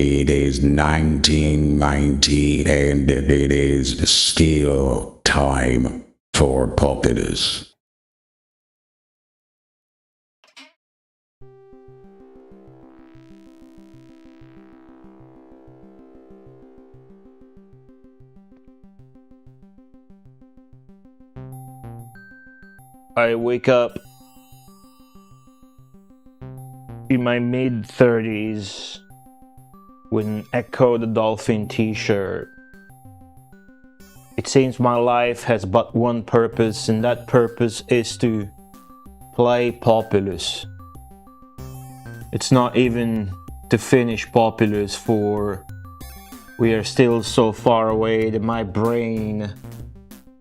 It is 1990 and it is still time for Populous. I wake up in my mid-30s with an Echo the Dolphin t-shirt. It seems my life has but one purpose, and that purpose is to play Populous. It's not even to finish Populous, for we are still so far away that my brain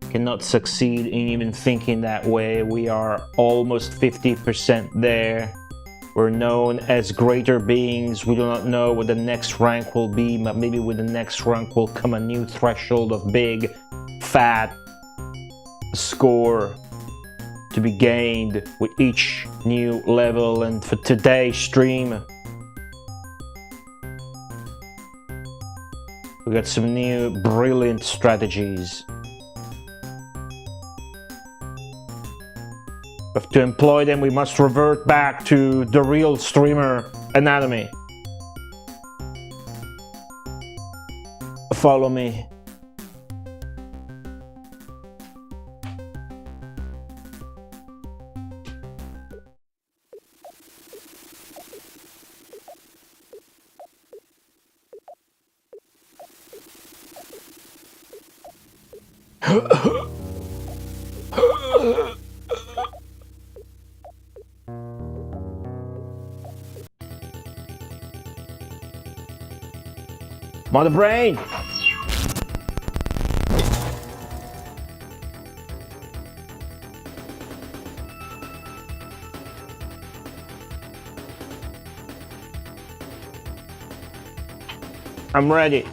cannot succeed in even thinking that way. We are almost 50% there. We're known as greater beings. We do not know what the next rank will be, but maybe with the next rank will come a new threshold of big, fat score to be gained with each new level. And for today's stream, we got some new brilliant strategies. But to employ them, we must revert back to the real streamer anatomy. Follow me. Mother brain! I'm ready.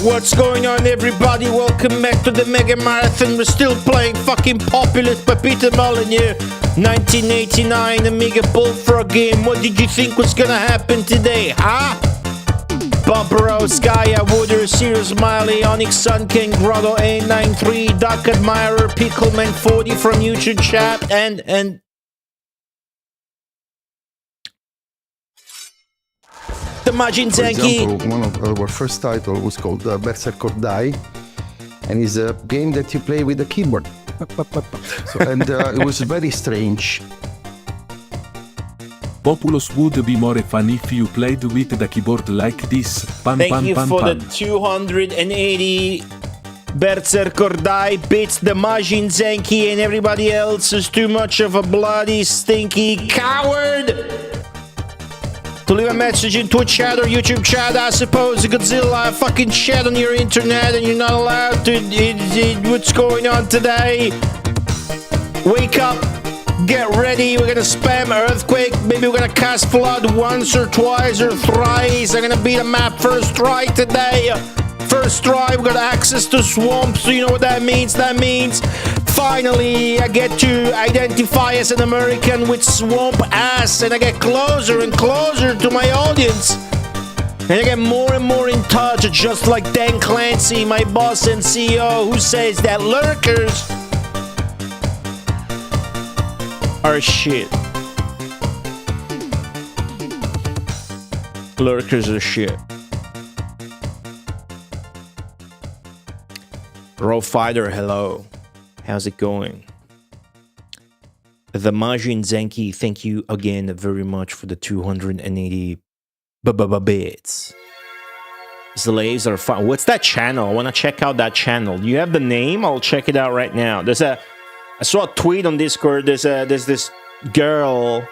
What's going on, everybody? Welcome back to the Mega Marathon. We're still playing fucking Populous by Peter Molyneux. 1989 Amiga Bullfrog game. What did you think was gonna happen today, huh? Bumpero, Skya, Wooder, Sirius Smiley, Onyx, Sunken, Grotto, A93, Duck Admirer, Pickleman 40 from YouTube chat, and the Majin Zenki. For example, one of our first title was called Berserker Die, and it's a game that you play with the keyboard. It was very strange. Populous would be more fun if you played with the keyboard like this. Thank you for the 280 Berserker Die bits. The Majin Zenki and everybody else is too much of a bloody, stinky coward to leave a message in Twitch chat or YouTube chat. I suppose Godzilla fucking chat on your internet and you're not allowed to. What's going on today? Wake up, get ready. We're gonna spam Earthquake. Maybe we're gonna cast Flood once or twice or thrice. I'm gonna beat a map first try today. First try, we got access to Swamp, so you know what that means. That means finally I get to identify as an American with swamp ass, and I get closer and closer to my audience. And I get more and more in touch, just like Dan Clancy, my boss and CEO, who says that lurkers are shit. Lurkers are shit. Raw Fighter, hello. How's it going? The Majin Zenki, thank you again very much for the 280 bits. Slaves are fun. What's that channel? I want to check out that channel. Do you have the name? I'll check it out right now. I saw a tweet on Discord. There's this girl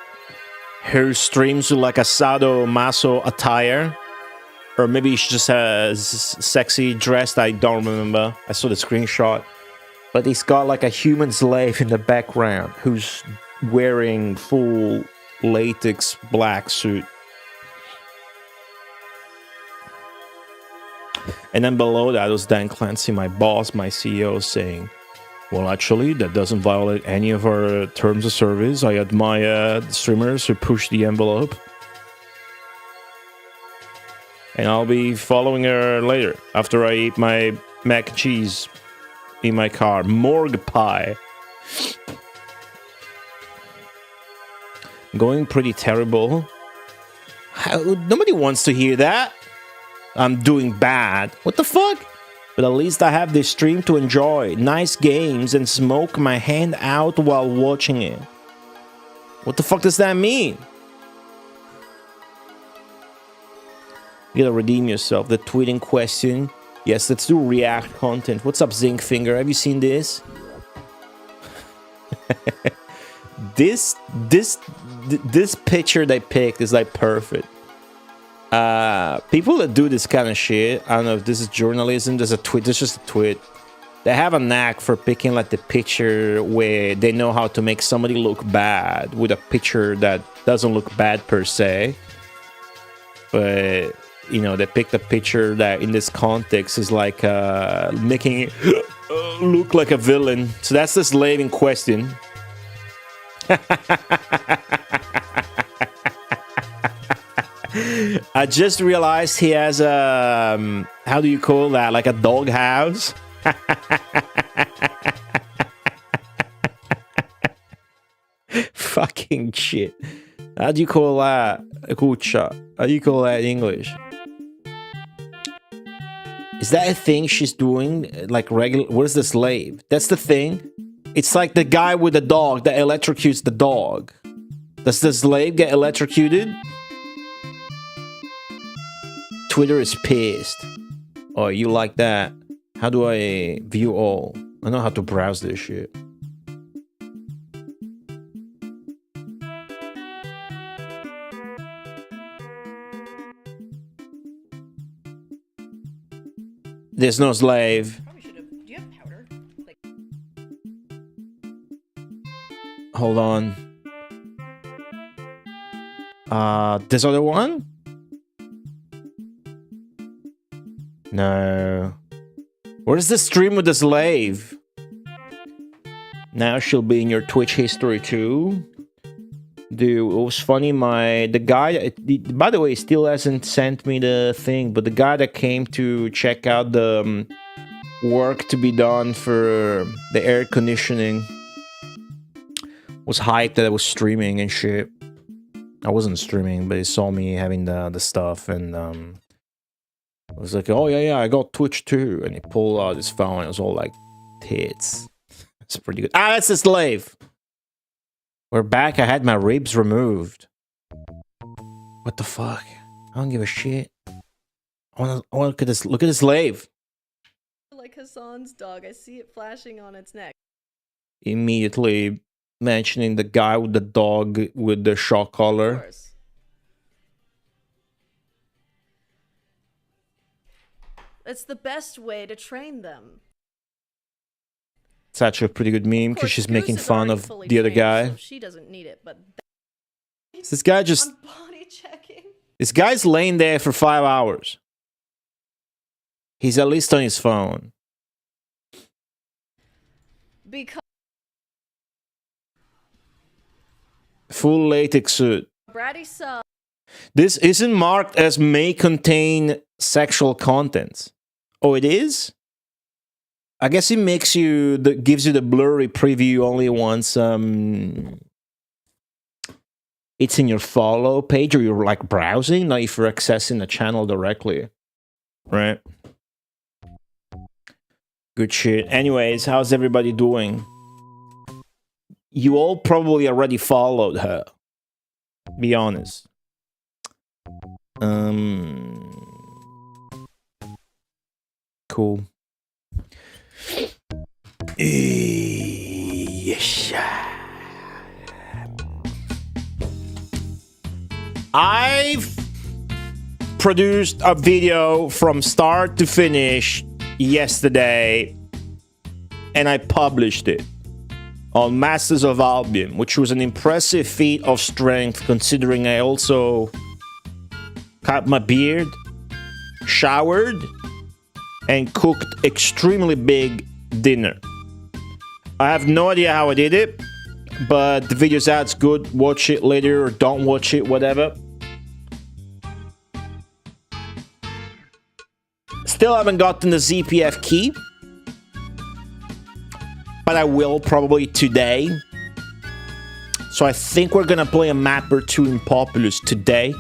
who streams with like a sadomaso attire. Or maybe she just has sexy dressed. I don't remember. I saw the screenshot. But he's got like a human slave in the background who's wearing full latex black suit. And then below that was Dan Clancy, my boss, my CEO, saying, well, actually, that doesn't violate any of our terms of service. I admire the streamers who push the envelope. And I'll be following her later, after I eat my mac and cheese in my car. Morgue pie. Going pretty terrible. Nobody wants to hear that. I'm doing bad. What the fuck? But at least I have this stream to enjoy. Nice games and smoke my hand out while watching it. What the fuck does that mean? You gotta redeem yourself. The tweeting question. Yes, let's do React content. What's up, Zinkfinger? Have you seen this? This picture they picked is like perfect. People that do this kind of shit, I don't know if this is journalism, there's just a tweet. They have a knack for picking like the picture where they know how to make somebody look bad with a picture that doesn't look bad per se. But, you know, they picked a picture that in this context is like making it look like a villain. So that's the slave in question. I just realized he has a, how do you call that? Like a dog house? Fucking shit. How do you call that? Kucha. How do you call that in English? Is that a thing she's doing? Like regular, what is the slave? That's the thing? It's like the guy with the dog that electrocutes the dog. Does the slave get electrocuted? Twitter is pissed. Oh, you like that? How do I view all? I know how to browse this shit. There's no slave. Do you have powder? Like... Hold on. This other one? No. Where's the stream with the slave? Now she'll be in your Twitch history too. Dude, it was funny. The guy, by the way, still hasn't sent me the thing, but the guy that came to check out the work to be done for the air conditioning was hyped that I was streaming and shit. I wasn't streaming, but he saw me having the stuff, and I was like, oh yeah, I got Twitch too. And he pulled out his phone, and it was all like tits. It's pretty good. Ah, that's the slave. We're back. I had my ribs removed. What the fuck? I don't give a shit. I wanna look at this. Look at this slave. Like Hassan's dog, I see it flashing on its neck. Immediately mentioning the guy with the dog with the shock collar. Of course. It's the best way to train them. It's actually a pretty good meme because she's making fun of the other guy. So she doesn't need it, but This guy just... I'm body checking. This guy's laying there for 5 hours. He's at least on his phone. Because Full latex suit. bratty sub. This isn't marked as may contain sexual contents. Oh, it is? I guess it makes you, gives you the blurry preview only once it's in your follow page or you're like browsing, not if you're accessing the channel directly. Right? Good shit. Anyways, how's everybody doing? You all probably already followed her. Be honest. cool. Yes. I've produced a video from start to finish yesterday, and I published it on Masters of Albion, which was an impressive feat of strength considering I also cut my beard, showered, and cooked extremely big dinner. I have no idea how I did it, but the video's out, it's good. Watch it later or don't watch it, whatever. Still haven't gotten the ZPF key, but I will probably today. So I think we're gonna play a map or two in Populous today.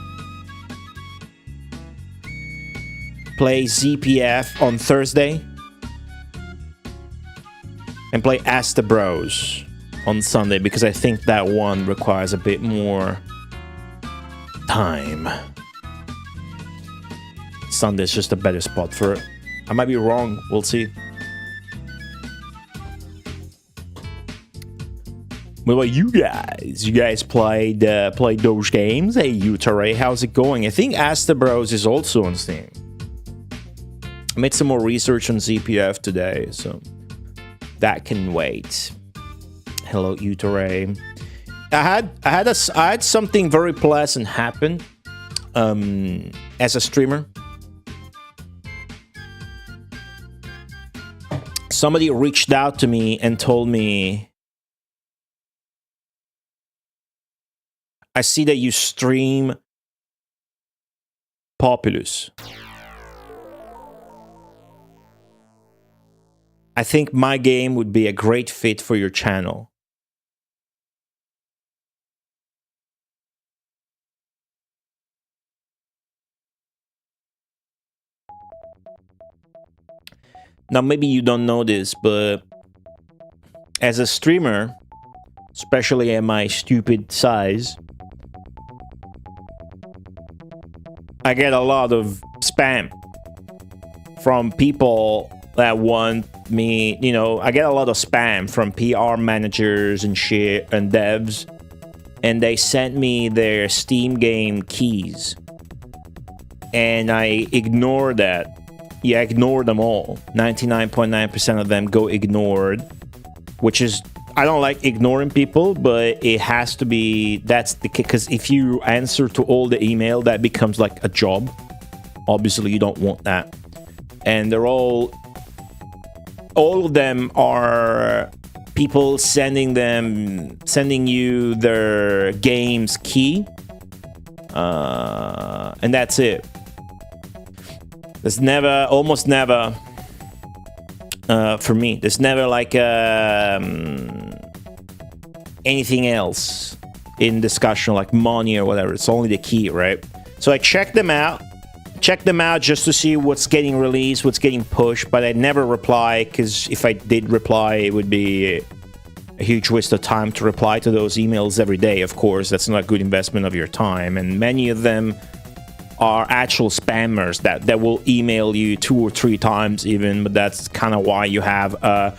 Play ZPF on Thursday. And play Ask the Bros on Sunday, because I think that one requires a bit more time. Sunday's just a better spot for it. I might be wrong, we'll see. What about you guys? You guys played those games? Hey, Utare, how's it going? I think Ask the Bros is also on Steam. I made some more research on ZPF today, so that can wait. Hello, Utare. I had something very pleasant happen as a streamer. Somebody reached out to me and told me, I see that you stream Populous. I think my game would be a great fit for your channel. Now, maybe you don't know this, but as a streamer, especially at my stupid size, I get a lot of spam from people that want me, you know, I get a lot of spam from PR managers and shit and devs, and they sent me their Steam game keys. And I ignore that. Yeah, ignore them all. 99.9% of them go ignored, which is, I don't like ignoring people, but it has to be, that's the, because if you answer to all the email, that becomes like a job. Obviously, you don't want that. And they're all of them are people sending you their game's key. And that's it. There's never, almost never, for me, there's never like anything else in discussion, like money or whatever. It's only the key, right? So I check them out just to see what's getting released, what's getting pushed, but I never reply, because if I did reply, it would be a huge waste of time to reply to those emails every day. Of course, that's not a good investment of your time, and many of them are actual spammers that will email you 2 or 3 times even, but that's kind of why you have a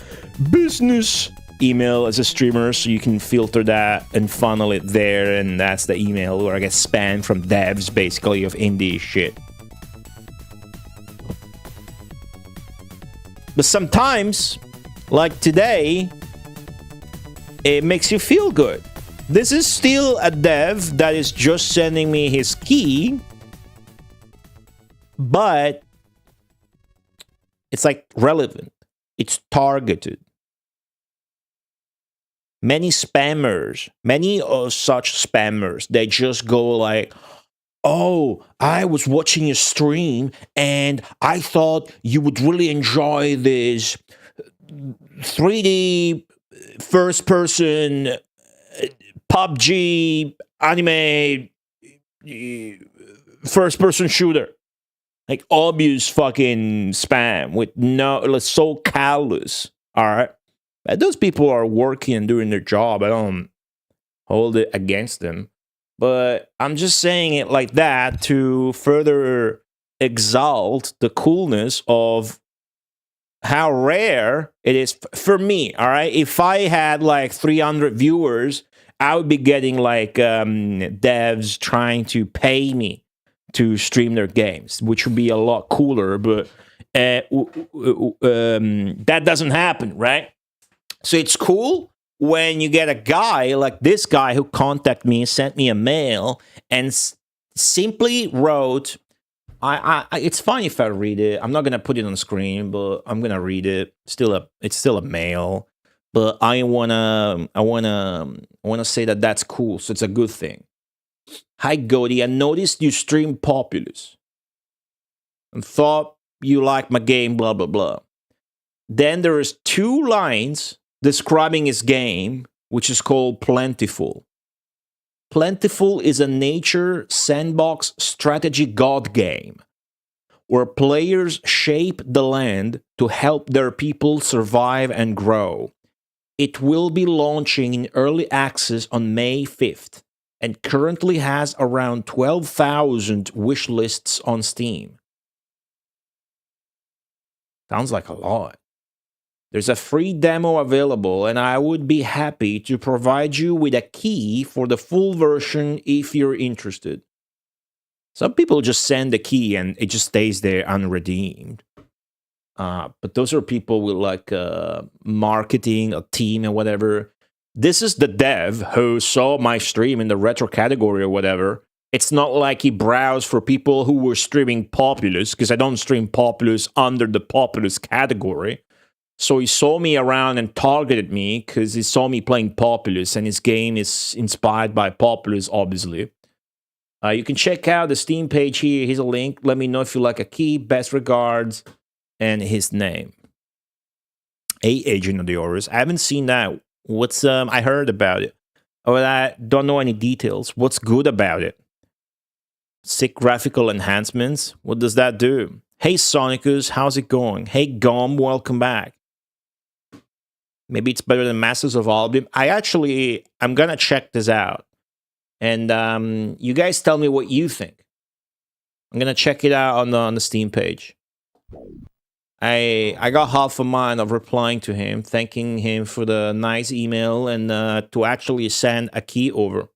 business email as a streamer, so you can filter that and funnel it there, and that's the email where I get spam from devs, basically, of indie shit. But sometimes, like today, it makes you feel good. This is still a dev that is just sending me his key, but it's like relevant. It's targeted. Many spammers, many of such spammers, they just go like, oh, I was watching your stream and I thought you would really enjoy this 3D first-person PUBG anime first-person shooter. Like obvious fucking spam with no, like so callous. All right, but those people are working and doing their job. I don't hold it against them, but I'm just saying it like that to further exalt the coolness of how rare it is for me. All right, if I had like 300 viewers, I would be getting like devs trying to pay me to stream their games, which would be a lot cooler. But that doesn't happen, right? So it's cool when you get a guy like this guy who contacted me, sent me a mail, and simply wrote. It's fine if I read it. I'm not gonna put it on the screen, but I'm gonna read it. It's still a mail, but I wanna say that that's cool. So it's a good thing. Hi Goldie, I noticed you stream Populous and thought you liked my game. Blah blah blah. Then there is 2 lines describing his game, which is called Plentiful. Plentiful is a nature sandbox strategy god game where players shape the land to help their people survive and grow. It will be launching in early access on May 5th and currently has around 12,000 wish lists on Steam. Sounds like a lot. There's a free demo available, and I would be happy to provide you with a key for the full version if you're interested. Some people just send the key and it just stays there unredeemed. But those are people with like marketing, a team, and whatever. This is the dev who saw my stream in the retro category or whatever. It's not like he browsed for people who were streaming Populous, because I don't stream Populous under the Populous category. So he saw me around and targeted me because he saw me playing Populous, and his game is inspired by Populous, obviously. You can check out the Steam page here. Here's a link. Let me know if you like a key. Best regards, and his name. Agent of the Horus. I haven't seen that. What's I heard about it. But I don't know any details. What's good about it? Sick graphical enhancements. What does that do? Hey Sonicus, how's it going? Hey Gom, welcome back. Maybe it's better than Masters of Albion. I'm gonna check this out. And you guys tell me what you think. I'm gonna check it out on the Steam page. I got half a mind of replying to him, thanking him for the nice email, and to actually send a key over.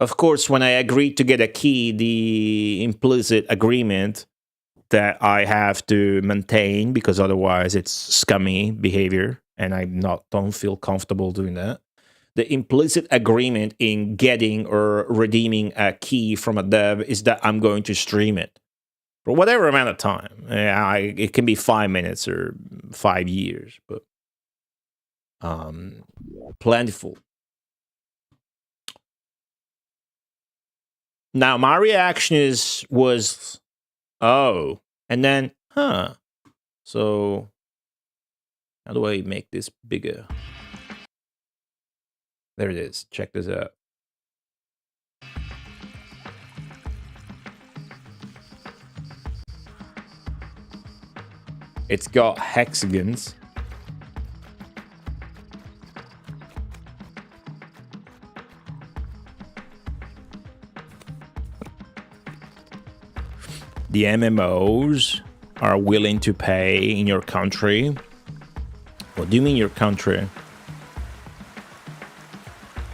Of course, when I agreed to get a key, the implicit agreement that I have to maintain, because otherwise it's scummy behavior, and I don't feel comfortable doing that. The implicit agreement in getting or redeeming a key from a dev is that I'm going to stream it for whatever amount of time. It can be 5 minutes or 5 years, but plentiful. Now my reaction was, oh, and then, huh. So how do I make this bigger? There it is. Check this out. It's got hexagons. The MMOs are willing to pay in your country. What do you mean your country?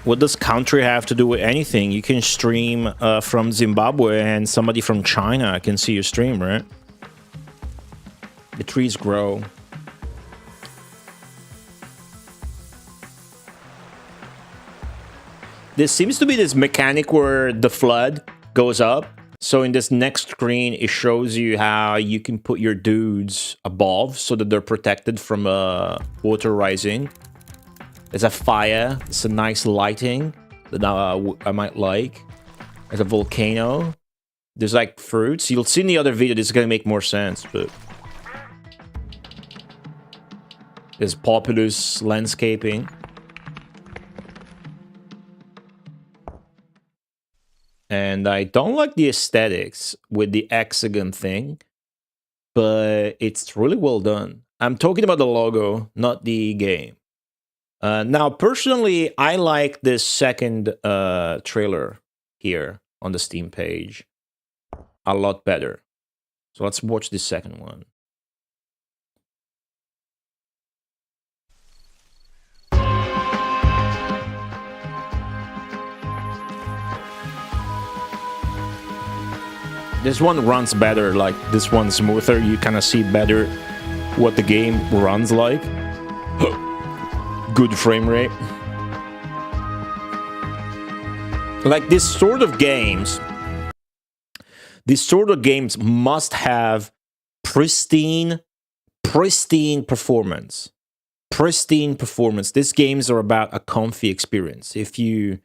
What does country have to do with anything? You can stream from Zimbabwe and somebody from China can see your stream, right? The trees grow. There seems to be this mechanic where the flood goes up. So in this next screen, it shows you how you can put your dudes above so that they're protected from water rising. There's a fire. It's a nice lighting that I might like. There's a volcano. There's like fruits. You'll see in the other video, this is going to make more sense, but... There's Populous landscaping. And I don't like the aesthetics with the hexagon thing, but it's really well done. I'm talking about the logo, not the game. Now, personally, I like this second trailer here on the Steam page a lot better. So let's watch this second one. This one runs better, like this one's smoother. You kind of see better what the game runs like. Good frame rate. Like this sort of games must have pristine performance. Pristine performance. These games are about a comfy experience. If you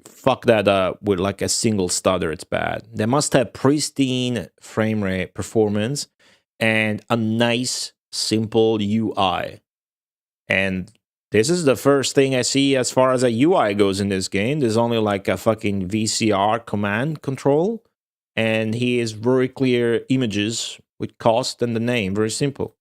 fuck that up with like a single stutter, it's bad. They must have pristine frame rate performance and a nice, simple UI. And this is the first thing I see as far as a UI goes in this game. There's only like a fucking VCR command control. And he is very clear images with cost and the name. Very simple.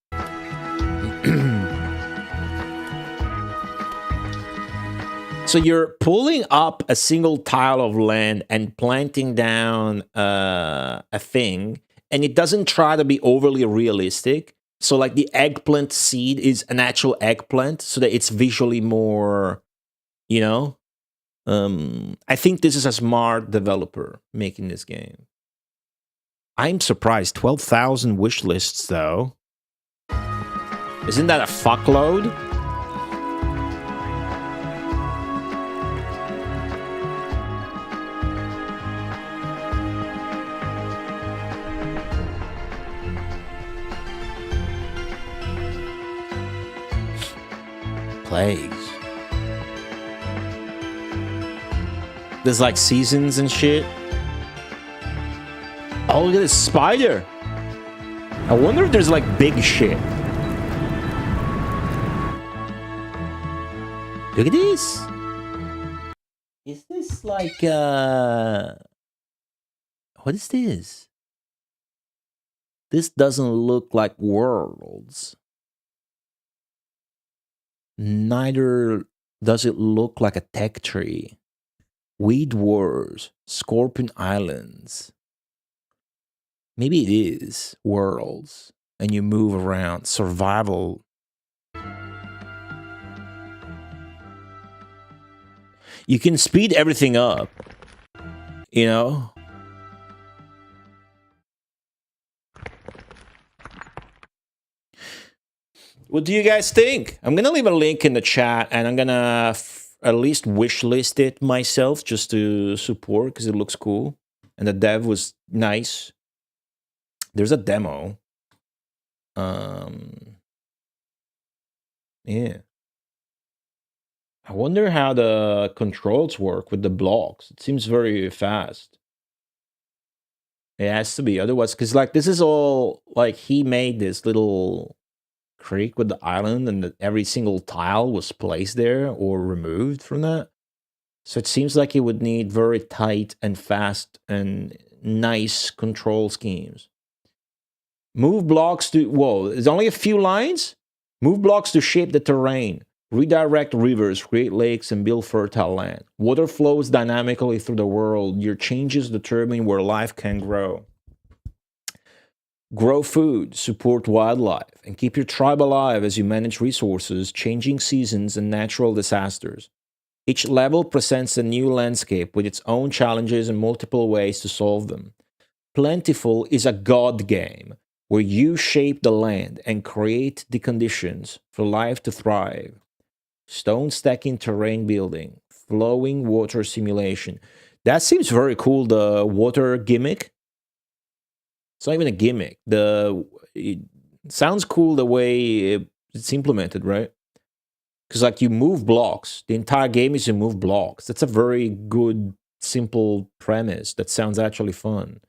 So you're pulling up a single tile of land and planting down a thing, and it doesn't try to be overly realistic. So like the eggplant seed is an actual eggplant, so that it's visually more, you know. I think this is a smart developer making this game. I'm surprised. 12,000 wish lists though. Isn't that a fuckload? Plagues. There's like seasons and shit. Oh, look at this spider. I wonder if there's like big shit. Look at this. Is this like what is this? This doesn't look like Worlds. Neither does it look like a tech tree. Weed Wars, Scorpion Islands. Maybe it is Worlds, and you move around. Survival. You can speed everything up, you know? What do you guys think? I'm gonna leave a link in the chat, and I'm gonna at least wish list it myself just to support because it looks cool, and the dev was nice. There's a demo. Yeah. I wonder how the controls work with the blocks. It seems very fast. It has to be, otherwise, because like this is all like he made this little creek with the island, and every single tile was placed there or removed from that. So it seems like it would need very tight and fast and nice control schemes. Move blocks to, whoa, there's only a few lines? Move blocks to shape the terrain. Redirect rivers, create lakes, and build fertile land. Water flows dynamically through the world. Your changes determine where life can grow. Grow food, support wildlife, and keep your tribe alive as you manage resources, changing seasons, and natural disasters. Each level presents a new landscape with its own challenges and multiple ways to solve them. Plentiful is a god game where you shape the land and create the conditions for life to thrive. Stone stacking, terrain building, flowing water simulation. That seems very cool, the water gimmick. It's not even a gimmick. It sounds cool the way it's implemented, right? Because like you move blocks. The entire game is you move blocks. That's a very good, simple premise. That sounds actually fun.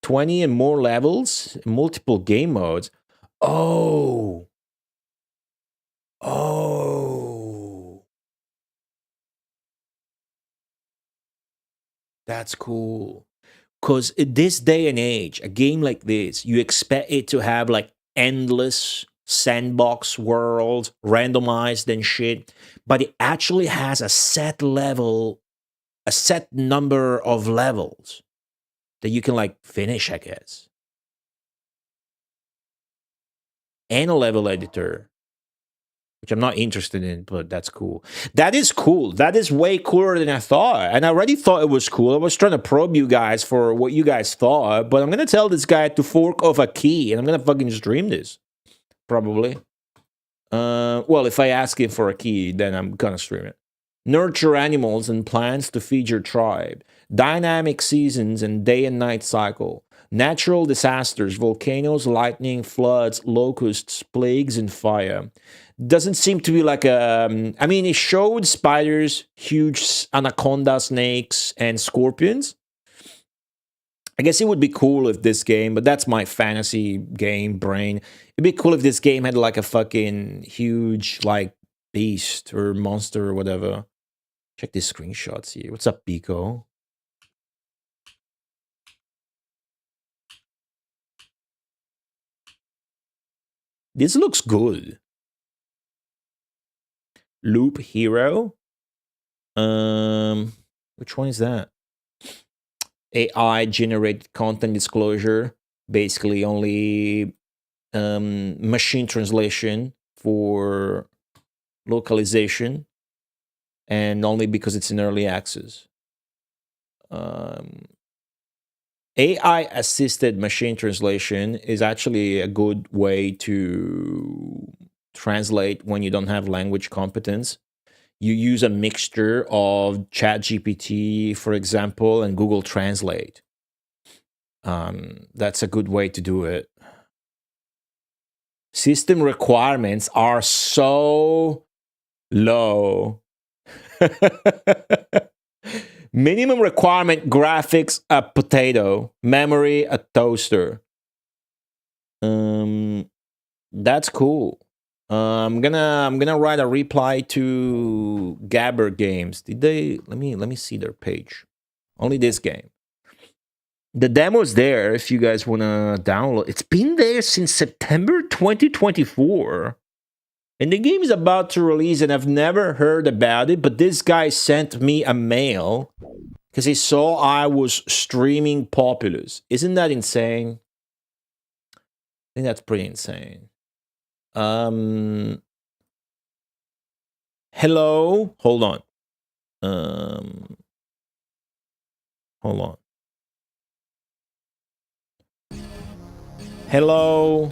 20 and more levels, multiple game modes. Oh. That's cool. Because in this day and age, a game like this, you expect it to have like endless sandbox worlds, randomized and shit. But it actually has a set level, a set number of levels that you can like finish, I guess. And a level editor. which I'm not interested in, but that's cool. That is cool. That is way cooler than I thought. And I already thought it was cool. I was trying to probe you guys for what you guys thought, but I'm going to tell this guy to fork off a key, and I'm going to fucking stream this. Probably. Well, if I ask him for a key, then I'm going to stream it. Nurture animals and plants to feed your tribe. Dynamic seasons and day and night cycle. Natural disasters, volcanoes, lightning, floods, locusts, plagues, and fire. Doesn't seem to be like a... I mean, it showed spiders, huge anaconda snakes, and scorpions. I guess it would be cool if this game, but that's my fantasy game brain. It'd be cool if this game had like a fucking huge like beast or monster or whatever. Check these screenshots here. What's up, Pico? This looks good. Loop Hero. Which one is that? AI generated content disclosure. Basically only machine translation for localization, and only because it's in early access. AI-assisted machine translation is actually a good way to translate when you don't have language competence. You use a mixture of ChatGPT, for example, and Google Translate. That's a good way to do it. System requirements are so low. Minimum requirement graphics, a potato. Memory, a toaster. That's cool. I'm gonna write a reply to Gabber Games. Did they? Let me see their page. Only this game. The demo's there if you guys wanna download. It's been there since September 2024. And the game is about to release, and I've never heard about it, but this guy sent me a mail because he saw I was streaming Populous. Isn't that insane? I think that's pretty insane. Hello? Hold on. Hold on. Hello?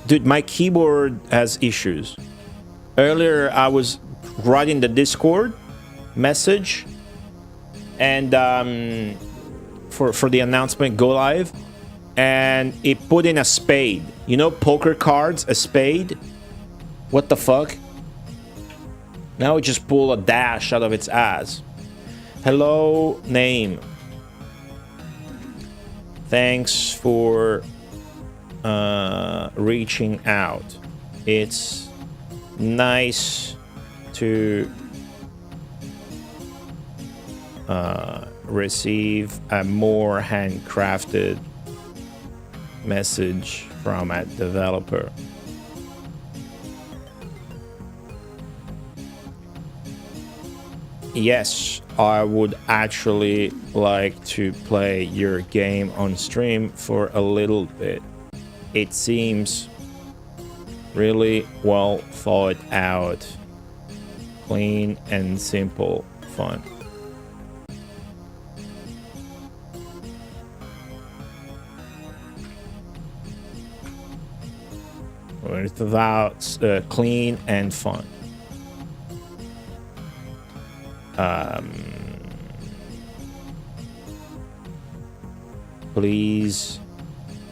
Dude, my keyboard has issues. Earlier, I was writing the Discord message and for the announcement go live, and it put in a spade. You know, poker cards, a spade. What the fuck? Now it just pulled a dash out of its ass. Hello, name. Thanks for reaching out. It's nice to receive a more handcrafted message from a developer. Yes, I would actually like to play your game on stream for a little bit. It seems really well thought out, clean and simple fun. Without clean and fun. Please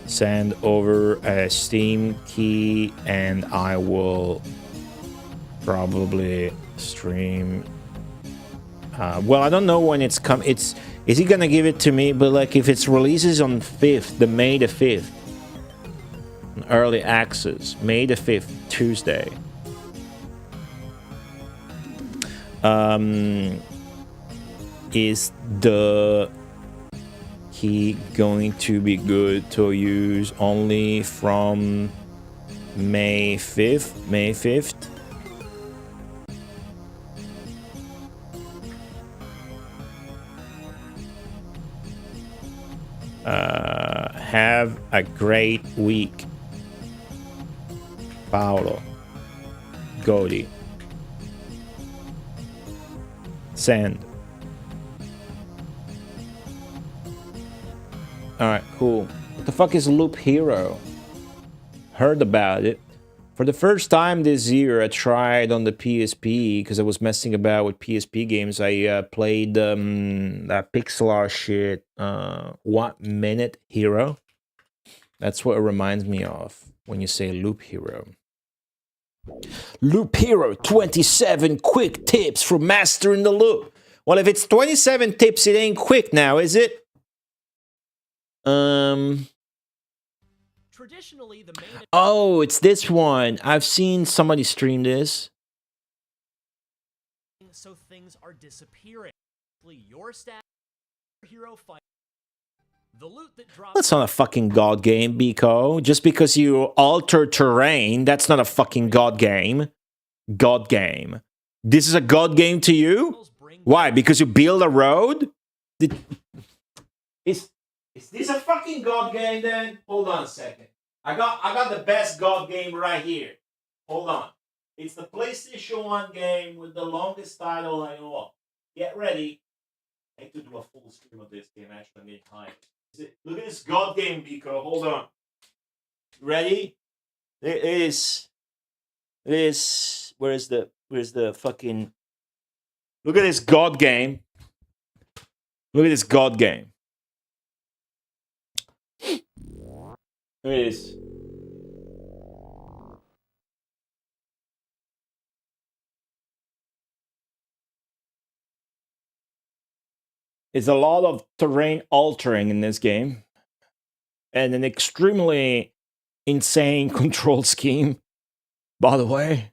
send over a Steam key and I will probably stream. Well, I don't know when it's come. Is he gonna give it to me? But like, if it's releases on 5th, May the 5th, early access, May the 5th, Tuesday. Is the key going to be good to use only from May 5th? May 5th? Have a great week, Paolo Godi. Send. Alright, cool. What the fuck is Loop Hero? Heard about it. For the first time this year, I tried on the PSP, because I was messing about with PSP games. I played that pixel art shit, 1 Minute Hero. That's what it reminds me of when you say Loop Hero. Loop Hero, 27 quick tips for mastering the loop. Well, if it's 27 tips, it ain't quick now, is it? Traditionally, the main Oh, it's this one. I've seen somebody stream this. so things are disappearing. Your stat hero fight. The loot that drops. That's not a fucking god game, Biko. Just because you alter terrain, that's not a fucking god game. God game. This is a god game to you? Why? Because you build a road? Is this a fucking god game then? Hold on a second. I got the best god game right here. Hold on. It's the PlayStation 1 game with the longest title I know of. Get ready. I need to do a full stream of this game. Actually, I'm getting tired. Look at this god game, Biko. Hold on. Ready? It is. Where's the fucking? Look at this god game. Look at this god game. Look at this. There's a lot of terrain altering in this game. And an extremely insane control scheme, by the way,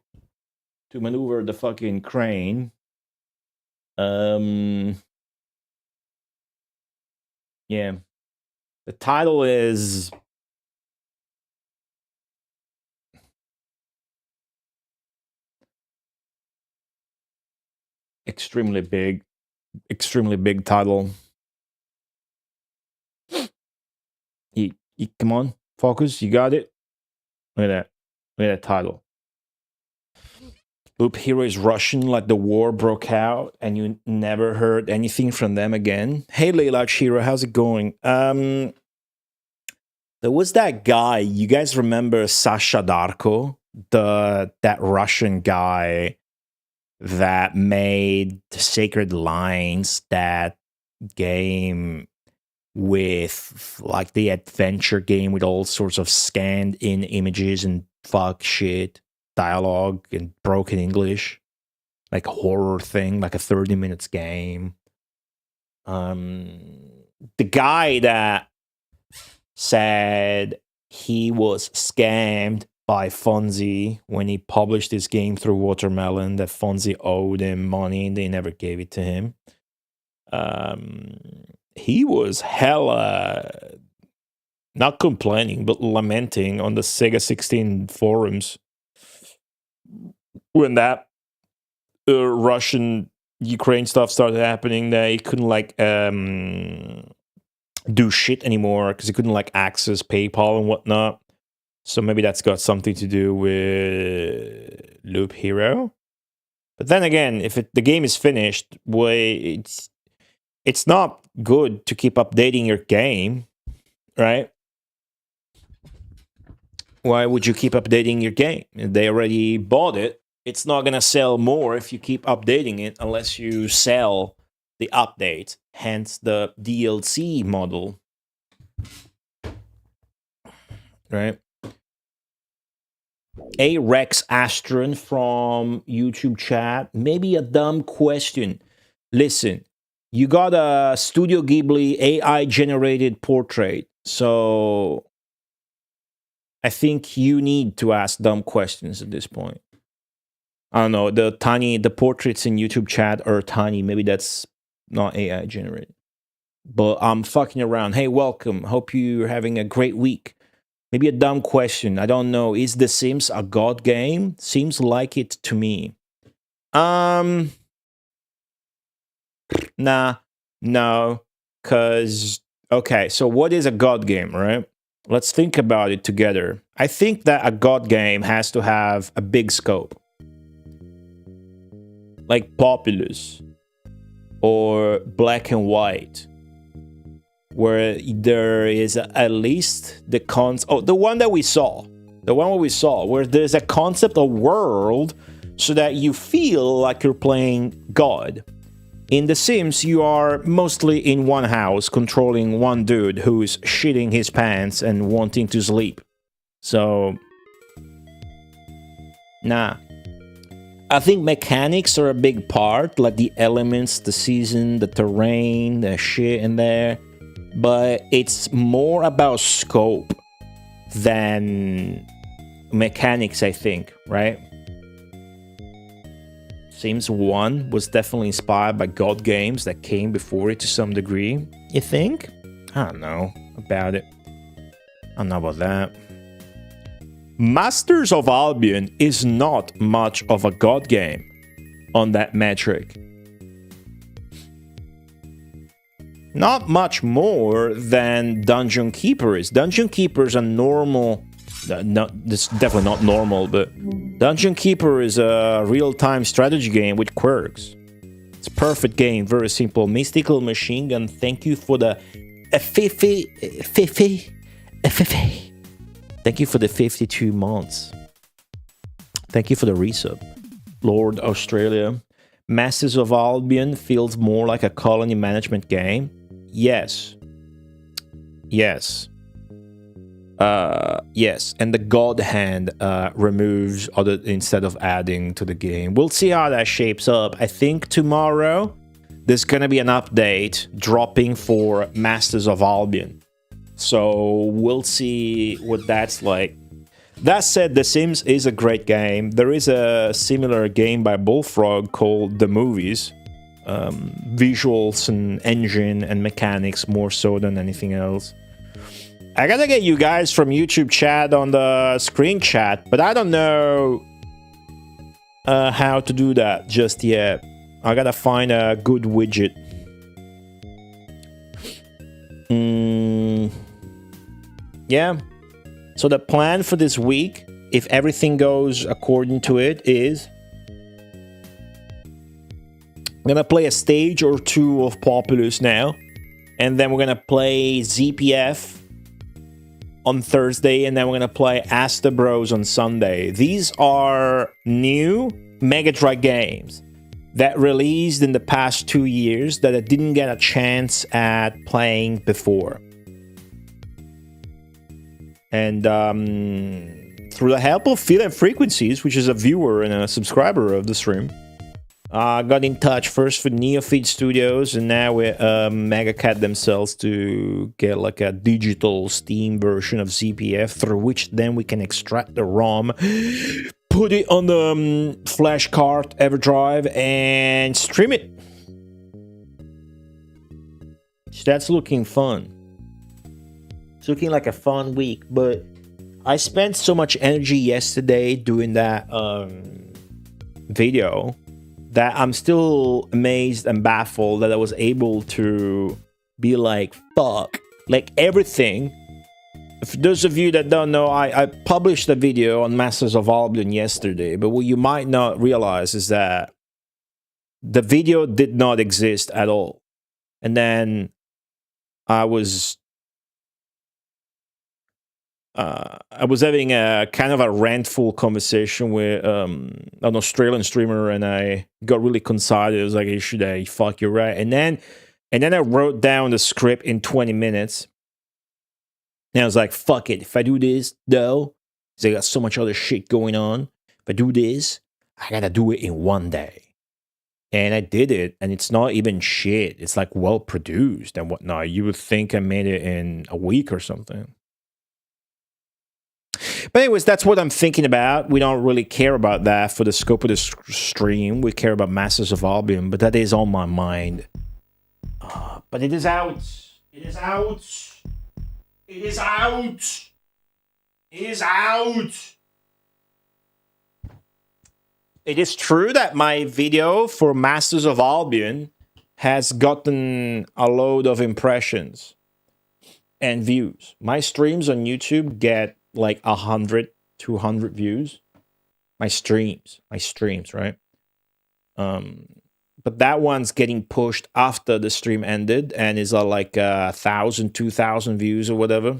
to maneuver the fucking crane. Yeah. The title is extremely big title. Come on, focus, you got it. Look at that title. Loop Hero is Russian, like the war broke out and you never heard anything from them again. Hey Leila Hero, how's it going? There was that guy, you guys remember Sasha Darko? That Russian guy that made Sacred Lines, that game with like the adventure game with all sorts of scanned in images and fuck shit dialogue and broken English, like a horror thing, like a 30 minutes game. The guy that said he was scammed by Fonzie when he published this game through Watermelon, that Fonzie owed him money and they never gave it to him. He was hella not complaining, but lamenting on the Sega 16 forums when that Russian Ukraine stuff started happening, that he couldn't like do shit anymore because he couldn't like access PayPal and whatnot. So maybe that's got something to do with Loop Hero. But then again, if the game is finished, it's not good to keep updating your game, right? Why would you keep updating your game? They already bought it. It's not going to sell more if you keep updating it unless you sell the update, hence the DLC model, right? A Rex Astron from YouTube chat. Maybe a dumb question. Listen, you got a Studio Ghibli AI generated portrait, so I think you need to ask dumb questions at this point. I don't know, the portraits in YouTube chat are tiny. Maybe that's not AI generated. But I'm fucking around. Hey, welcome. Hope you're having a great week. Maybe a dumb question. I don't know. Is The Sims a god game? Seems like it to me. Nah, no. Cause okay, so what is a god game, right? Let's think about it together. I think that a god game has to have a big scope. Like Populous. or black and white, where there is at least the the one that we saw, where there's a concept of world so that you feel like you're playing God. In The Sims, you are mostly in one house controlling one dude who's shitting his pants and wanting to sleep. So, nah. I think mechanics are a big part, like the elements, the season, the terrain, the shit in there. But it's more about scope than mechanics, I think, right? Sims 1 was definitely inspired by God games that came before it to some degree, you think? I don't know about it. I don't know about that. Masters of Albion is not much of a God game on that metric. Not much more than Dungeon Keeper is. Dungeon Keeper is a normal... this is definitely not normal, but Dungeon Keeper is a real-time strategy game with quirks. It's a perfect game, very simple. Mystical Machine Gun, thank you for the... Thank you for the 52 months. Thank you for the resub. Lord Australia. Masters of Albion feels more like a colony management game. Yes. Yes. Yes. And the God Hand removes other instead of adding to the game. We'll see how that shapes up. I think tomorrow there's gonna be an update dropping for Masters of Albion. So we'll see what that's like. That said, The Sims is a great game. There is a similar game by Bullfrog called The Movies. Visuals and engine and mechanics more so than anything else. I gotta get you guys from YouTube chat on the screen chat, but I don't know how to do that just yet. I gotta find a good widget. Yeah. So the plan for this week, if everything goes according to it, is I'm gonna play a stage or two of Populous now, and then we're gonna play ZPF on Thursday, and then we're gonna play Asta Bros on Sunday. These are new Mega Drive games that released in the past 2 years that I didn't get a chance at playing before. And through the help of Feel and Frequencies, which is a viewer and a subscriber of the stream, got in touch first with Neofeed Studios and now with Megacat themselves to get like a digital Steam version of ZPF through which then we can extract the ROM, put it on the flash card, EverDrive, and stream it. So that's looking fun. It's looking like a fun week, but I spent so much energy yesterday doing that video that I'm still amazed and baffled that I was able to be like, fuck, like everything. For those of you that don't know, I published a video on Masters of Albion yesterday, but what you might not realize is that the video did not exist at all. And then I was having a kind of a rantful conversation with an Australian streamer, and I got really concerned. It was like, should I fuck you right? And then I wrote down the script in 20 minutes. And I was like, fuck it. If I do this, though, because I got so much other shit going on. If I do this, I gotta do it in one day. And I did it, and it's not even shit. It's like well produced and whatnot. You would think I made it in a week or something. But anyways, that's what I'm thinking about. We don't really care about that for the scope of the stream. We care about Masters of Albion, but that is on my mind. But it is out. It is out. It is out. It is out. It is true that my video for Masters of Albion has gotten a load of impressions and views. My streams on YouTube get like 100, 200 views. My streams, right? But that one's getting pushed after the stream ended and is like 1,000, 2,000 views or whatever.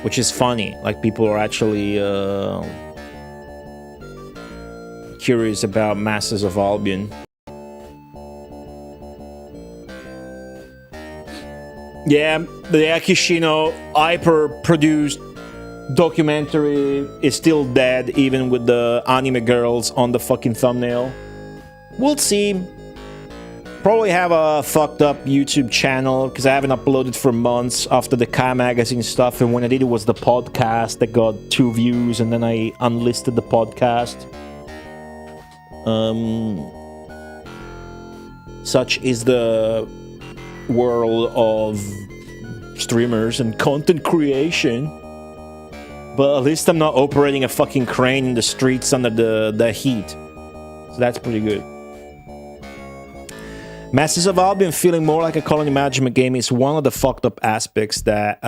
Which is funny. Like, people are actually curious about Masters of Albion. Yeah, the Akishino hyper-produced documentary is still dead, even with the anime girls on the fucking thumbnail. We'll see. Probably have a fucked up YouTube channel, because I haven't uploaded for months after the Kai Magazine stuff, and when I did, it was the podcast that got 2 views, and then I unlisted the podcast. Such is the world of streamers and content creation. But at least I'm not operating a fucking crane in the streets under the heat. So that's pretty good. Masters of Albion feeling more like a colony management game is one of the fucked up aspects that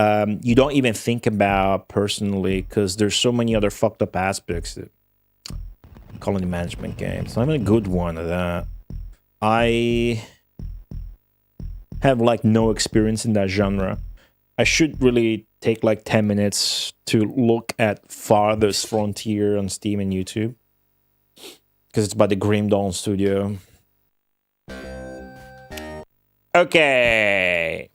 you don't even think about personally, because there's so many other fucked up aspects of colony management games. I'm a good one of that. I have like no experience in that genre. I should really take like 10 minutes to look at Farthest Frontier on Steam and YouTube, because it's by the Grim Dawn Studio. Okay.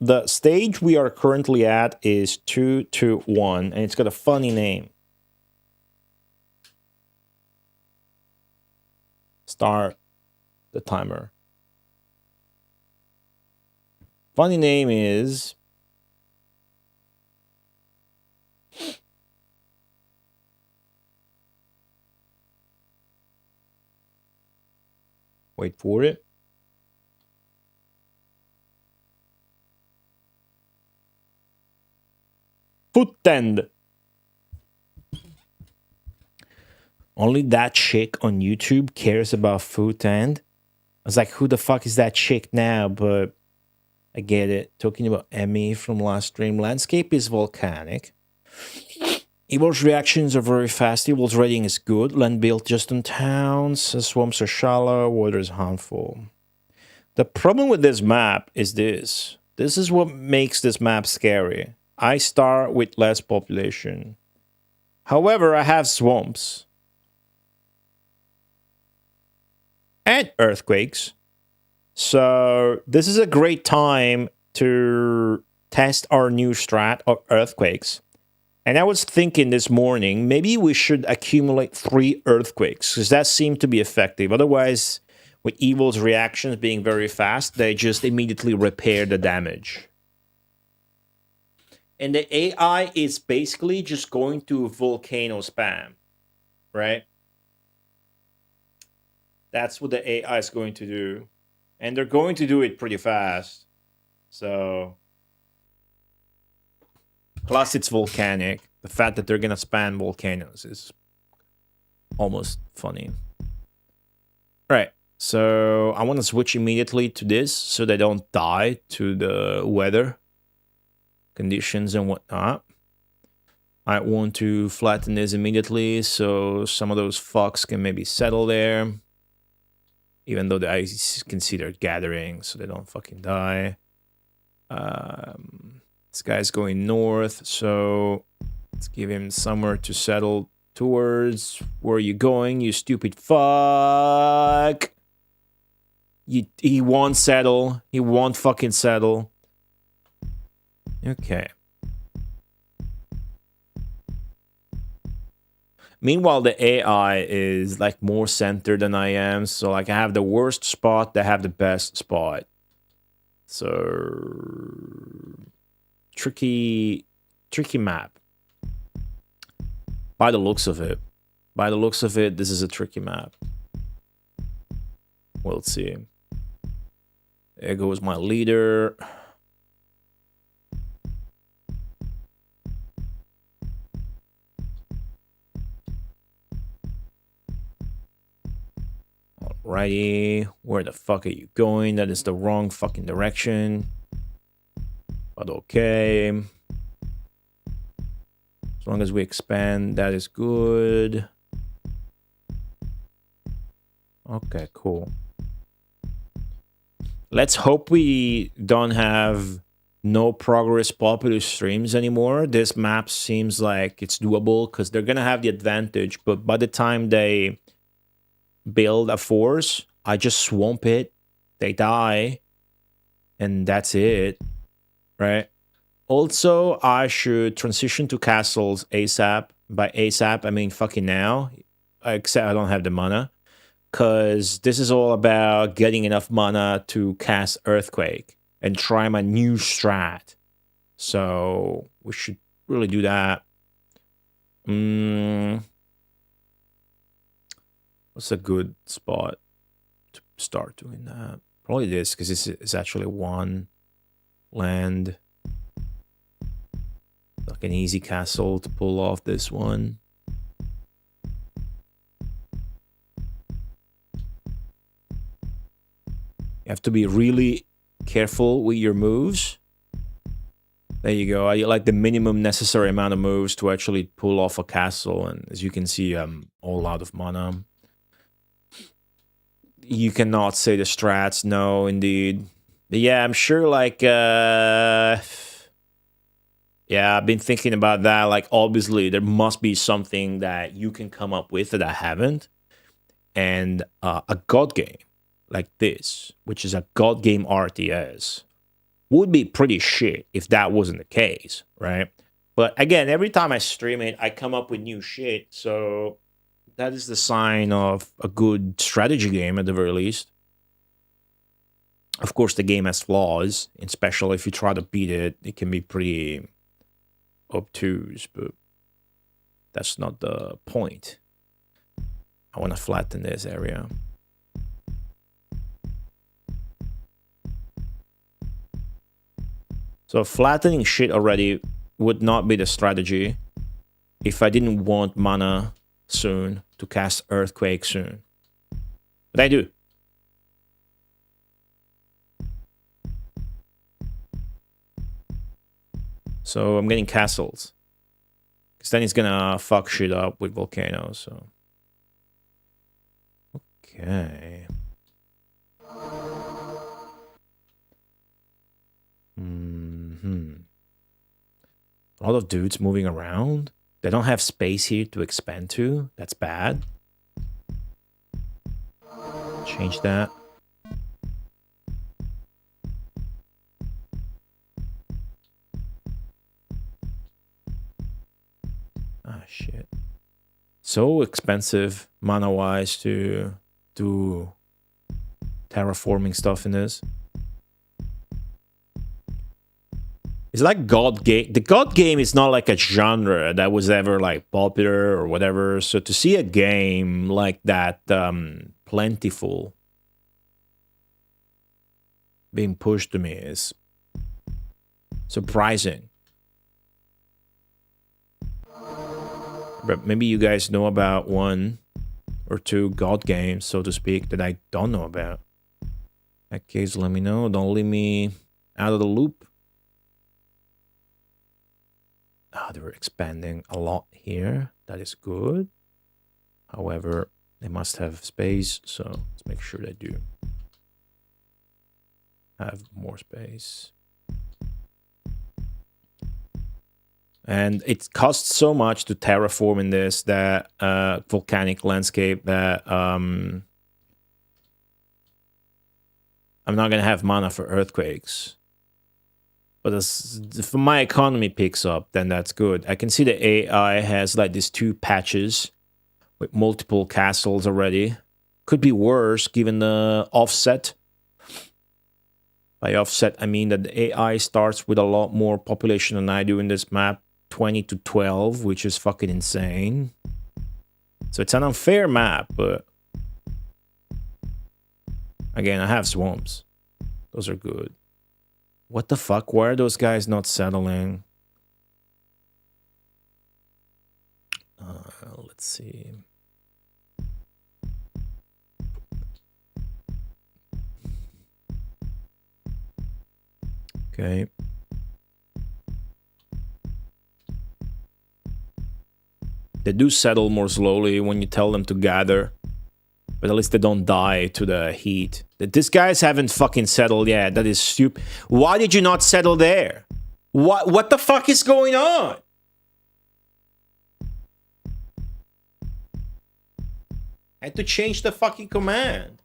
The stage we are currently at is 2-2-1, and it's got a funny name. Start the timer. Funny name is... Wait for it. Footend. Only that chick on YouTube cares about Footend. I was like, who the fuck is that chick now? But I get it. Talking about Emmy from last stream. Landscape is volcanic. Evil's reactions are very fast. Evil's rating is good. Land built just on towns. Swamps are shallow. Water is harmful. The problem with this map is this. This is what makes this map scary. I start with less population. However, I have swamps. And earthquakes. So this is a great time to test our new strat of earthquakes. And I was thinking this morning, maybe we should accumulate 3 earthquakes, because that seemed to be effective. Otherwise, with Evil's reactions being very fast, they just immediately repair the damage. And the AI is basically just going to volcano spam, right? That's what the AI is going to do. And they're going to do it pretty fast. So... Plus, it's volcanic. The fact that they're gonna span volcanoes is almost funny. Right, so I want to switch immediately to this so they don't die to the weather conditions and whatnot. I want to flatten this immediately so some of those fucks can maybe settle there. Even though the ice is considered gathering, so they don't fucking die. This guy's going north, so let's give him somewhere to settle towards. Where are you going, you stupid fuck? He won't settle. He won't fucking settle. Okay. Meanwhile, the AI is like more centered than I am, so like I have the worst spot, they have the best spot. So... Tricky map. By the looks of it. By the looks of it, this is a tricky map. We'll see. There goes my leader. Alrighty. Where the fuck are you going? That is the wrong fucking direction. But okay. As long as we expand, that is good. Okay, cool. Let's hope we don't have no progress Populous streams anymore. This map seems like it's doable because they're gonna have the advantage, but by the time they build a force, I just swamp it, they die, and that's it, right? Also, I should transition to castles ASAP. By ASAP, I mean fucking now, except I don't have the mana. Because this is all about getting enough mana to cast Earthquake and try my new strat. So we should really do that. What's a good spot to start doing that? Probably this, because this is actually one land. Like an easy castle to pull off this one. You have to be really careful with your moves. There you go. I like the minimum necessary amount of moves to actually pull off a castle. And as you can see, I'm all out of mana. You cannot say the strats. No, indeed. But yeah, I'm sure like... yeah, I've been thinking about that. Like, obviously, there must be something that you can come up with that I haven't. And a god game like this, which is a god game RTS, would be pretty shit if that wasn't the case, right? But again, every time I stream it, I come up with new shit, so that is the sign of a good strategy game at the very least. Of course, the game has flaws, especially if you try to beat it, it can be pretty obtuse, but that's not the point. I want to flatten this area. So flattening shit already would not be the strategy if I didn't want mana soon to cast Earthquake soon. But I do. So I'm getting castles. Because then he's gonna fuck shit up with volcanoes, so... Okay... A lot of dudes moving around. They don't have space here to expand to. That's bad. Change that. Ah, shit. So expensive mana-wise to do terraforming stuff in this. It's like God game. The God game is not like a genre that was ever like popular or whatever. So to see a game like that, plentiful, being pushed to me is surprising. But maybe you guys know about one or two God games, so to speak, that I don't know about. In that case, let me know. Don't leave me out of the loop. Oh, they were expanding a lot here. That is good. However, they must have space, so let's make sure they do have more space. And it costs so much to terraform in this, that volcanic landscape, that I'm not going to have mana for earthquakes. But if my economy picks up, then that's good. I can see the AI has like these 2 patches with multiple castles already. Could be worse given the offset. By offset, I mean that the AI starts with a lot more population than I do in this map. 20 to 12, which is fucking insane. So it's an unfair map, but... Again, I have swamps. Those are good. What the fuck? Why are those guys not settling? Let's see. Okay. They do settle more slowly when you tell them to gather. But at least they don't die to the heat. These guys haven't fucking settled yet. That is stupid. Why did you not settle there? What the fuck is going on? I had to change the fucking command.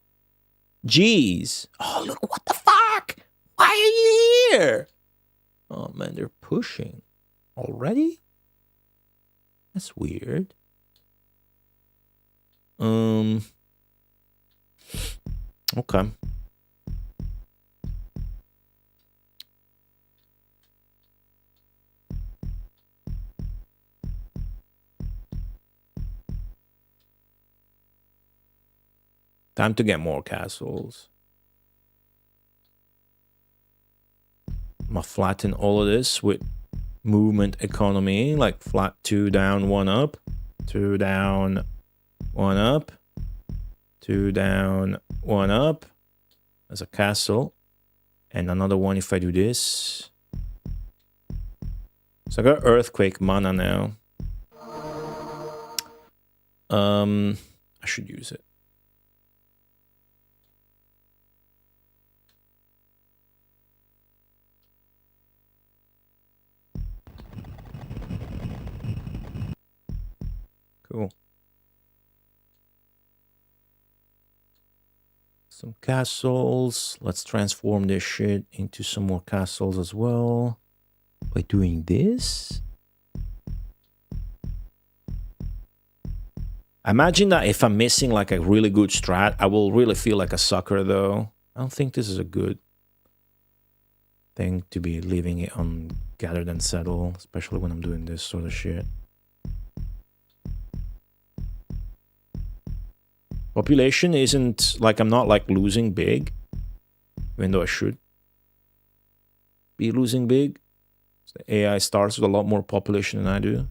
Jeez. Oh, look, what the fuck? Why are you here? Oh, man, they're pushing. Already? That's weird. Okay. Time to get more castles. I'm gonna flatten all of this with movement economy, like flat 2 down, 1 up, 2 down, 1 up, 2 down, 1 up. There's a castle. And another one if I do this. So I got earthquake mana now. I should use it. Cool. Some castles. Let's transform this shit into some more castles as well. By doing this? Imagine that if I'm missing like a really good strat, I will really feel like a sucker though. I don't think this is a good thing to be leaving it on gather and settle, especially when I'm doing this sort of shit. Population isn't like I'm not like losing big, even though I should be losing big. So the AI starts with a lot more population than I do.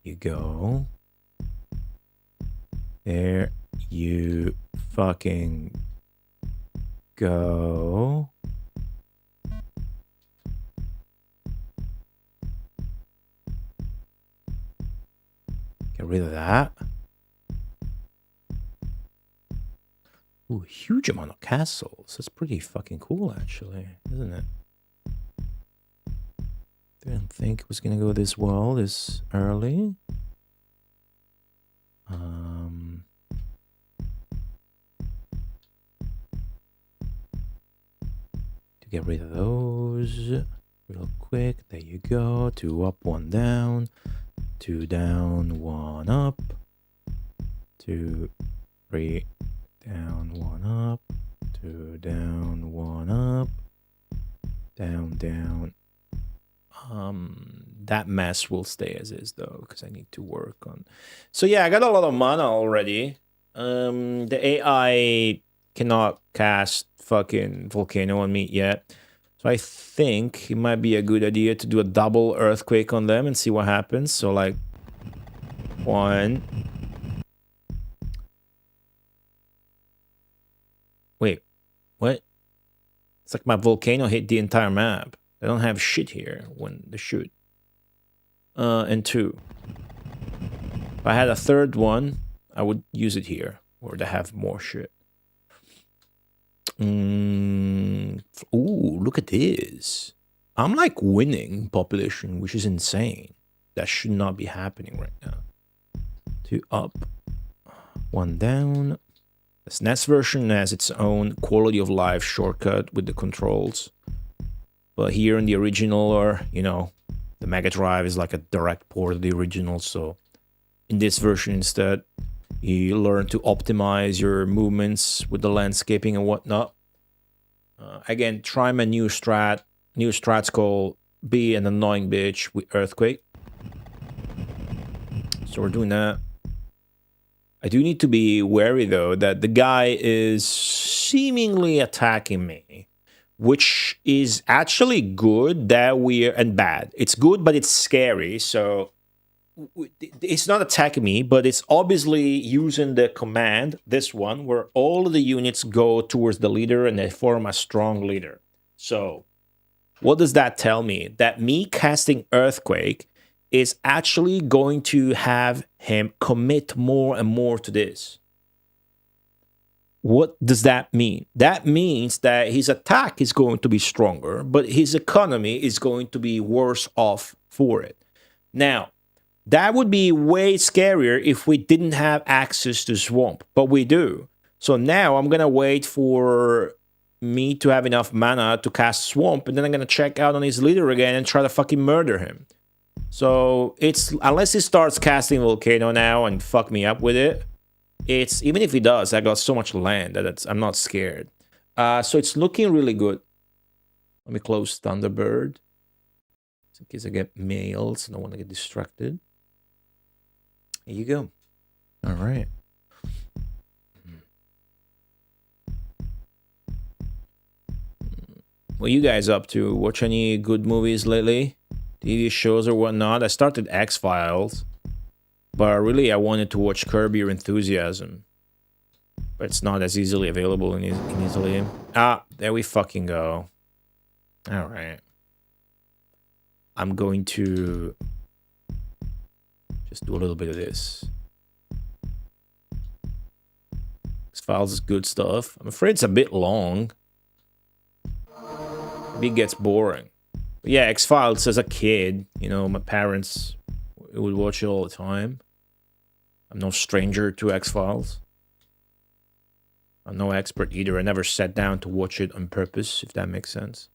You go. There you fucking go. Get rid of that. Ooh, huge amount of castles. That's pretty fucking cool, actually, isn't it? Didn't think it was gonna go this well this early. To get rid of those real quick. There you go. 2 up, 1 down. 2 down, 1 up. 2, 3 down, 1 up. 2 down, 1 up. Down, down. That mess will stay as is though, because I need to work on. So yeah, I got a lot of mana already. The AI cannot cast fucking volcano on me yet. So I think it might be a good idea to do a double earthquake on them and see what happens. So like 1. Wait, what? It's like my volcano hit the entire map. I don't have shit here when they shoot. And 2. If I had a third one, I would use it here, where they have more shit. Ooh, look at this. I'm like winning population, which is insane. That should not be happening right now. 2 up, 1 down. The SNES version has its own quality of life shortcut with the controls. But here in the original, or, you know, the Mega Drive is like a direct port of the original. So in this version instead, you learn to optimize your movements with the landscaping and whatnot. Again, try my new strat. New strat's called Be an Annoying Bitch with Earthquake. So we're doing that. I do need to be wary though that the guy is seemingly attacking me, which is actually good that we're and bad. It's good, but it's scary. So it's not attacking me, but it's obviously using the command, this one, where all of the units go towards the leader and they form a strong leader. So What does that tell me? That me casting Earthquake is actually going to have him commit more and more to this. What does that mean? That means that his attack is going to be stronger, but his economy is going to be worse off for it. Now, that would be way scarier if we didn't have access to Swamp, but we do. So now I'm going to wait for me to have enough mana to cast Swamp, and then I'm going to check out on his leader again and try to fucking murder him. So it's, unless he starts casting Volcano now and fuck me up with it, it's, even if he does, I got so much land that I'm not scared. So it's looking really good. Let me close Thunderbird, in case I get mails. I don't want to get distracted. Here you go. All right. What you guys up to? Watch any good movies lately? TV shows or whatnot? I started X-Files, but really I wanted to watch Curb Your Enthusiasm. But it's not as easily available in Italy. Ah, there we fucking go. All right. I'm going to just do a little bit of this. X-Files is good stuff. I'm afraid it's a bit long. Maybe it gets boring. But yeah, X-Files as a kid, you know, my parents would watch it all the time. I'm no stranger to X-Files. I'm no expert either. I never sat down to watch it on purpose, if that makes sense.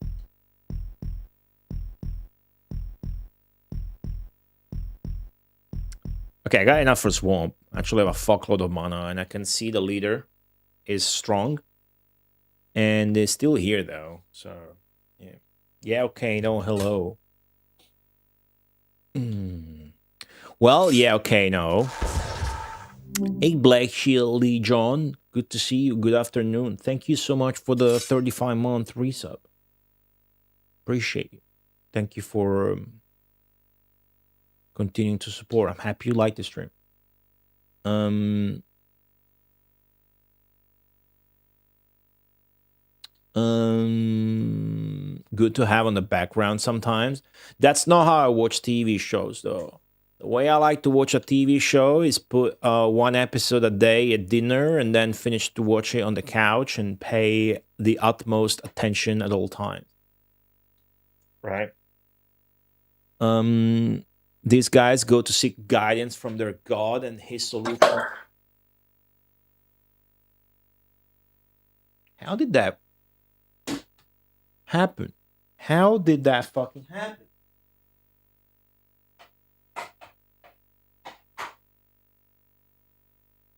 Okay, I got enough for Swamp. I actually have a fuckload of mana, and I can see the leader is strong. And is still here, though. So, yeah. Yeah, okay, no, hello. Well, yeah, okay, no. Hey, Black Shield Lee John. Good to see you. Good afternoon. Thank you so much for the 35-month resub. Appreciate you. Thank you for continuing to support. I'm happy you like the stream. Good to have on the background sometimes. That's not how I watch TV shows, though. The way I like to watch a TV show is put one episode a day at dinner and then finish to watch it on the couch and pay the utmost attention at all times. Right? These guys go to seek guidance from their god, and his solution. How did that happen? How did that fucking happen?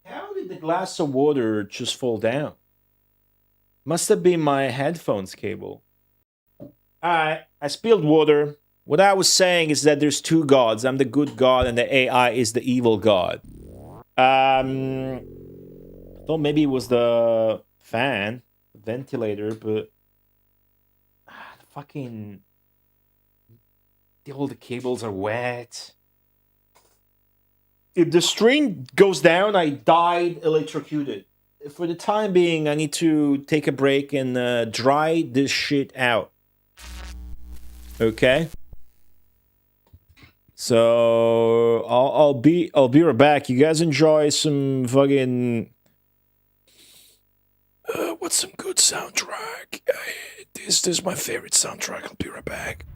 How did the glass of water just fall down? Must have been my headphones cable. Alright, I spilled water. What I was saying is that there's two gods. I'm the good god and the AI is the evil god. I thought maybe it was the fan, the ventilator, but the fucking... all the cables are wet. If the string goes down, I died electrocuted. For the time being, I need to take a break and dry this shit out. Okay? So I'll be right back. You guys enjoy some fucking what's some good soundtrack? This is my favorite soundtrack. I'll be right back.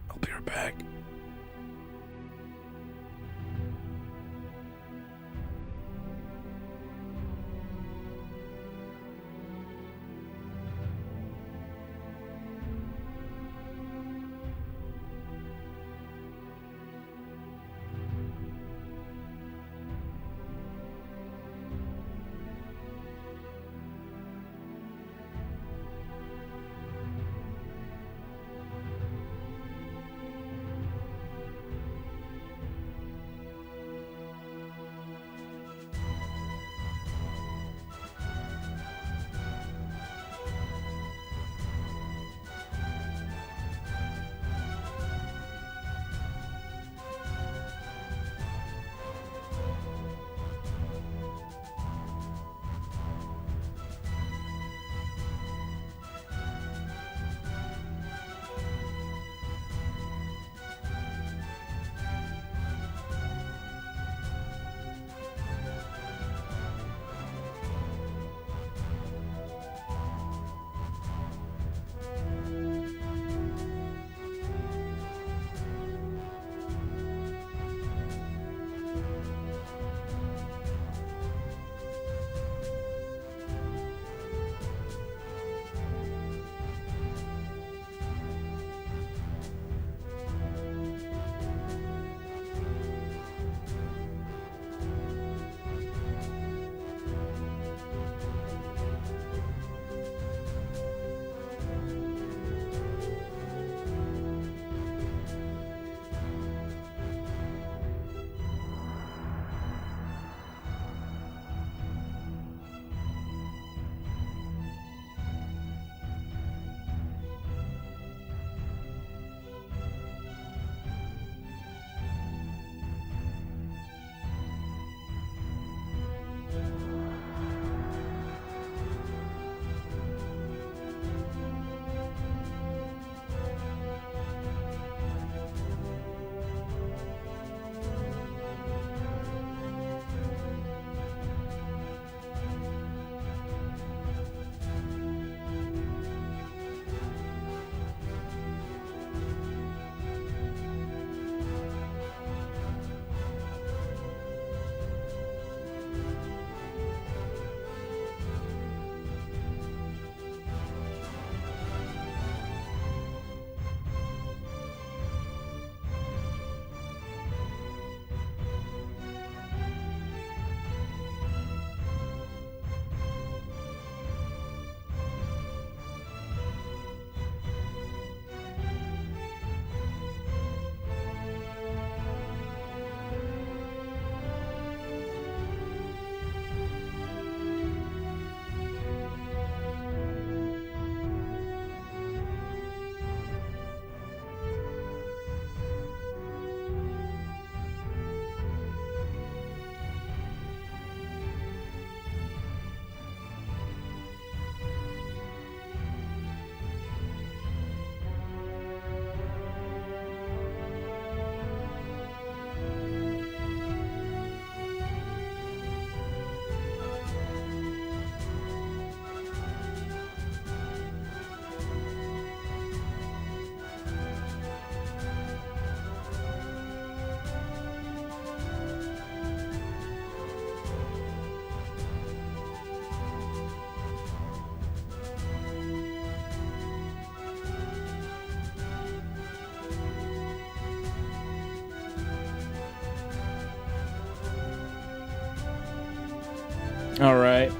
All right.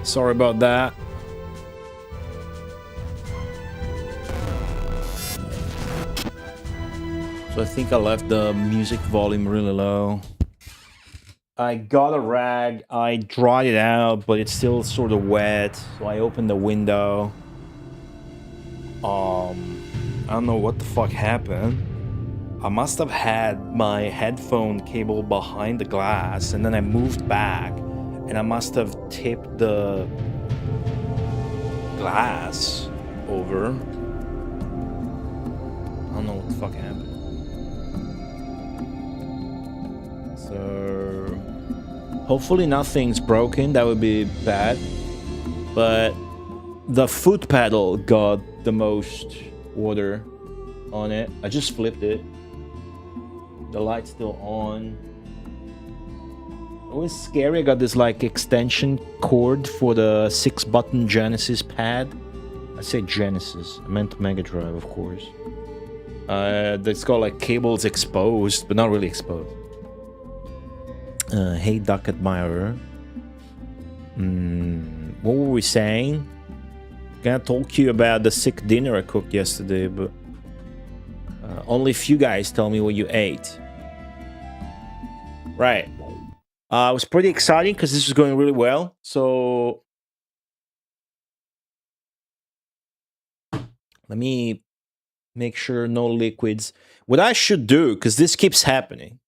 Sorry about that. So I think I left the music volume really low. I got a rag, I dried it out, but it's still sort of wet. So I opened the window. I don't know what the fuck happened. I must have had my headphone cable behind the glass, and then I moved back, and I must have tipped the glass over. I don't know what the fuck happened. So hopefully nothing's broken. That would be bad. But the foot pedal got the most water on it. I just flipped it. The light's still on. It was scary. I got this like extension cord for the 6-button Genesis pad. I say Genesis. I meant Mega Drive, of course. That's got like cables exposed, but not really exposed. Hey, Duck Admirer. What were we saying? Gonna talk to you about the sick dinner I cooked yesterday, but only a few guys tell me what you ate. Right. It was pretty exciting because this was going really well. So let me make sure no liquids. What I should do, because this keeps happening,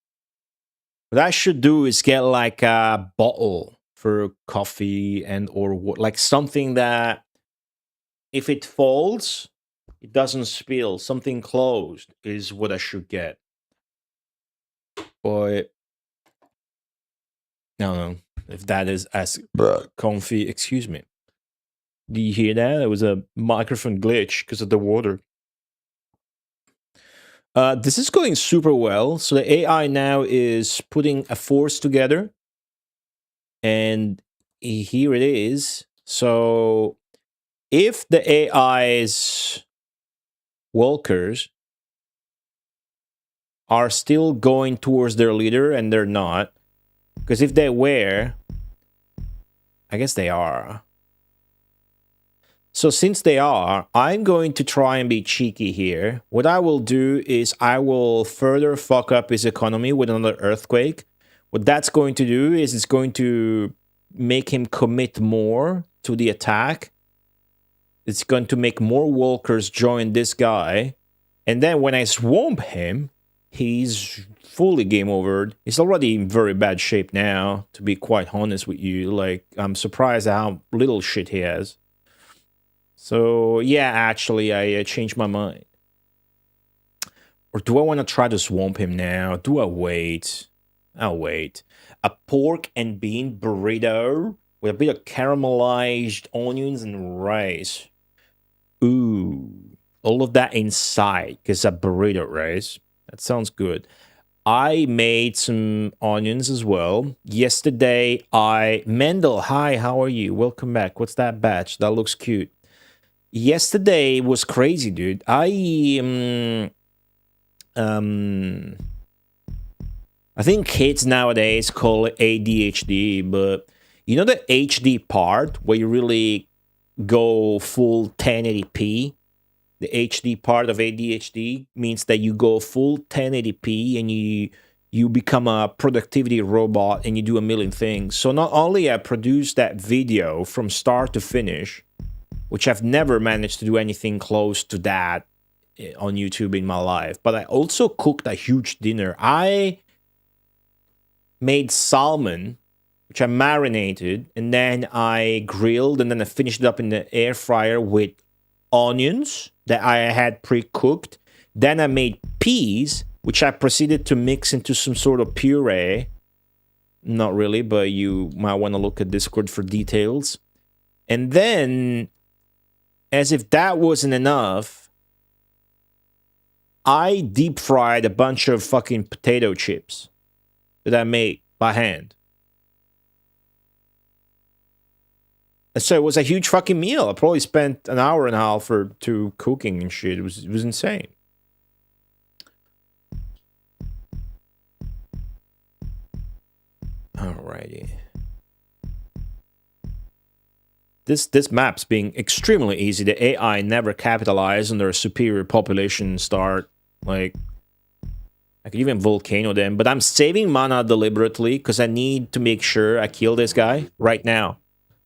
what I should do is get like a bottle for coffee and or like something that if it falls, it doesn't spill. Something closed is what I should get. But I don't know if that is as comfy. Excuse me. Do you hear that? It was a microphone glitch because of the water. This is going super well. So the AI now is putting a force together. And here it is. So if the AI's walkers are still going towards their leader and they're not, because if they were, I guess they are. So since they are, I'm going to try and be cheeky here. What I will do is I will further fuck up his economy with another earthquake. What that's going to do is it's going to make him commit more to the attack. It's going to make more walkers join this guy. And then when I swamp him, he's fully game over. He's already in very bad shape now, to be quite honest with you. Like, I'm surprised at how little shit he has. So, yeah, actually, I changed my mind. Or do I want to try to swamp him now? Do I wait? I'll wait. A pork and bean burrito with a bit of caramelized onions and rice. Ooh. All of that inside, because a burrito rice. That sounds good. I made some onions as well. Yesterday, Mendel, hi, how are you? Welcome back. What's that batch? That looks cute. Yesterday was crazy, dude. I think kids nowadays call it ADHD, but you know the HD part where you really go full 1080p? The HD part of ADHD means that you go full 1080p and you become a productivity robot and you do a million things. So not only I produced that video from start to finish, which I've never managed to do anything close to that on YouTube in my life, but I also cooked a huge dinner. I made salmon, which I marinated, and then I grilled, and then I finished it up in the air fryer with onions that I had pre-cooked. Then I made peas, which I proceeded to mix into some sort of puree. Not really, but you might want to look at Discord for details. And then, as if that wasn't enough, I deep fried a bunch of fucking potato chips that I made by hand. And so it was a huge fucking meal. I probably spent an hour and a half or two cooking and shit. It was insane. Alrighty. this map's being extremely easy. The AI never capitalized on their superior population start. Like, I could even volcano them, but I'm saving mana deliberately because I need to make sure I kill this guy right now.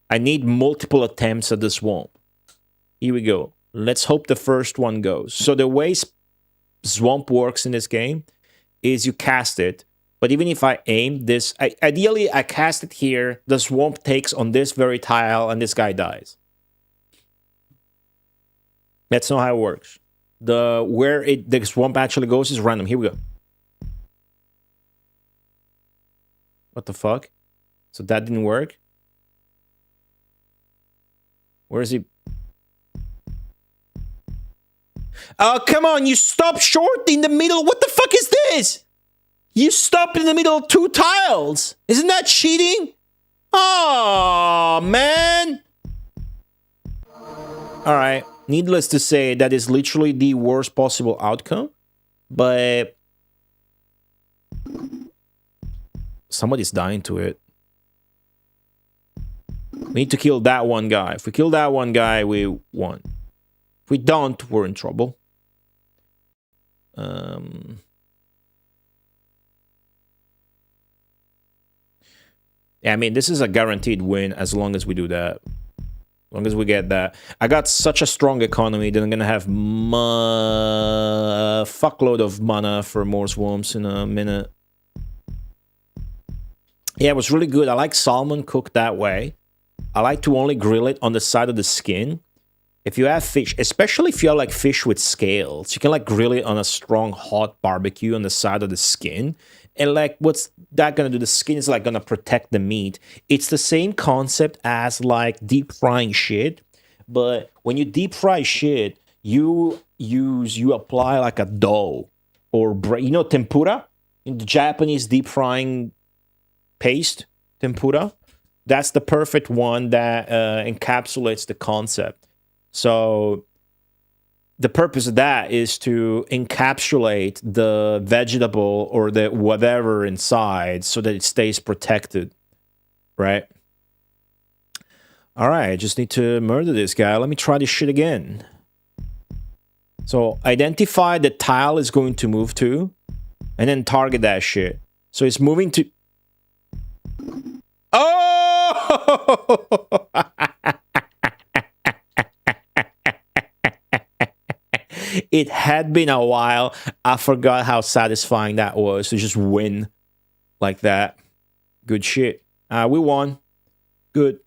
I need multiple attempts at the swamp. Here we go. Let's hope the first one goes. So the way swamp works in this game is you cast it, but even if I aim this, ideally I cast it here, the swamp takes on this very tile, and this guy dies. That's not how it works. Where the swamp actually goes is random. Here we go. What the fuck? So that didn't work? Where is he? Oh, come on, you stop short in the middle. What the fuck is this? You stop in the middle of 2 tiles. Isn't that cheating? Oh, man. All right. Needless to say, that is literally the worst possible outcome. But somebody's dying to it. We need to kill that one guy. If we kill that one guy, we won. If we don't, we're in trouble. Yeah, I mean, this is a guaranteed win as long as we do that. As long as we get that. I got such a strong economy that I'm going to have fuckload of mana for more swamps in a minute. Yeah, it was really good. I like salmon cooked that way. I like to only grill it on the side of the skin. If you have fish, especially if you have like fish with scales, you can like grill it on a strong hot barbecue on the side of the skin. And like, what's that gonna do? The skin is like gonna protect the meat. It's the same concept as like deep frying shit. But when you deep fry shit, you apply like a dough or you know, tempura? In the Japanese deep frying paste, tempura. That's the perfect one that encapsulates the concept. So the purpose of that is to encapsulate the vegetable or the whatever inside so that it stays protected, right? All right, I just need to murder this guy. Let me try this shit again. So identify the tile is going to move to, and then target that shit. So it's moving to... Oh! It had been a while. I forgot how satisfying that was to just win like that. Good shit. We won. Good.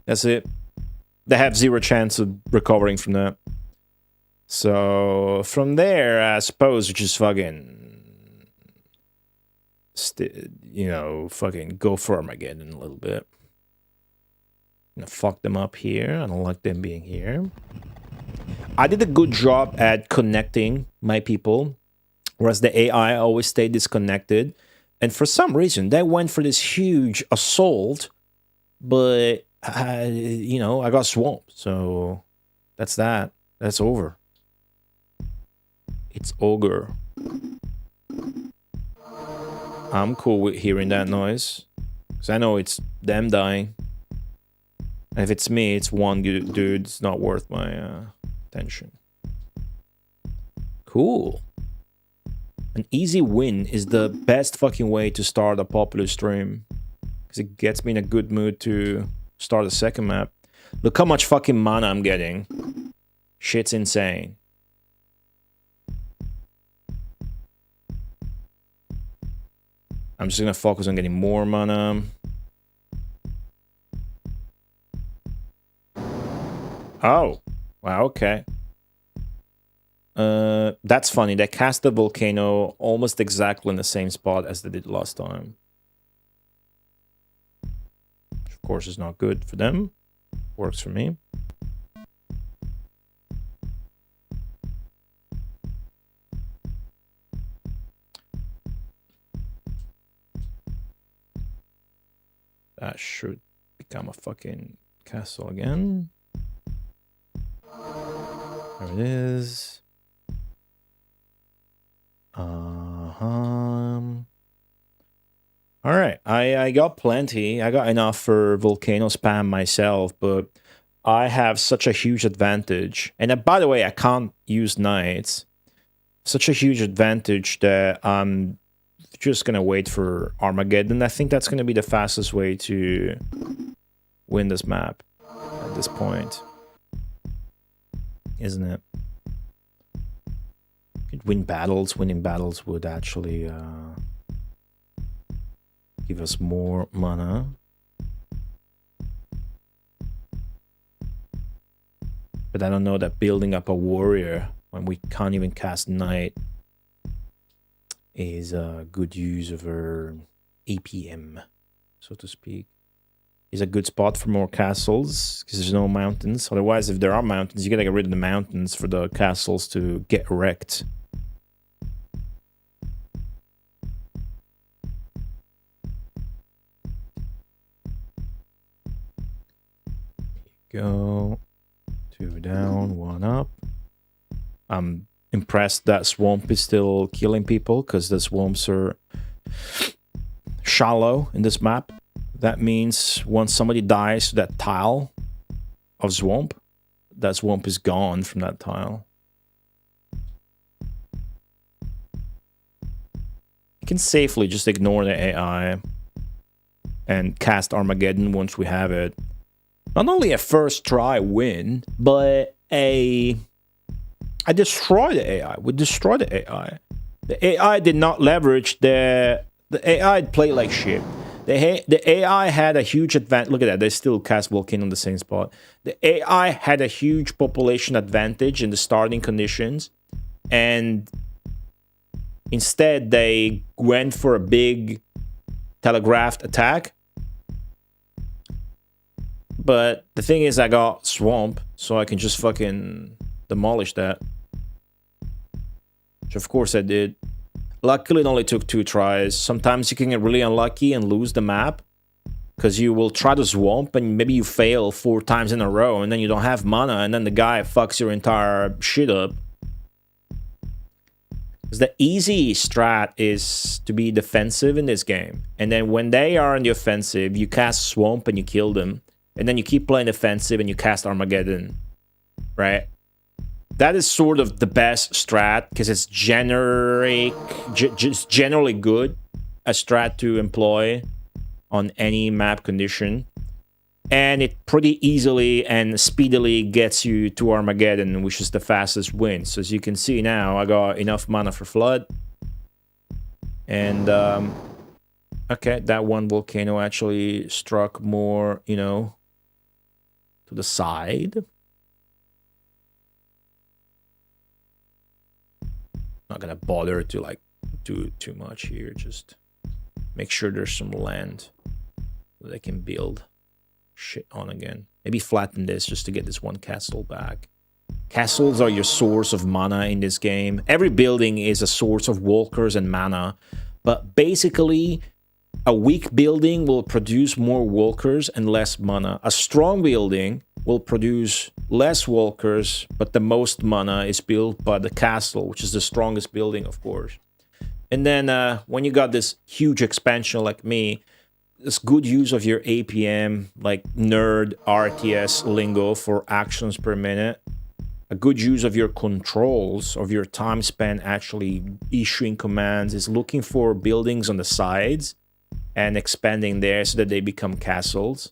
That's it. They have 0 chance of recovering from that. So from there, I suppose we just fucking, you know, fucking go for Armageddon a little bit. I'm gonna fuck them up here. I don't like them being here. I did a good job at connecting my people, whereas the AI always stayed disconnected. And for some reason, they went for this huge assault, but, you know, I got swamped. So that's that. That's over. It's ogre. I'm cool with hearing that noise, because I know it's them dying. And if it's me, it's one dude. It's not worth my attention. Cool. An easy win is the best fucking way to start a Populous stream, because it gets me in a good mood to start a second map. Look how much fucking mana I'm getting. Shit's insane. I'm just gonna focus on getting more mana. Oh, wow, okay. That's funny. They cast the volcano almost exactly in the same spot as they did last time. Which of course is not good for them. Works for me. That should become a fucking castle again. There it is. All right, I got plenty. I got enough for volcano spam myself, but I have such a huge advantage. And by the way, I can't use knights. Such a huge advantage that I'm just gonna wait for Armageddon. I think that's gonna be the fastest way to win this map at this point, isn't it? Win battles. Winning battles would actually give us more mana. But I don't know that building up a warrior when we can't even cast knight is a good use of our APM, so to speak. Is a good spot for more castles because there's no mountains. Otherwise, if there are mountains, you gotta get rid of the mountains for the castles to get wrecked. Go. 2 down, 1 up. I'm impressed that swamp is still killing people because the swamps are shallow in this map. That means once somebody dies to that tile of swamp, that swamp is gone from that tile. You can safely just ignore the AI and cast Armageddon once we have it. Not only a first try win, but I destroy the AI. We destroy the AI. The AI did not leverage the AI played like shit. The AI had a huge advantage. Look at that. They still cast Volcano in the same spot. The AI had a huge population advantage in the starting conditions. And instead, they went for a big telegraphed attack. But the thing is, I got Swamp, so I can just fucking demolish that. Which of course I did. Luckily, it only took 2 tries. Sometimes you can get really unlucky and lose the map. Because you will try to swamp and maybe you fail 4 times in a row and then you don't have mana and then the guy fucks your entire shit up. Because the easy strat is to be defensive in this game. And then when they are on the offensive, you cast Swamp and you kill them. And then you keep playing defensive and you cast Armageddon. Right? That is sort of the best strat because it's generic, just generally good. A strat to employ on any map condition. And it pretty easily and speedily gets you to Armageddon, which is the fastest win. So as you can see now, I got enough mana for Flood. And, okay, that one volcano actually struck more, you know, to the side. Not gonna bother to, like, do too much here. Just make sure there's some land that they can build shit on again. Maybe flatten this just to get this one castle back. Castles are your source of mana in this game. Every building is a source of walkers and mana. But basically, a weak building will produce more walkers and less mana. A strong building will produce less walkers, but the most mana is built by the castle, which is the strongest building, of course. And then when you got this huge expansion like me, this good use of your APM, like nerd RTS lingo for actions per minute, a good use of your controls, of your time spent actually issuing commands, is looking for buildings on the sides and expanding there so that they become castles.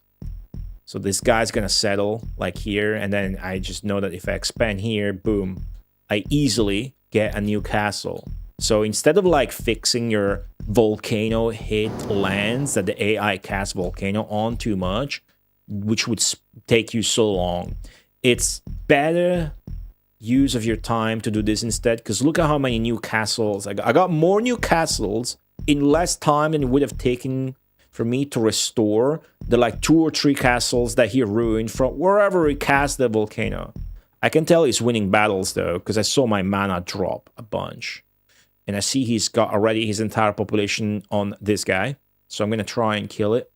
So this guy's gonna settle like here, and then I just know that if I expand here, boom, I easily get a new castle. So instead of like fixing your volcano hit lands that the AI casts volcano on too much, which would take you so long, it's better use of your time to do this instead. Because look at how many new castles I got more new castles in less time than it would have taken for me to restore the like 2 or 3 castles that he ruined from wherever he cast the volcano. I can tell he's winning battles though, because I saw my mana drop a bunch. And I see he's got already his entire population on this guy. So I'm going to try and kill it.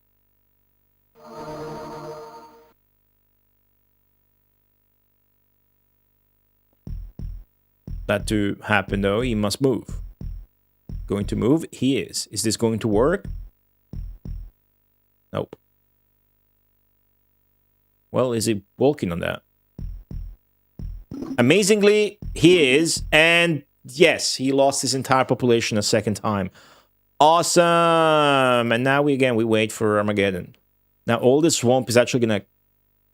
That to happen though, he must move. Going to move? He is. Is this going to work? Nope. Well, is he working on that? Amazingly, he is. And yes, he lost his entire population a second time. Awesome. And now we wait for Armageddon. Now all this swamp is actually going to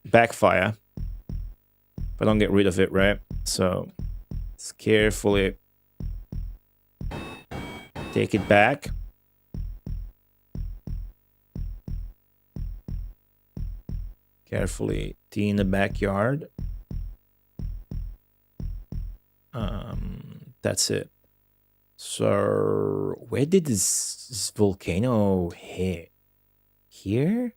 backfire if I don't get rid of it, right? So let's carefully take it back. Carefully tea in the backyard. That's it. So where did this volcano hit? Here?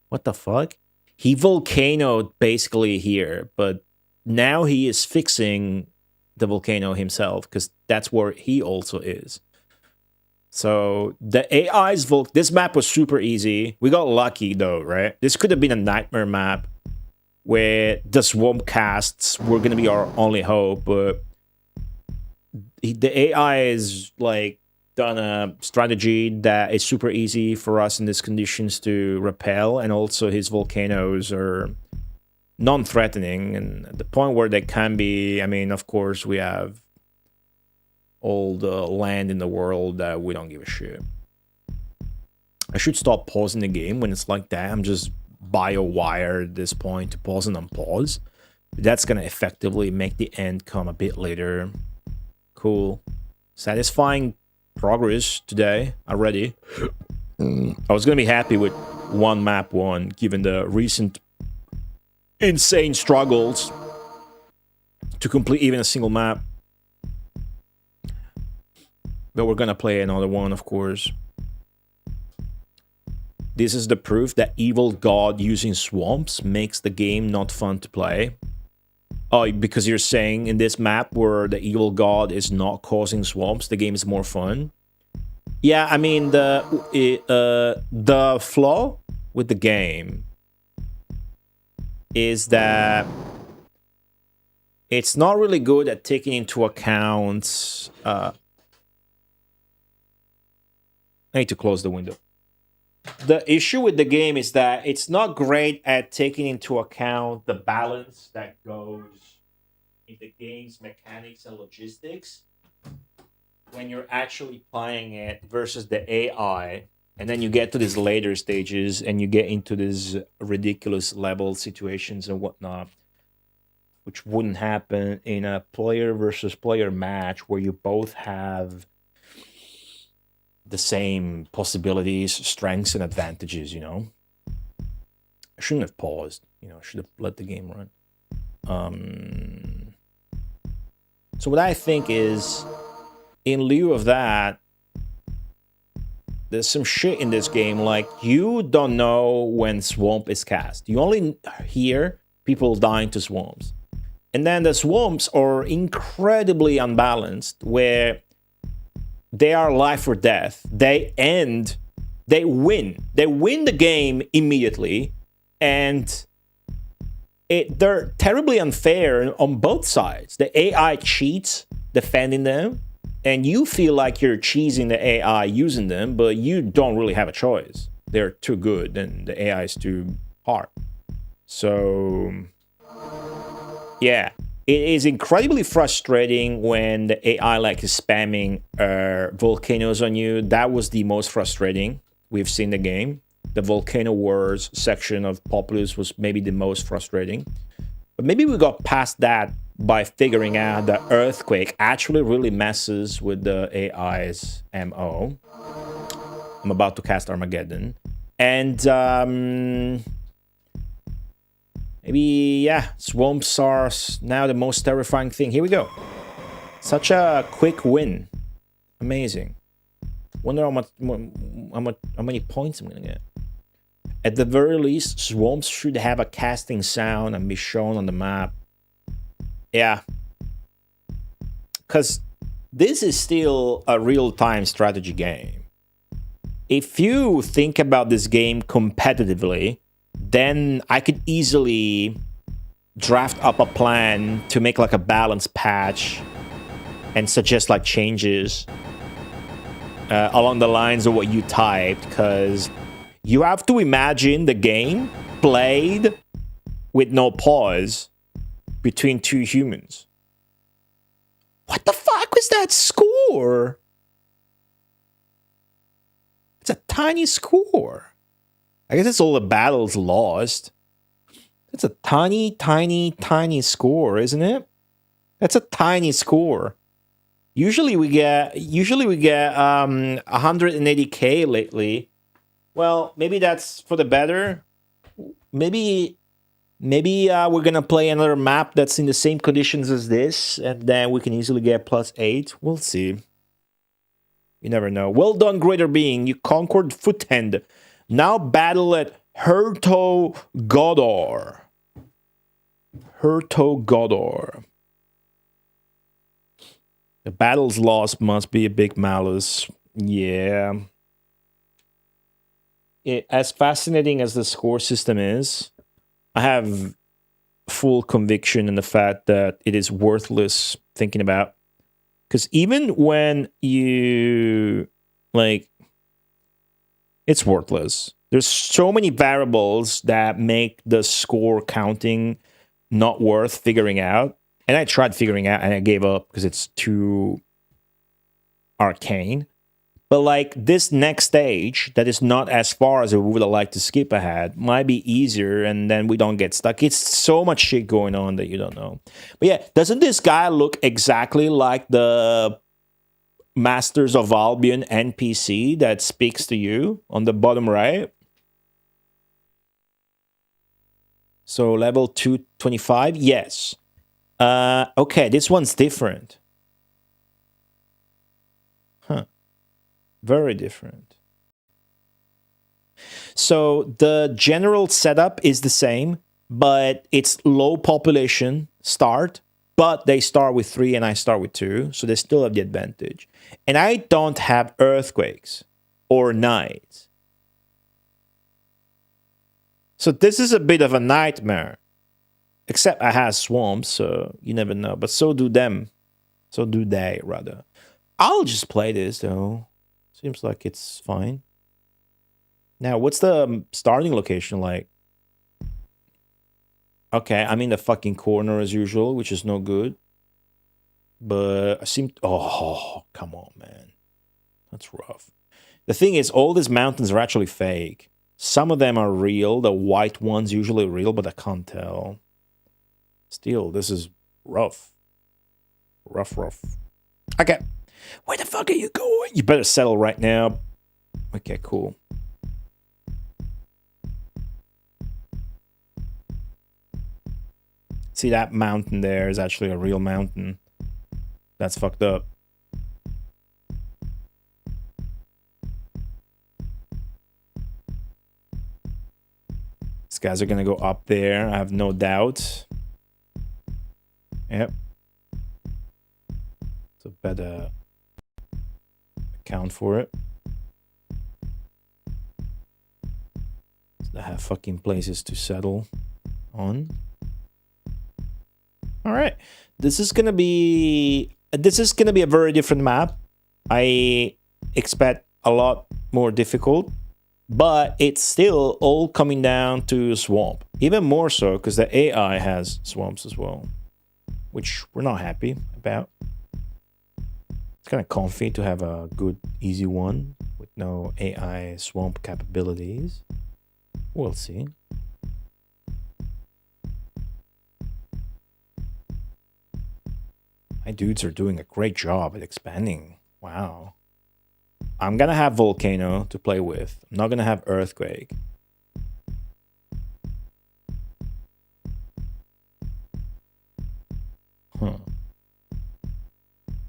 What the fuck? He volcanoed basically here, but now he is fixing the volcano himself because that's where he also is. So the AI's this map was super easy. We got lucky though, right? This could have been a nightmare map where the swamp casts were gonna be our only hope, but the AI is like done a strategy that is super easy for us in these conditions to repel, and also his volcanoes are non-threatening, and at the point where they can be, I mean, of course, we have all the land in the world that we don't give a shit. I should stop pausing the game when it's like that. I'm just bio-wired at this point to pause and unpause. That's gonna effectively make the end come a bit later. Cool. Satisfying progress today already. I was gonna be happy with one map won, given the recent insane struggles to complete even a single map. But we're gonna play another one, of course. This is the proof that evil god using swamps makes the game not fun to play. Oh, because you're saying in this map where the evil god is not causing swamps, the game is more fun? Yeah, I mean, the flaw with the game is that it's not really good at taking into account... I need to close the window. The issue with the game is that it's not great at taking into account the balance that goes in the game's mechanics and logistics when you're actually playing it versus the AI. And then you get to these later stages and you get into these ridiculous level situations and whatnot, which wouldn't happen in a player versus player match where you both have the same possibilities, strengths, and advantages, you know? I shouldn't have paused, you know, I should have let the game run. So what I think is, in lieu of that, there's some shit in this game, like, you don't know when swamp is cast. You only hear people dying to swamps. And then the swamps are incredibly unbalanced, where they are life or death. They win. They win the game immediately, and they're terribly unfair on both sides. The AI cheats defending them, and you feel like you're cheesing the AI using them, but you don't really have a choice. They're too good, and the AI is too hard. So, yeah. It is incredibly frustrating when the AI like is spamming volcanoes on you. That was the most frustrating we've seen in the game. The Volcano Wars section of Populous was maybe the most frustrating. But maybe we got past that by figuring out that Earthquake actually really messes with the AI's MO. I'm about to cast Armageddon. And maybe, yeah, swamps are now the most terrifying thing. Here we go. Such a quick win. Amazing. Wonder how many points I'm gonna get. At the very least, swamps should have a casting sound and be shown on the map. Yeah. Because this is still a real-time strategy game. If you think about this game competitively, then I could easily draft up a plan to make like a balance patch and suggest like changes along the lines of what you typed, because You have to imagine the game played with no pause between two humans. What the fuck was that score? It's a tiny score. I guess it's all the battles lost. It's a tiny, tiny, tiny score, isn't it? That's a tiny score. Usually we get 180k lately. Well, maybe that's for the better. Maybe we're gonna play another map that's in the same conditions as this, and then we can easily get +8. We'll see. You never know. Well done, Greater Being. You conquered Footend. Now battle at Herto Godor. Herto Godor. The battles lost must be a big malice. Yeah. As fascinating as the score system is, I have full conviction in the fact that it is worthless thinking about. Because even when you, like, it's worthless. There's so many variables that make the score counting not worth figuring out. And I tried figuring out and I gave up because it's too arcane. But like this next stage that is not as far as I would have liked to skip ahead might be easier and then we don't get stuck. It's so much shit going on that you don't know. But yeah, doesn't this guy look exactly like the Masters of Albion NPC that speaks to you on the bottom right? So level 225, yes. Okay, this one's different. Huh. Very different. So the general setup is the same, but it's low population start, but they start with 3 and I start with 2, so they still have the advantage. And I don't have earthquakes or nights. So this is a bit of a nightmare. Except I have swamps, so you never know. But so do them. So do they, rather. I'll just play this, though. Seems like it's fine. Now, what's the starting location like? Okay, I'm in the fucking corner as usual, which is no good. But I seem... Oh, come on, man. That's rough. The thing is, all these mountains are actually fake. Some of them are real. The white ones usually real, but I can't tell. Still, this is rough. Rough. Okay. Where the fuck are you going? You better settle right now. Okay, cool. See, that mountain there is actually a real mountain. That's fucked up. These guys are gonna go up there, I have no doubt. Yep. So better account for it. So they have fucking places to settle on. All right. This is gonna be a very different map. I expect a lot more difficult, but it's still all coming down to swamp. Even more so because the AI has swamps as well, which we're not happy about. It's kind of comfy to have a good, easy one with no AI swamp capabilities. We'll see. My dudes are doing a great job at expanding. Wow. I'm gonna have Volcano to play with. I'm not gonna have Earthquake. Huh.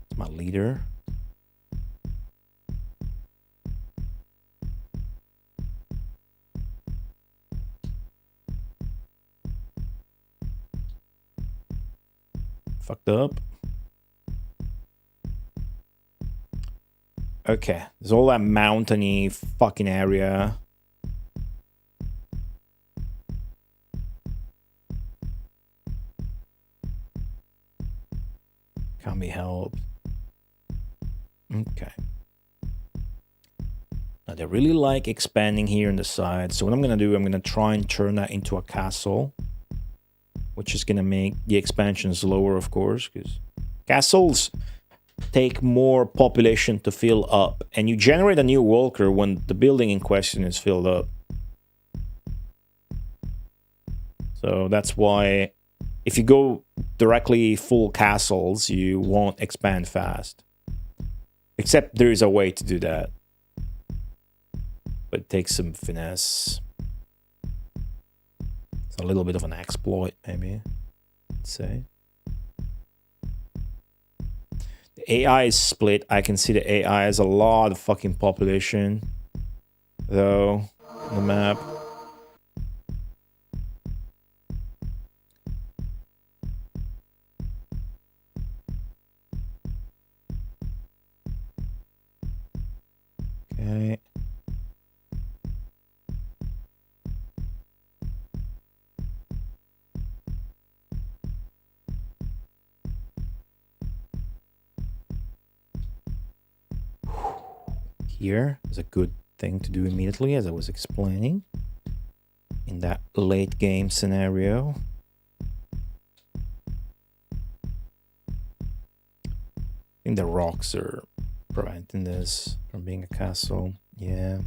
It's my leader. Fucked up. Okay, there's all that mountainy fucking area. Can't be helped. Okay. Now, they really like expanding here on the side. So what I'm going to do, I'm going to try and turn that into a castle, which is going to make the expansion slower, of course, because castles take more population to fill up. And you generate a new worker when the building in question is filled up. So that's why if you go directly full castles, you won't expand fast. Except there is a way to do that. But it takes some finesse. It's a little bit of an exploit, maybe, I'd say. The AI is split. I can see the AI has a lot of fucking population, though, on the map. Okay. Here is a good thing to do immediately, as I was explaining in that late game scenario. I think the rocks are preventing this from being a castle. Yeah.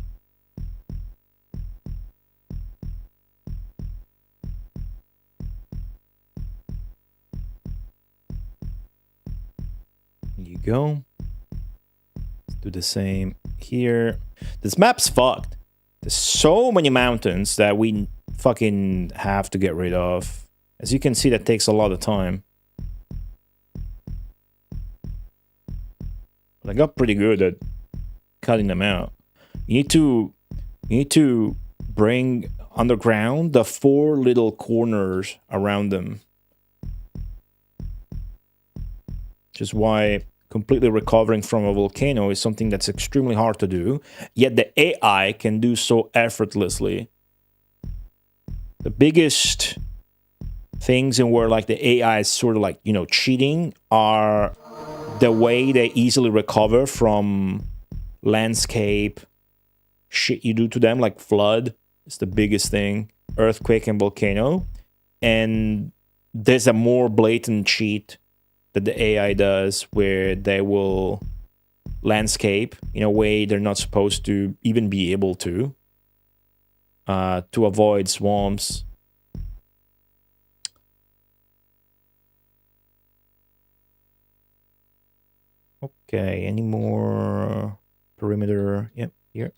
There you go. Let's do the same here. This map's fucked. There's so many mountains that we fucking have to get rid of. As you can see, that takes a lot of time. But I got pretty good at cutting them out. You need to bring underground the 4 little corners around them. Which is why completely recovering from a volcano is something that's extremely hard to do, yet the AI can do so effortlessly. The biggest things in where like the AI is sort of like, you know, cheating are the way they easily recover from landscape shit you do to them, like flood is the biggest thing, earthquake and volcano. And there's a more blatant cheat that the AI does where they will landscape in a way they're not supposed to even be able to avoid swamps. Okay, any more perimeter? Yep, here.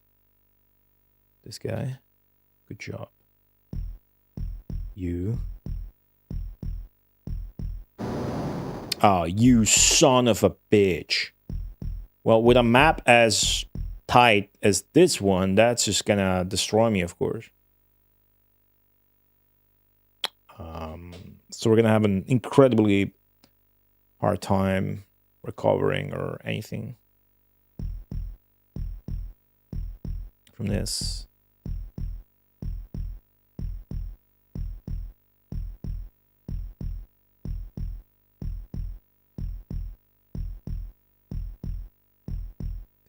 This guy. Good job. You. Oh, you son of a bitch. Well, with a map as tight as this one, that's just gonna destroy me, of course. So we're gonna have an incredibly hard time recovering or anything from this.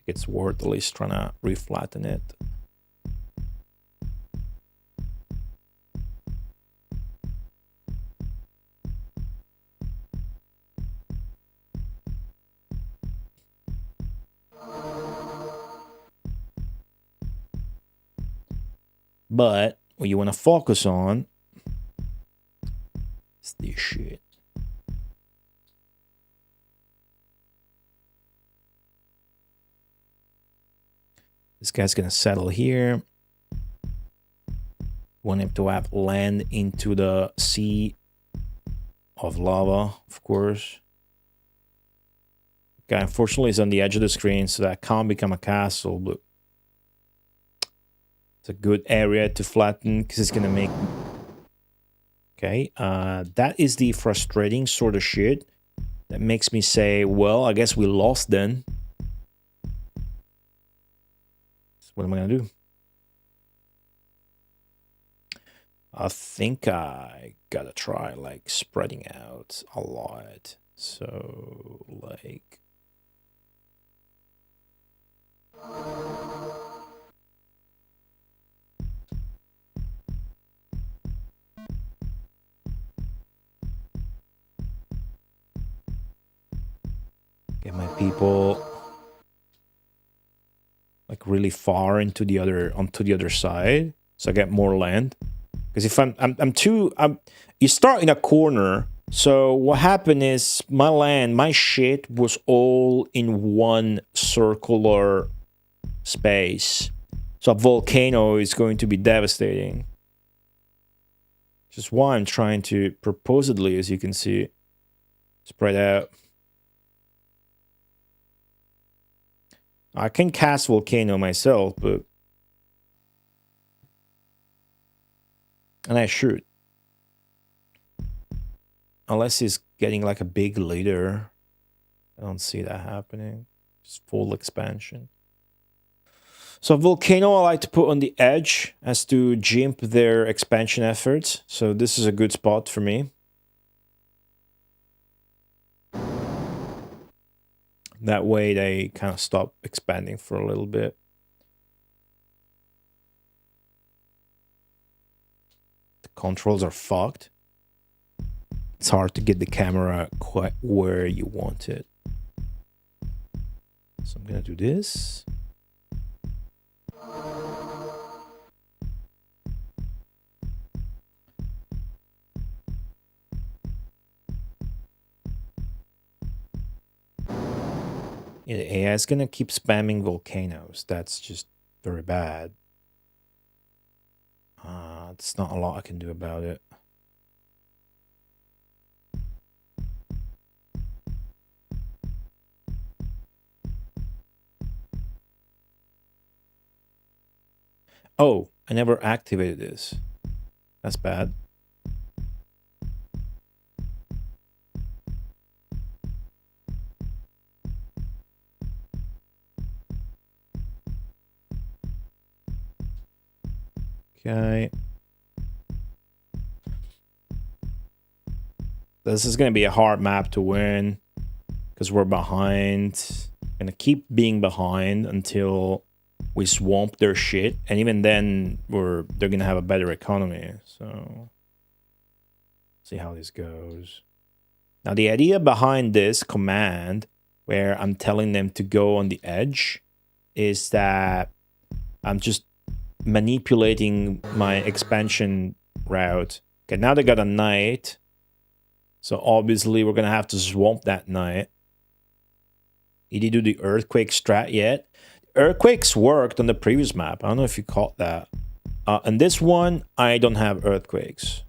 It's worth at least trying to reflatten it. But what you want to focus on is this shit. This guy's gonna settle here. Want him to have land into the sea of lava, of course. Guy unfortunately is on the edge of the screen, so that can't become a castle, but it's a good area to flatten because it's gonna make. Okay, that is the frustrating sort of shit that makes me say, well, I guess we lost then. What am I gonna do? I think I gotta try like spreading out a lot. So like Get my people like really far onto the other side, so I get more land. Because if you start in a corner. So what happened is my shit was all in one circular space. So a volcano is going to be devastating. Which is why I'm trying to proposedly, as you can see, spread out. I can cast volcano myself, but... And I should. Unless he's getting like a big leader. I don't see that happening. Just full expansion. So volcano I like to put on the edge as to jump their expansion efforts. So this is a good spot for me. That way they kind of stop expanding for a little bit. The controls are fucked. It's hard to get the camera quite where you want it. So I'm gonna do this. Yeah, the AI is gonna keep spamming volcanoes. That's just very bad. There's not a lot I can do about it. Oh, I never activated this. That's bad. Okay. This is going to be a hard map to win because we're behind. Going to keep being behind until we swamp their shit, and even then they're going to have a better economy. So see how this goes. Now the idea behind this command where I'm telling them to go on the edge is that I'm just manipulating my expansion route. Okay, now they got a knight. So obviously we're going to have to swamp that knight. Did you do the earthquake strat yet? Earthquakes worked on the previous map. I don't know if you caught that. And this one, I don't have earthquakes.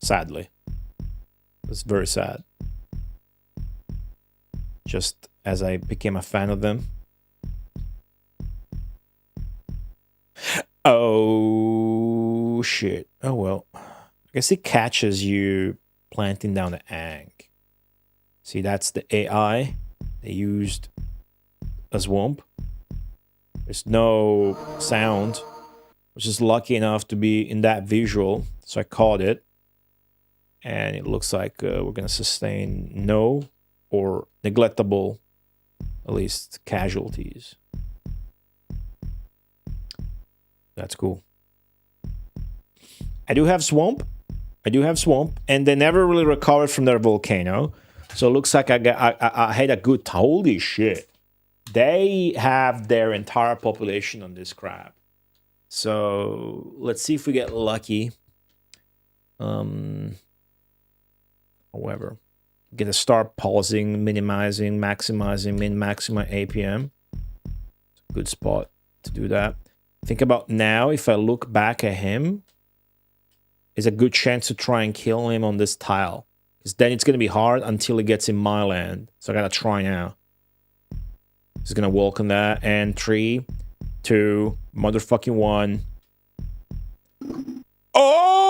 Sadly. It's very sad. Just as I became a fan of them. Oh, shit. Oh, well. I guess it catches you planting down the ank. See, that's the AI they used as swamp. There's no sound. I was just lucky enough to be in that visual, so I caught it. And it looks like we're going to sustain no or neglectable, at least, casualties. That's cool. I do have swamp. And they never really recovered from their volcano. So it looks like I had a good... Holy shit. They have their entire population on this crap. So let's see if we get lucky. However, get to start pausing, minimizing, maximizing, min-maximize APM. It's a good spot to do that. Think about now, if I look back at him, there's a good chance to try and kill him on this tile. Because then it's going to be hard until he gets in my land. So I got to try now. He's going to walk on that. And 3, 2, motherfucking 1. Oh!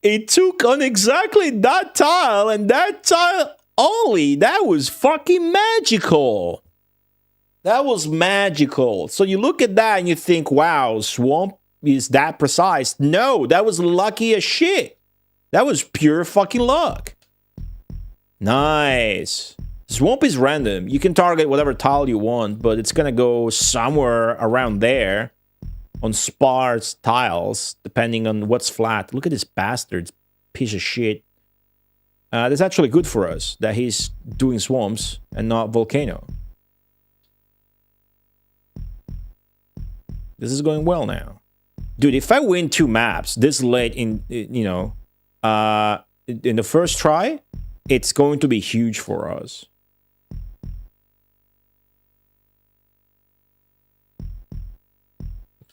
It took on exactly that tile and that tile only. That was fucking magical. That was magical. So you look at that and you think, wow, swamp is that precise. No, that was lucky as shit. That was pure fucking luck. Nice. Swamp is random. You can target whatever tile you want, but it's gonna go somewhere around there. on sparse tiles, depending on what's flat. Look at this bastard piece of shit. That's actually good for us that he's doing swamps and not volcano. This is going well now. Dude, if I win 2 maps this late in, you know, in the first try, it's going to be huge for us.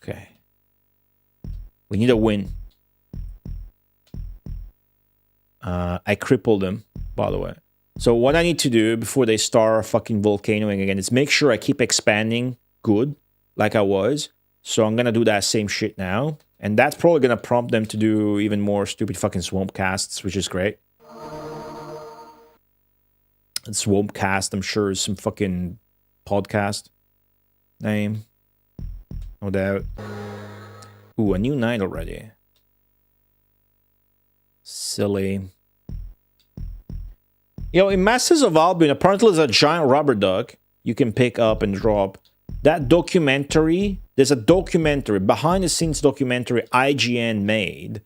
Okay. We need a win. I crippled them, by the way. So what I need to do before they start fucking volcanoing again is make sure I keep expanding good, like I was. So I'm gonna do that same shit now. And that's probably gonna prompt them to do even more stupid fucking swamp casts, which is great. And swamp cast, I'm sure, is some fucking podcast name. No doubt. Ooh, a new night already. Silly. You know, in Masters of Albion, apparently there's a giant rubber duck you can pick up and drop. That documentary, there's a documentary, behind-the-scenes documentary IGN made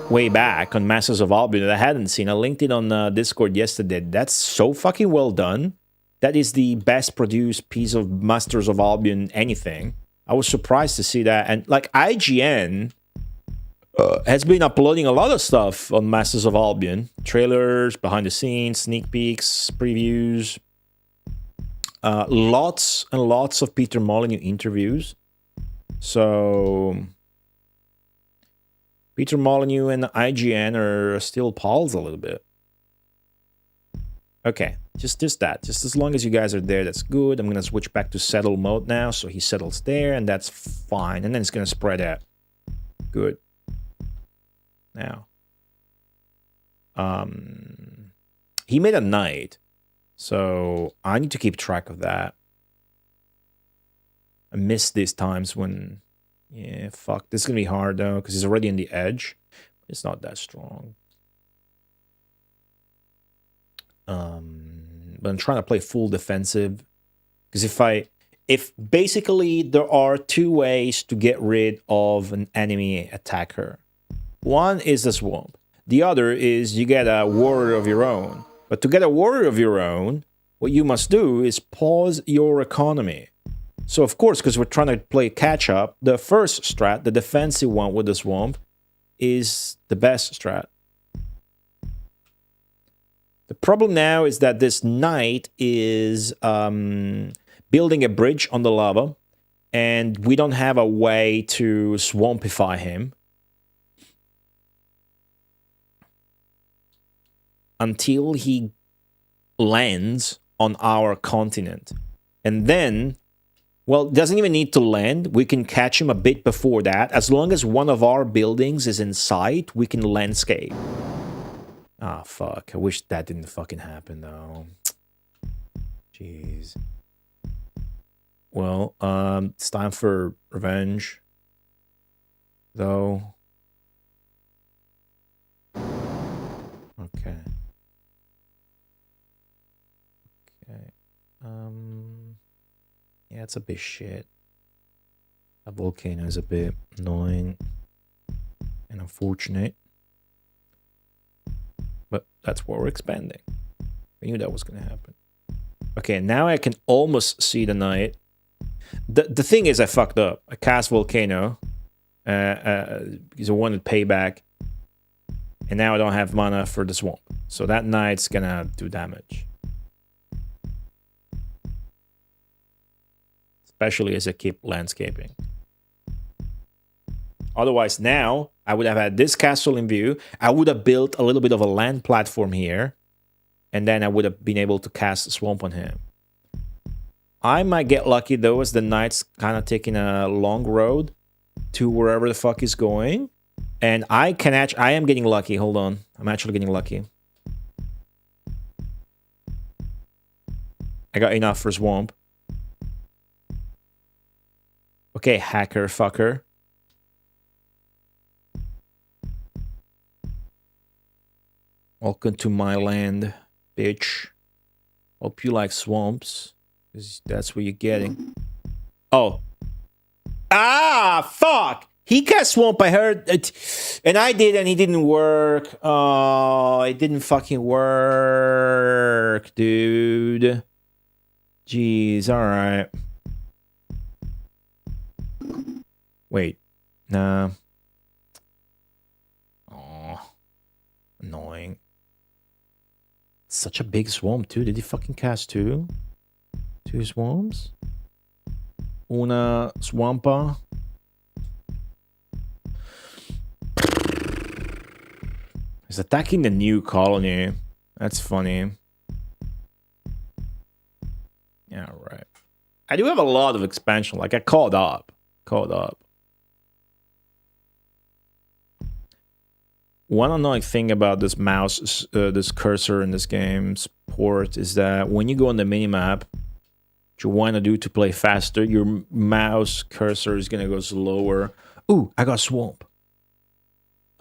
way back on Masters of Albion that I hadn't seen. I linked it on Discord yesterday. That's so fucking well done. That is the best produced piece of Masters of Albion anything. I was surprised to see that. And like IGN has been uploading a lot of stuff on Masters of Albion. Trailers, behind the scenes, sneak peeks, previews. Lots and lots of Peter Molyneux interviews. So Peter Molyneux and IGN are still pals a little bit. Okay, just that. Just as long as you guys are there, that's good. I'm gonna switch back to settle mode now, so he settles there, and that's fine. And then it's gonna spread out. Good. Now, he made a knight, so I need to keep track of that. I miss these times when, yeah, fuck. This is gonna be hard though, because he's already in the edge. It's not that strong. But I'm trying to play full defensive, because if basically there are 2 ways to get rid of an enemy attacker. One is the swamp. The other is you get a warrior of your own. But to get a warrior of your own, what you must do is pause your economy. So of course, because we're trying to play catch up, the first strat, the defensive one with the swamp, is the best strat. The problem now is that this knight is building a bridge on the lava, and we don't have a way to swampify him until he lands on our continent. And then, well, it doesn't even need to land. We can catch him a bit before that. As long as one of our buildings is in sight, we can landscape. Ah, fuck. I wish that didn't fucking happen, though. Jeez. Well, it's time for revenge. Though. Okay. Okay. Yeah, it's a bit shit. A volcano is a bit annoying and unfortunate. But that's why we're expanding. I knew that was going to happen. Okay, now I can almost see the night. The thing is, I fucked up. I cast Volcano because I wanted payback. And now I don't have mana for the swamp. So that knight's going to do damage. Especially as I keep landscaping. Otherwise, now, I would have had this castle in view. I would have built a little bit of a land platform here. And then I would have been able to cast a swamp on him. I might get lucky, though, as the knight's kind of taking a long road to wherever the fuck he's going. And I am getting lucky. Hold on. I'm actually getting lucky. I got enough for swamp. Okay, hacker fucker. Welcome to my land, bitch. Hope you like swamps, because that's what you're getting. Oh. Ah, fuck! He cast Swamp, I heard it, and I did, and it didn't work. Oh, it didn't fucking work, dude. Jeez, alright. Wait, nah. Oh, annoying. Such a big swamp, too. Did he fucking cast two? Two swamps? Una swampa? He's attacking the new colony. That's funny. Yeah, right. I do have a lot of expansion. Like, I caught up. One annoying thing about this mouse, this cursor in this game's port is that when you go on the minimap, what you want to do to play faster, your mouse cursor is going to go slower. Ooh, I got swamp.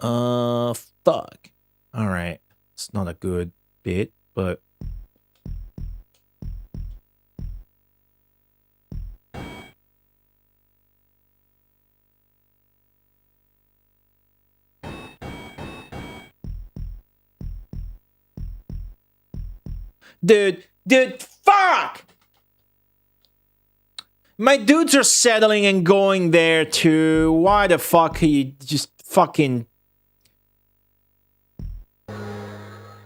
Fuck. All right. It's not a good bit, but... Dude, fuck! My dudes are settling and going there too. Why the fuck are you just fucking...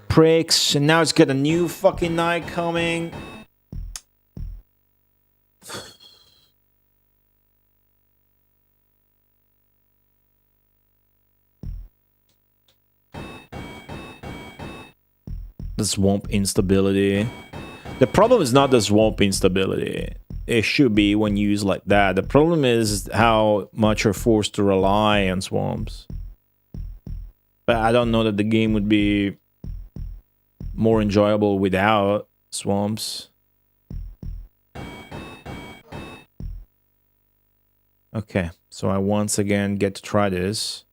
pricks, and now it's got a new fucking night coming. The swamp instability. The problem is not the swamp instability. It should be when used like that. The problem is how much you're forced to rely on swamps. But I don't know that the game would be more enjoyable without swamps. Okay, so I once again get to try this.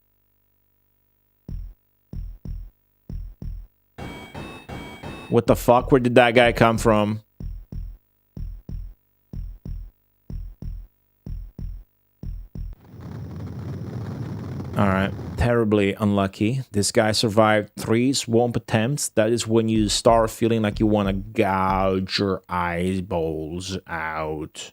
What the fuck? Where did that guy come from? Alright, terribly unlucky. This guy survived 3 swamp attempts. That is when you start feeling like you want to gouge your eyeballs out.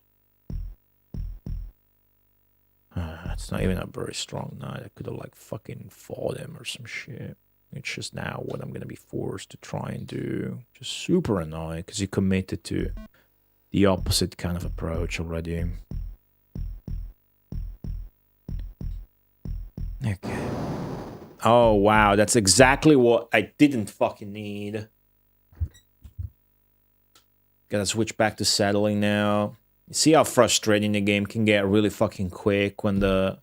It's not even a very strong night. I could have like fucking fought him or some shit. It's just now what I'm going to be forced to try and do. Just super annoying because he committed to the opposite kind of approach already. Okay. Oh, wow. That's exactly what I didn't fucking need. Gotta switch back to settling now. You see how frustrating the game can get really fucking quick when the...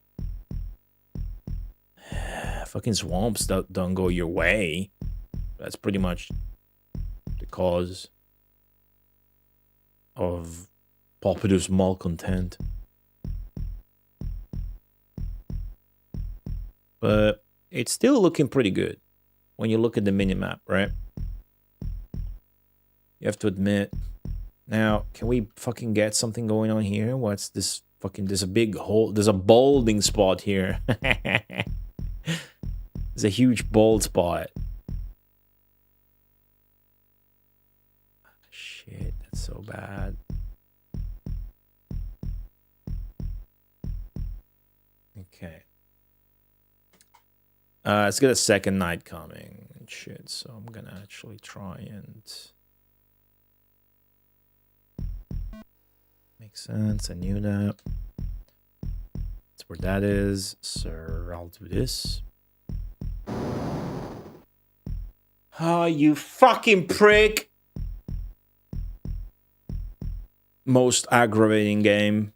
fucking swamps don't go your way. That's pretty much the cause of Populous malcontent. But it's still looking pretty good when you look at the minimap, right? You have to admit. Now, can we fucking get something going on here? What's this fucking... There's a big hole. There's a balding spot here. There's a huge bald spot. Shit, that's so bad. Okay. It's got a second night coming and shit, so I'm gonna actually try and... Makes sense, I knew that. That's where that is, so I'll do this. Oh, you fucking prick! Most aggravating game.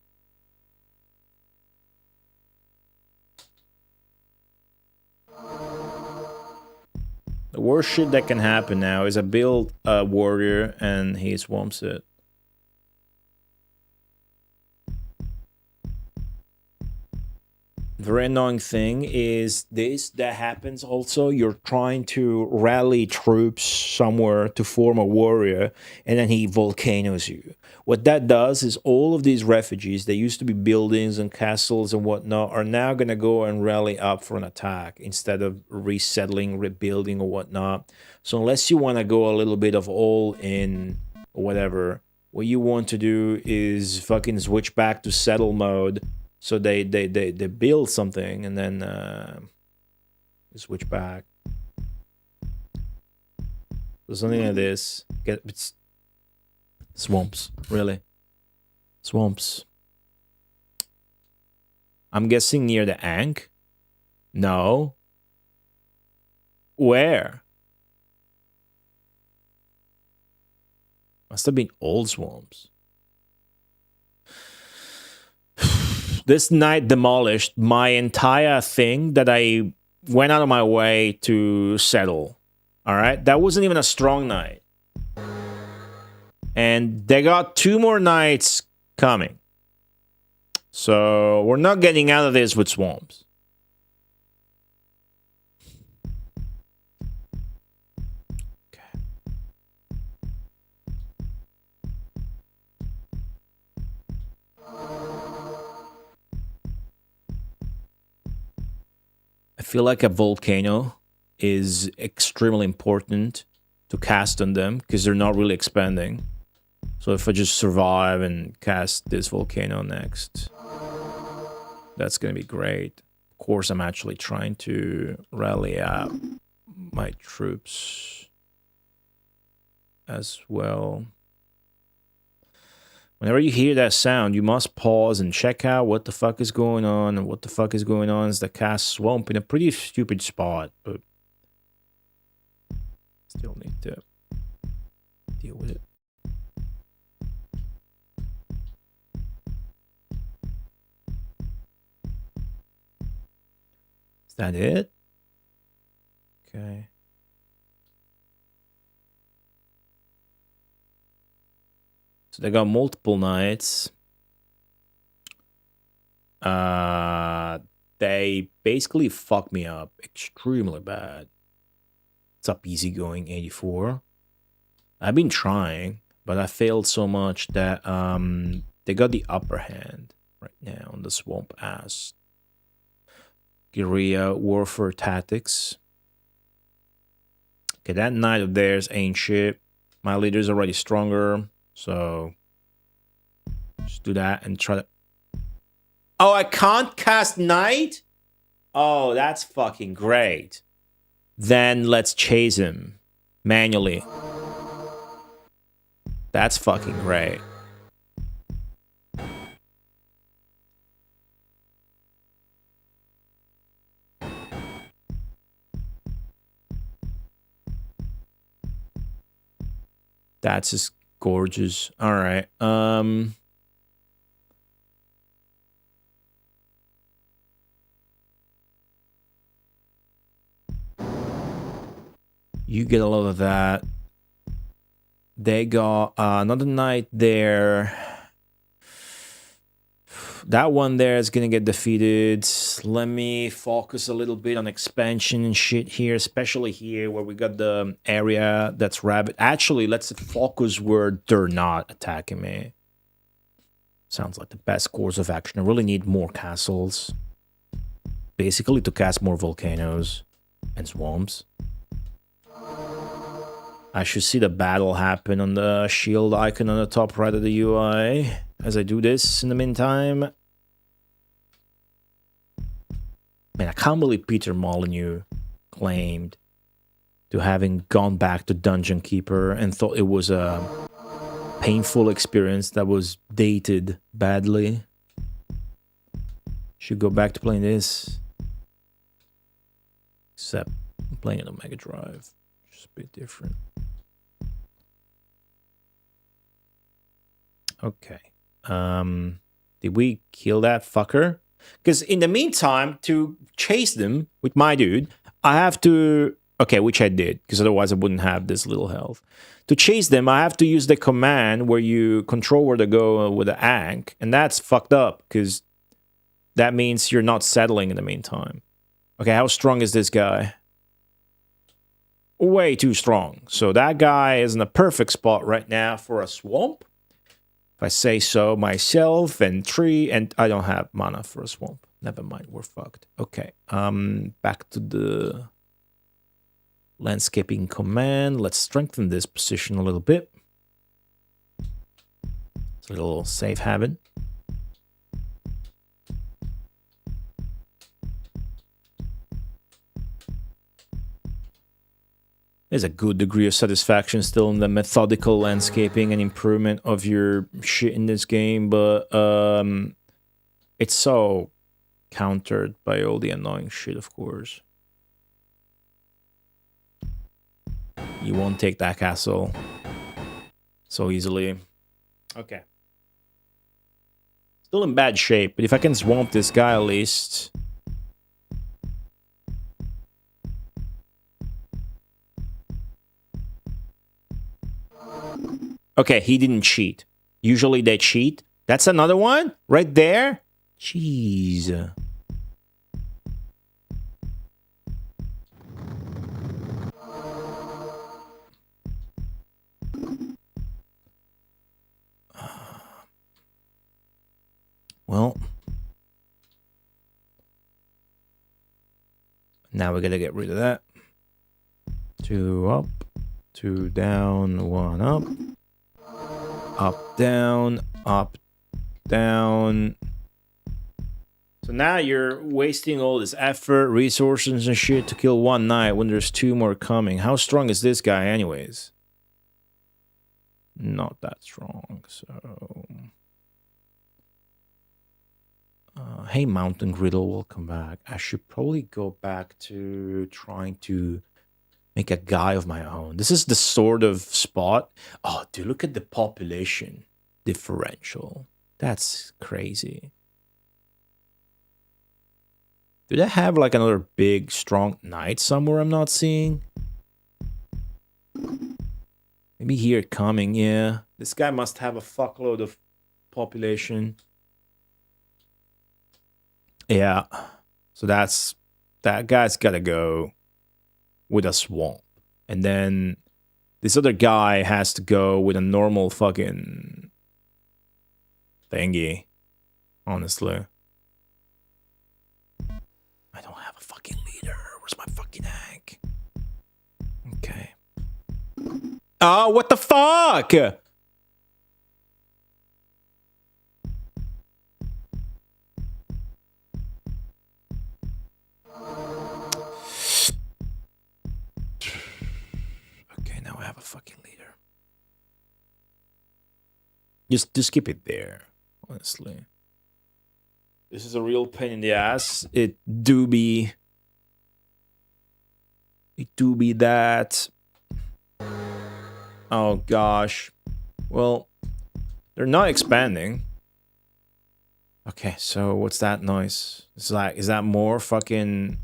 The worst shit that can happen now is I build a warrior and he swamps it. very annoying thing is this that happens also. You're trying to rally troops somewhere to form a warrior, and then he volcanoes you. What that does is all of these refugees that used to be buildings and castles and whatnot are now going to go and rally up for an attack instead of resettling, rebuilding, or whatnot. So unless you want to go a little bit of all in or whatever, what you want to do is fucking switch back to settle mode. So they build something and then switch back. So something like this. It's swamps, really. Swamps. I'm guessing near the Ankh? No. Where? Must have been old swamps. This night demolished my entire thing that I went out of my way to settle. All right? That wasn't even a strong night. And they got 2 more nights coming. So we're not getting out of this with swamps. I feel like a volcano is extremely important to cast on them because they're not really expanding. So if I just survive and cast this volcano next, that's going to be great. Of course, I'm actually trying to rally up my troops as well. Whenever you hear that sound, you must pause and check out what the fuck is going on. And what the fuck is going on is the cast swamp in a pretty stupid spot, but still need to deal with it. Is that it? Okay. So they got multiple nights. They basically fucked me up extremely bad. What's up, easygoing 84? I've been trying, but I failed so much that they got the upper hand right now on the swamp ass. Guerrilla warfare tactics. Okay, that knight of theirs ain't shit. My leader's already stronger. So just do that and try to... Oh, I can't cast Knight? Oh, that's fucking great. Then let's chase him manually. That's fucking great. That's just gorgeous. All right. You get a lot of that. They got another knight there. That one there is gonna get defeated. Let me focus a little bit on expansion and shit here, especially here where we got the area that's rabid. Actually, let's focus where they're not attacking me. Sounds like the best course of action. I really need more castles. Basically to cast more volcanoes and swamps. I should see the battle happen on the shield icon on the top right of the UI as I do this in the meantime. Man, I can't believe Peter Molyneux claimed to having gone back to Dungeon Keeper and thought it was a painful experience that was dated badly. Should go back to playing this. Except I'm playing it on Mega Drive. Just a bit different. Okay. Did we kill that fucker? Because in the meantime, to chase them with my dude, I have to... Okay, which I did, because otherwise I wouldn't have this little health. To chase them, I have to use the command where you control where to go with the Ankh, and that's fucked up, because that means you're not settling in the meantime. Okay, how strong is this guy? Way too strong. So that guy is in a perfect spot right now for a swamp. If I say so myself, and tree, and I don't have mana for a swamp. Never mind, we're fucked. Okay, back to the landscaping command. Let's strengthen this position a little bit. It's a little safe haven. There's a good degree of satisfaction still in the methodical landscaping and improvement of your shit in this game, but it's so countered by all the annoying shit, of course. You won't take that castle so easily. Okay. Still in bad shape, but if I can swamp this guy at least... Okay, he didn't cheat. Usually they cheat. That's another one? Right there? Jeez. Well. Now we gotta get rid of that. 2 up, 2 down, 1 up. Up, down, up, down. So now you're wasting all this effort, resources and shit to kill 1 knight when there's 2 more coming. How strong is this guy anyways? Not that strong, so... hey, Mountain Griddle, welcome back. I should probably go back to trying to make a guy of my own. This is the sort of spot. Oh, dude, look at the population differential. That's crazy. Do they have like another big, strong knight somewhere I'm not seeing? Maybe here coming, yeah. This guy must have a fuckload of population. Yeah. So that guy's gotta go with a swamp. And then this other guy has to go with a normal fucking thingy. Honestly. I don't have a fucking leader. Where's my fucking egg? Okay. Oh, what the fuck? Okay, now I have a fucking leader. Just keep it there, honestly. This is a real pain in the ass. It do be that. Oh gosh. Well, they're not expanding. Okay, so what's that noise? It's like, is that more fucking...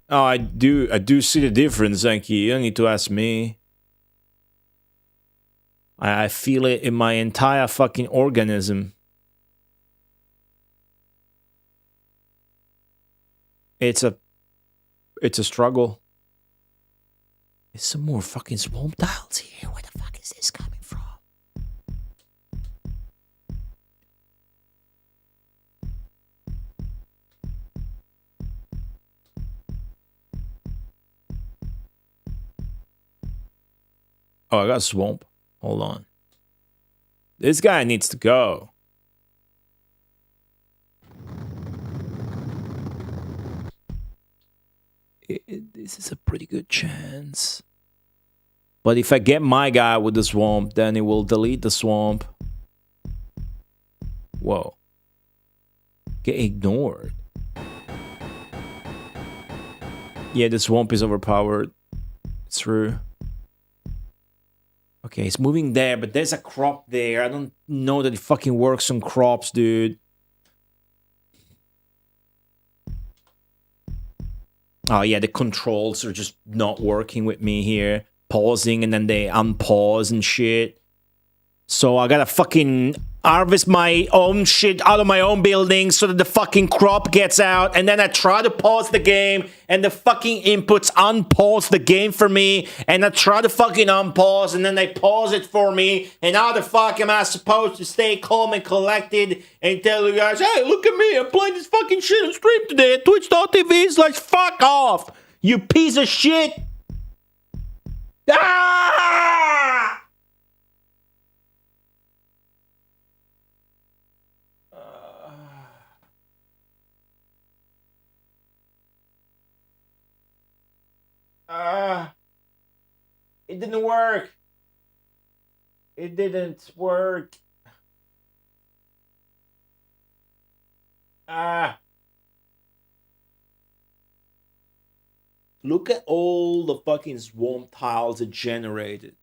Oh, I do see the difference, thank you. You don't need to ask me. I feel it in my entire fucking organism. It's a struggle. There's some more fucking swamp tiles here. Where the fuck is this coming from? Oh, I got a swamp. Hold on. This guy needs to go. This is a pretty good chance. But if I get my guy with the swamp, then it will delete the swamp. Whoa. Get ignored. Yeah, the swamp is overpowered. It's true. Okay, it's moving there, but there's a crop there. I don't know that it fucking works on crops, dude. Oh yeah, the controls are just not working with me here. Pausing and then they unpause and shit. So I gotta fucking harvest my own shit out of my own building so that the fucking crop gets out, and then I try to pause the game, and the fucking inputs unpause the game for me, and I try to fucking unpause, and then they pause it for me, and how the fuck am I supposed to stay calm and collected and tell you guys, hey, look at me, I'm playing this fucking shit on stream today at twitch.tv/fuck off, you piece of shit! Ah! It didn't work. It didn't work. Look at all the fucking swamp tiles it generated.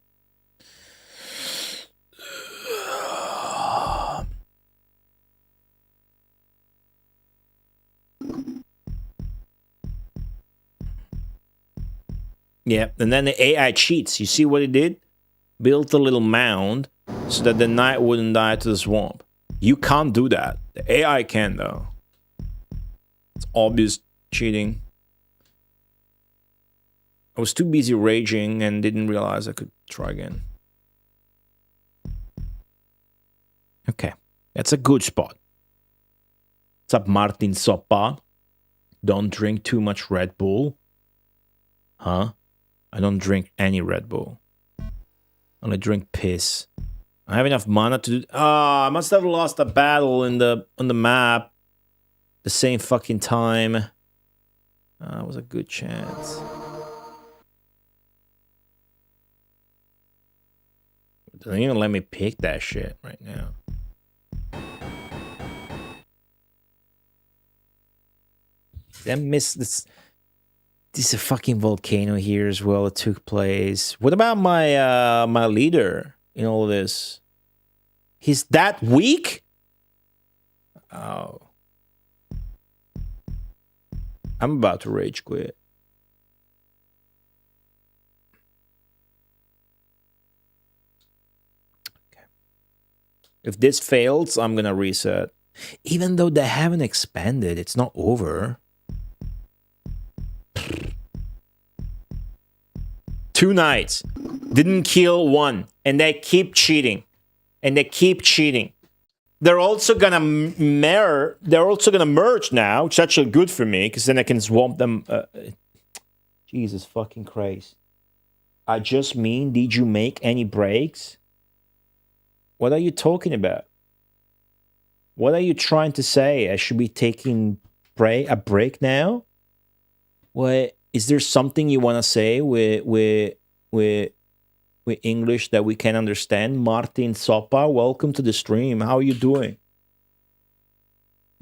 Yeah, and then the AI cheats. You see what it did? Built a little mound so that the knight wouldn't die to the swamp. You can't do that. The AI can, though. It's obvious cheating. I was too busy raging and didn't realize I could try again. Okay, that's a good spot. What's up, Martin Soppa? Don't drink too much Red Bull. Huh? I don't drink any Red Bull. I only drink piss. I have enough mana to do... I must have lost a battle on the map. The same fucking time. It was a good chance. It doesn't even let me pick that shit right now. Did I miss this? There's a fucking volcano here as well. It took place. What about my my leader in all of this? He's that weak? Oh. I'm about to rage quit. Okay. If this fails, I'm gonna reset. Even though they haven't expanded, it's not over. 2 nights, didn't kill one, and they keep cheating, and they keep cheating. They're also gonna mirror. They're also gonna merge now, which is actually good for me because then I can swamp them. Jesus fucking Christ! I just mean, did you make any breaks? What are you talking about? What are you trying to say? I should be taking a break now? What? Is there something you want to say with English that we can understand? Martin Sopa, welcome to the stream. How are you doing?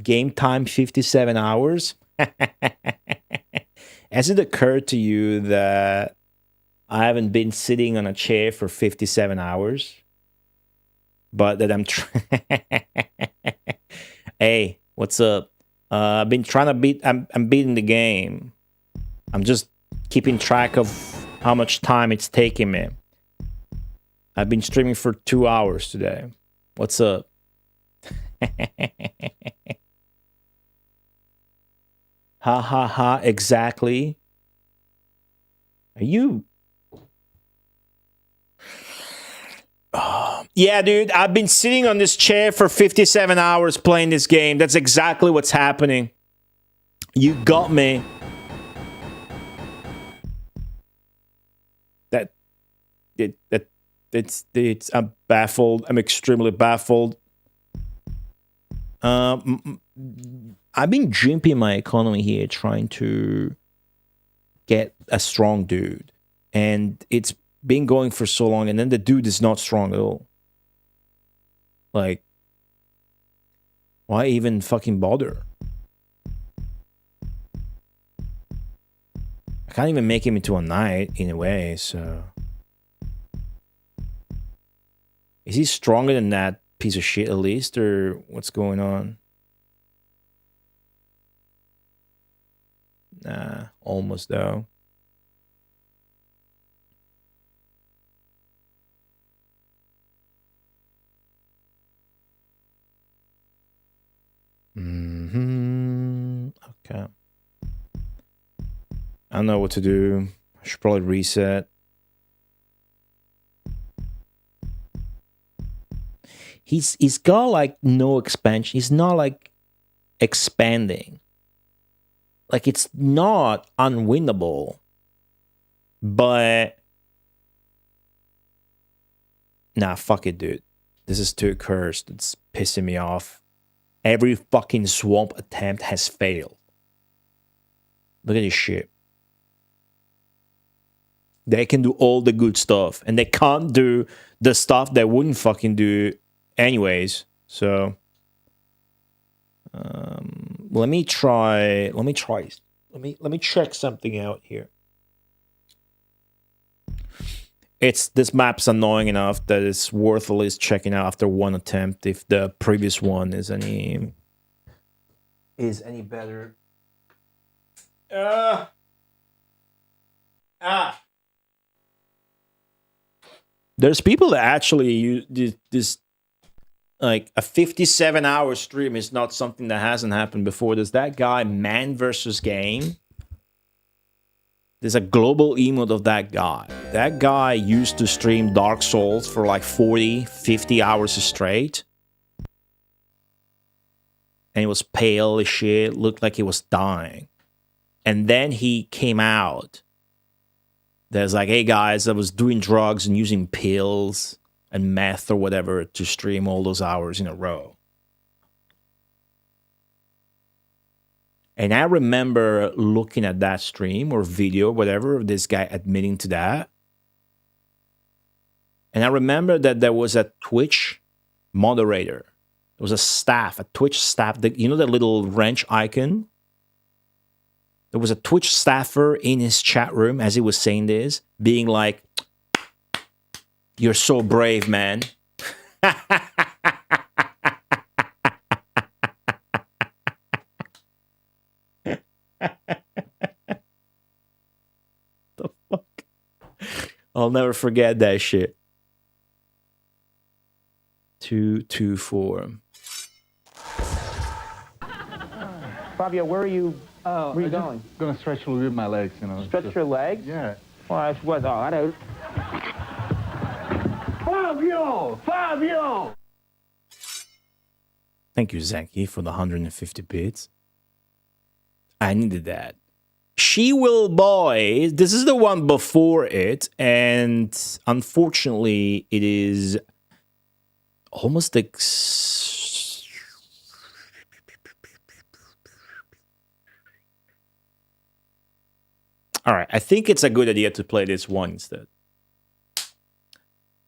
Game time 57 hours? Has it occurred to you that I haven't been sitting on a chair for 57 hours? But that I'm... Hey, what's up? I've been trying to beat... I'm beating the game. I'm just keeping track of how much time it's taking me. I've been streaming for 2 hours today. What's up? Ha ha ha, exactly. Are you... Yeah, dude, I've been sitting on this chair for 57 hours playing this game. That's exactly what's happening. You got me. I'm baffled. I'm extremely baffled. I've been jimping my economy here, trying to get a strong dude, and it's been going for so long, and then the dude is not strong at all. Like, why even fucking bother? I can't even make him into a knight in a way, so... Is he stronger than that piece of shit at least, or what's going on? Nah, almost though. I don't know what to do. I should probably reset. He's got like no expansion. He's not like expanding. Like it's not unwinnable, but nah, fuck it, dude. This is too cursed. It's pissing me off. Every fucking swamp attempt has failed. Look at this shit. They can do all the good stuff, and they can't do the stuff they wouldn't fucking do anyways. So let me check something out here. This map's annoying enough that it's worth at least checking out after one attempt if the previous one is any better. There's people that actually use this, like a 57-hour stream is not something that hasn't happened before. There's that guy, Man versus Game. There's a global emote of that guy. That guy used to stream Dark Souls for like 40, 50 hours straight. And he was pale as shit, looked like he was dying. And then he came out. There's like, hey guys, I was doing drugs and using pills and meth or whatever to stream all those hours in a row. And I remember looking at that stream or video, whatever, of this guy admitting to that. And I remember that there was a Twitch moderator. There was a staff, a Twitch staff. You know that little wrench icon? There was a Twitch staffer in his chat room as he was saying this, being like, "You're so brave, man." The fuck? I'll never forget that shit. 224. Fabio, where are you? Oh, where are you going? Gonna stretch a little bit my legs, you know. Stretch your legs? Yeah. Well, that's what. Oh, I don't. Fabio! Thank you, Zanky, for the 150 bits. I needed that. She Will Boy. This is the one before it, and unfortunately, it is almost like. All right, I think it's a good idea to play this one instead.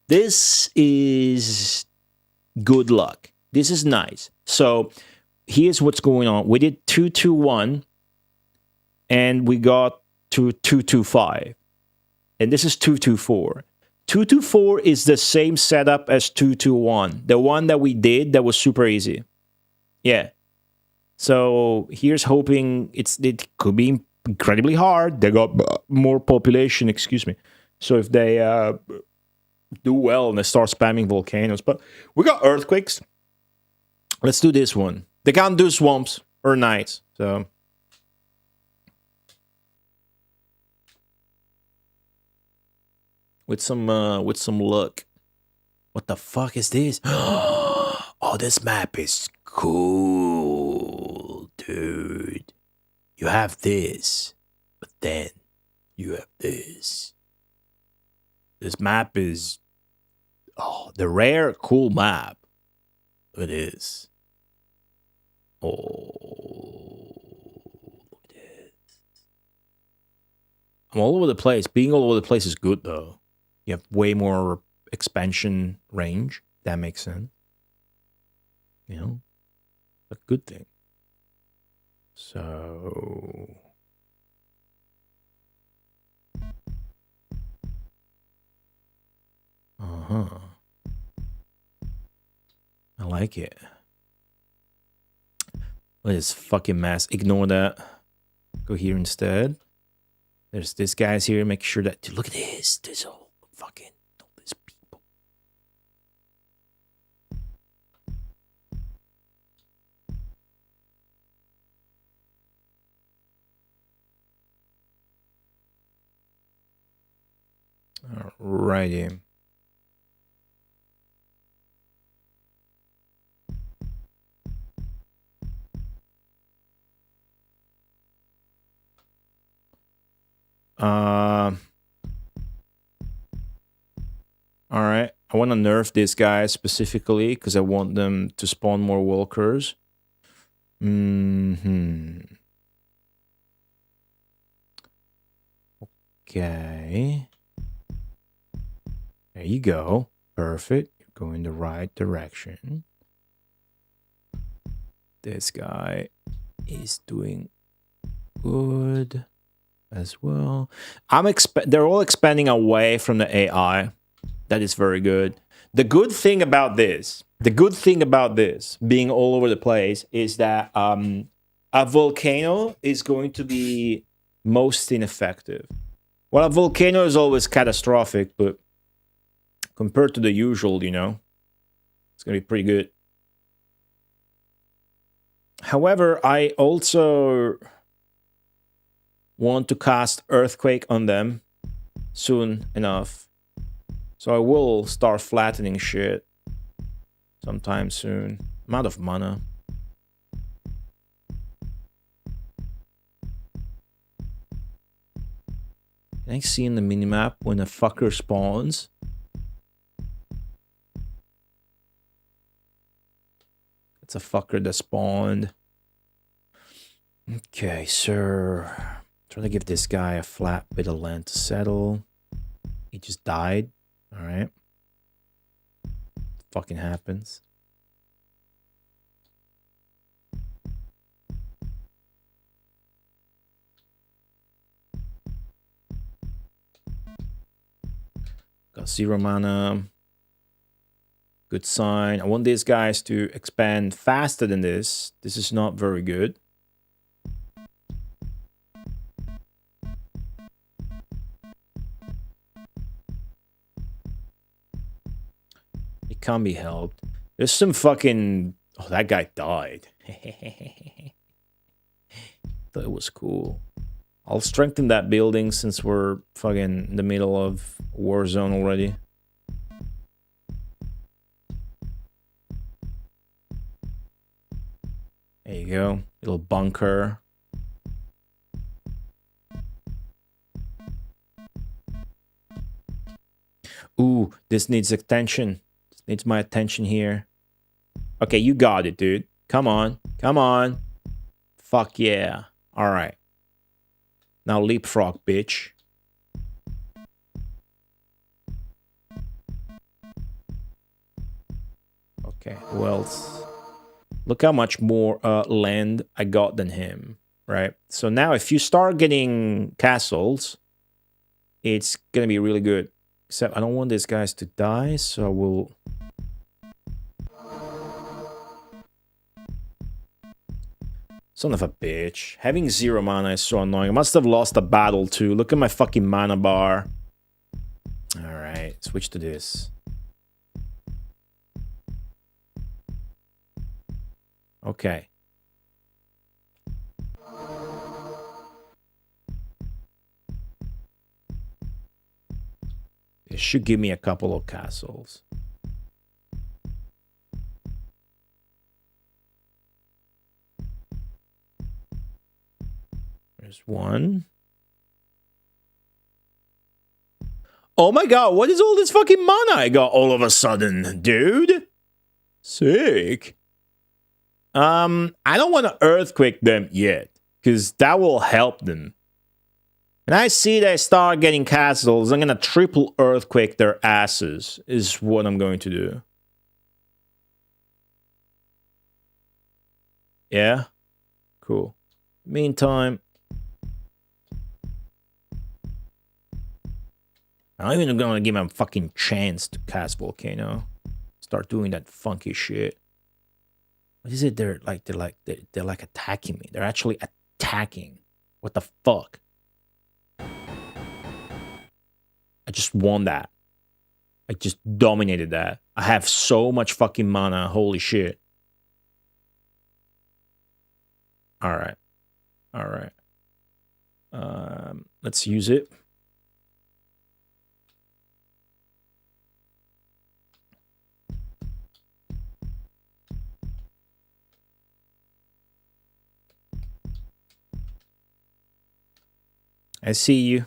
This is good luck. This is nice. So here's what's going on. We did 221, and we got to 225. And this is 224. 224 is the same setup as 221. The one that we did that was super easy. Yeah. So here's hoping it could be incredibly hard. They got more population, excuse me. So if they do well and they start spamming volcanoes. But we got earthquakes. Let's do this one. They can't do swamps or nights. So with some luck. What the fuck is this? Oh, this map is cool, dude. You have this, but then you have this. This map is, the rare cool map. It is. Oh, look at this. I'm all over the place. Being all over the place is good, though. You have way more expansion range. That makes sense. You know, a good thing. So, I like it. Look at this fucking mess. Ignore that. Go here instead. There's this guy's here. Make sure that. Dude, look at this. There's all these people. Alrighty. Alright. I want to nerf these guys specifically because I want them to spawn more walkers. Okay. There you go. Perfect. You're going the right direction. This guy is doing good as well. They're all expanding away from the AI. That is very good. The good thing about this being all over the place is that a volcano is going to be most ineffective. Well, a volcano is always catastrophic, but compared to the usual, you know, it's going to be pretty good. However, I also want to cast Earthquake on them soon enough. So I will start flattening shit sometime soon. I'm out of mana. Can I see in the minimap when a fucker spawns? It's a fucker that spawned. Okay, sir. Try to give this guy a flat bit of land to settle. He just died. Alright. Fucking happens. Got 0 mana. Good sign. I want these guys to expand faster than this. This is not very good. It can't be helped. There's some fucking... Oh, that guy died. Thought it was cool. I'll strengthen that building since we're fucking in the middle of war zone already. There you go. Little bunker. Ooh, this needs attention. This needs my attention here. Okay, you got it, dude. Come on. Come on. Fuck yeah. Alright. Now leapfrog, bitch. Okay, who else? Look how much more land I got than him, right? So now if you start getting castles, it's gonna be really good. Except I don't want these guys to die, so I will... Son of a bitch. Having 0 mana is so annoying. I must have lost a battle too. Look at my fucking mana bar. Alright, switch to this. Okay. It should give me a couple of castles. There's one. Oh my god, what is all this fucking mana I got all of a sudden, dude? Sick. I don't want to earthquake them yet, because that will help them. When I see they start getting castles, I'm gonna triple earthquake their asses, is what I'm going to do. Yeah? Cool. Meantime, I'm not even gonna give them a fucking chance to cast Volcano. Start doing that funky shit. What is it? They're like attacking me. They're actually attacking. What the fuck? I just won that. I just dominated that. I have so much fucking mana. Holy shit. Alright. Alright. Let's use it. I see you.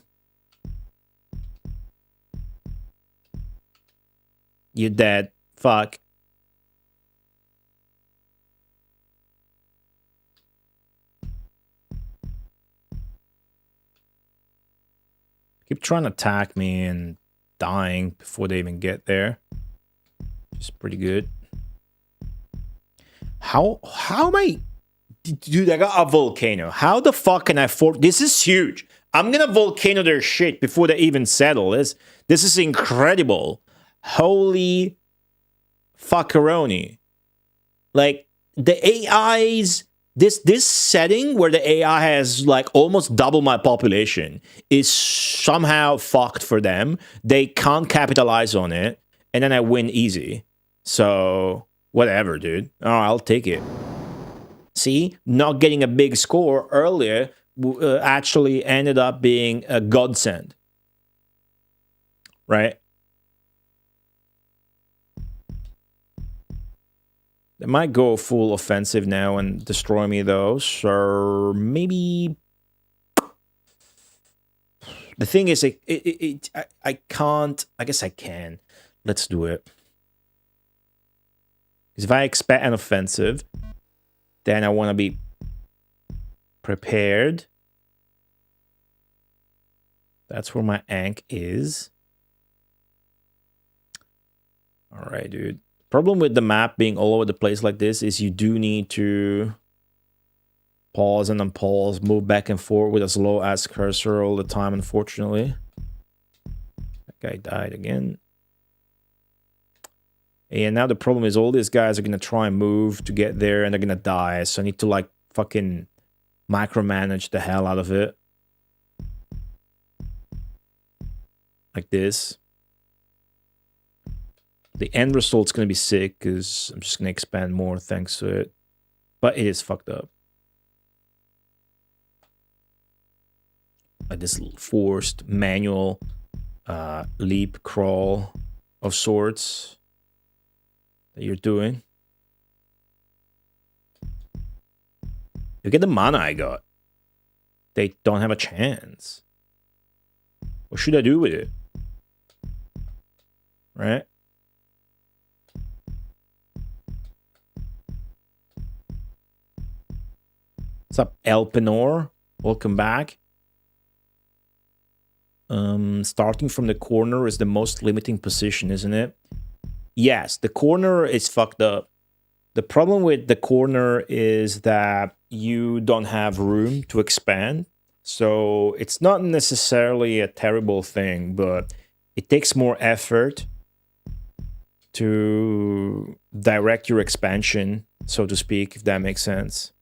You dead. Fuck. Keep trying to attack me and dying before they even get there. Which is pretty good. How am I... Dude, I got a volcano. How the fuck can I afford... This is huge. I'm gonna volcano their shit before they even settle. This is incredible. Holy fuckeroni. Like, the AIs... This setting where the AI has like almost double my population is somehow fucked for them. They can't capitalize on it. And then I win easy. So, whatever, dude. Oh, I'll take it. See? Not getting a big score earlier actually ended up being a godsend. Right? They might go full offensive now and destroy me, though. So maybe... The thing is, I can't... I guess I can. Let's do it. Because if I expect an offensive, then I want to be prepared. That's where my ank is. All right, dude. Problem with the map being all over the place like this is you do need to pause and unpause, move back and forth with a slow ass cursor all the time, unfortunately. That guy died again. And now the problem is all these guys are going to try and move to get there and they're going to die. So I need to like fucking micromanage the hell out of it. Like this. The end result's going to be sick because I'm just going to expand more thanks to it. But it is fucked up. Like this forced manual leap crawl of sorts that you're doing. Look at the mana I got. They don't have a chance. What should I do with it? Right? What's up, Elpenor? Welcome back. Starting from the corner is the most limiting position, isn't it? Yes, the corner is fucked up. The problem with the corner is that you don't have room to expand. So it's not necessarily a terrible thing, but it takes more effort to direct your expansion, so to speak, if that makes sense.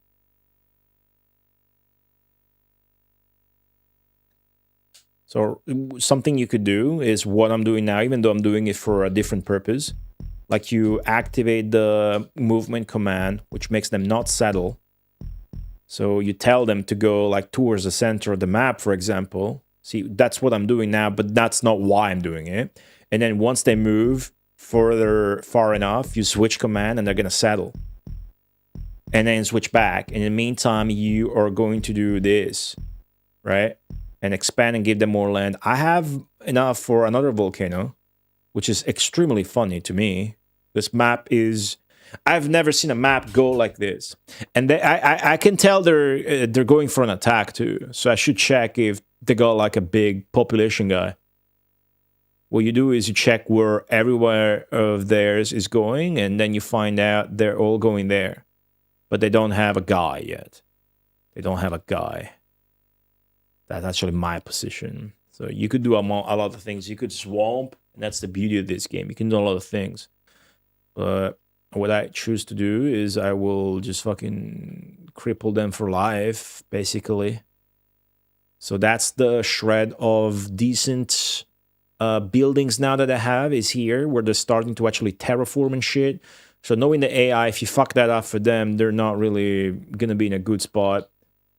So something you could do is what I'm doing now, even though I'm doing it for a different purpose. Like you activate the movement command, which makes them not settle. So you tell them to go like towards the center of the map, for example. See, that's what I'm doing now, but that's not why I'm doing it. And then once they move far enough, you switch command and they're going to settle. And then switch back. In the meantime, you are going to do this, right? And expand and give them more land. I have enough for another volcano, which is extremely funny to me. This map is... I've never seen a map go like this. And I can tell they're going for an attack too. So I should check if they got like a big population guy. What you do is you check where everywhere of theirs is going, and then you find out they're all going there. But they don't have a guy yet. They don't have a guy. That's actually my position. So you could do a lot of things. You could swamp, and that's the beauty of this game. You can do a lot of things. But what I choose to do is I will just fucking cripple them for life, basically. So that's the shred of decent buildings now that I have is here, where they're starting to actually terraform and shit. So knowing the AI, if you fuck that up for them, they're not really going to be in a good spot.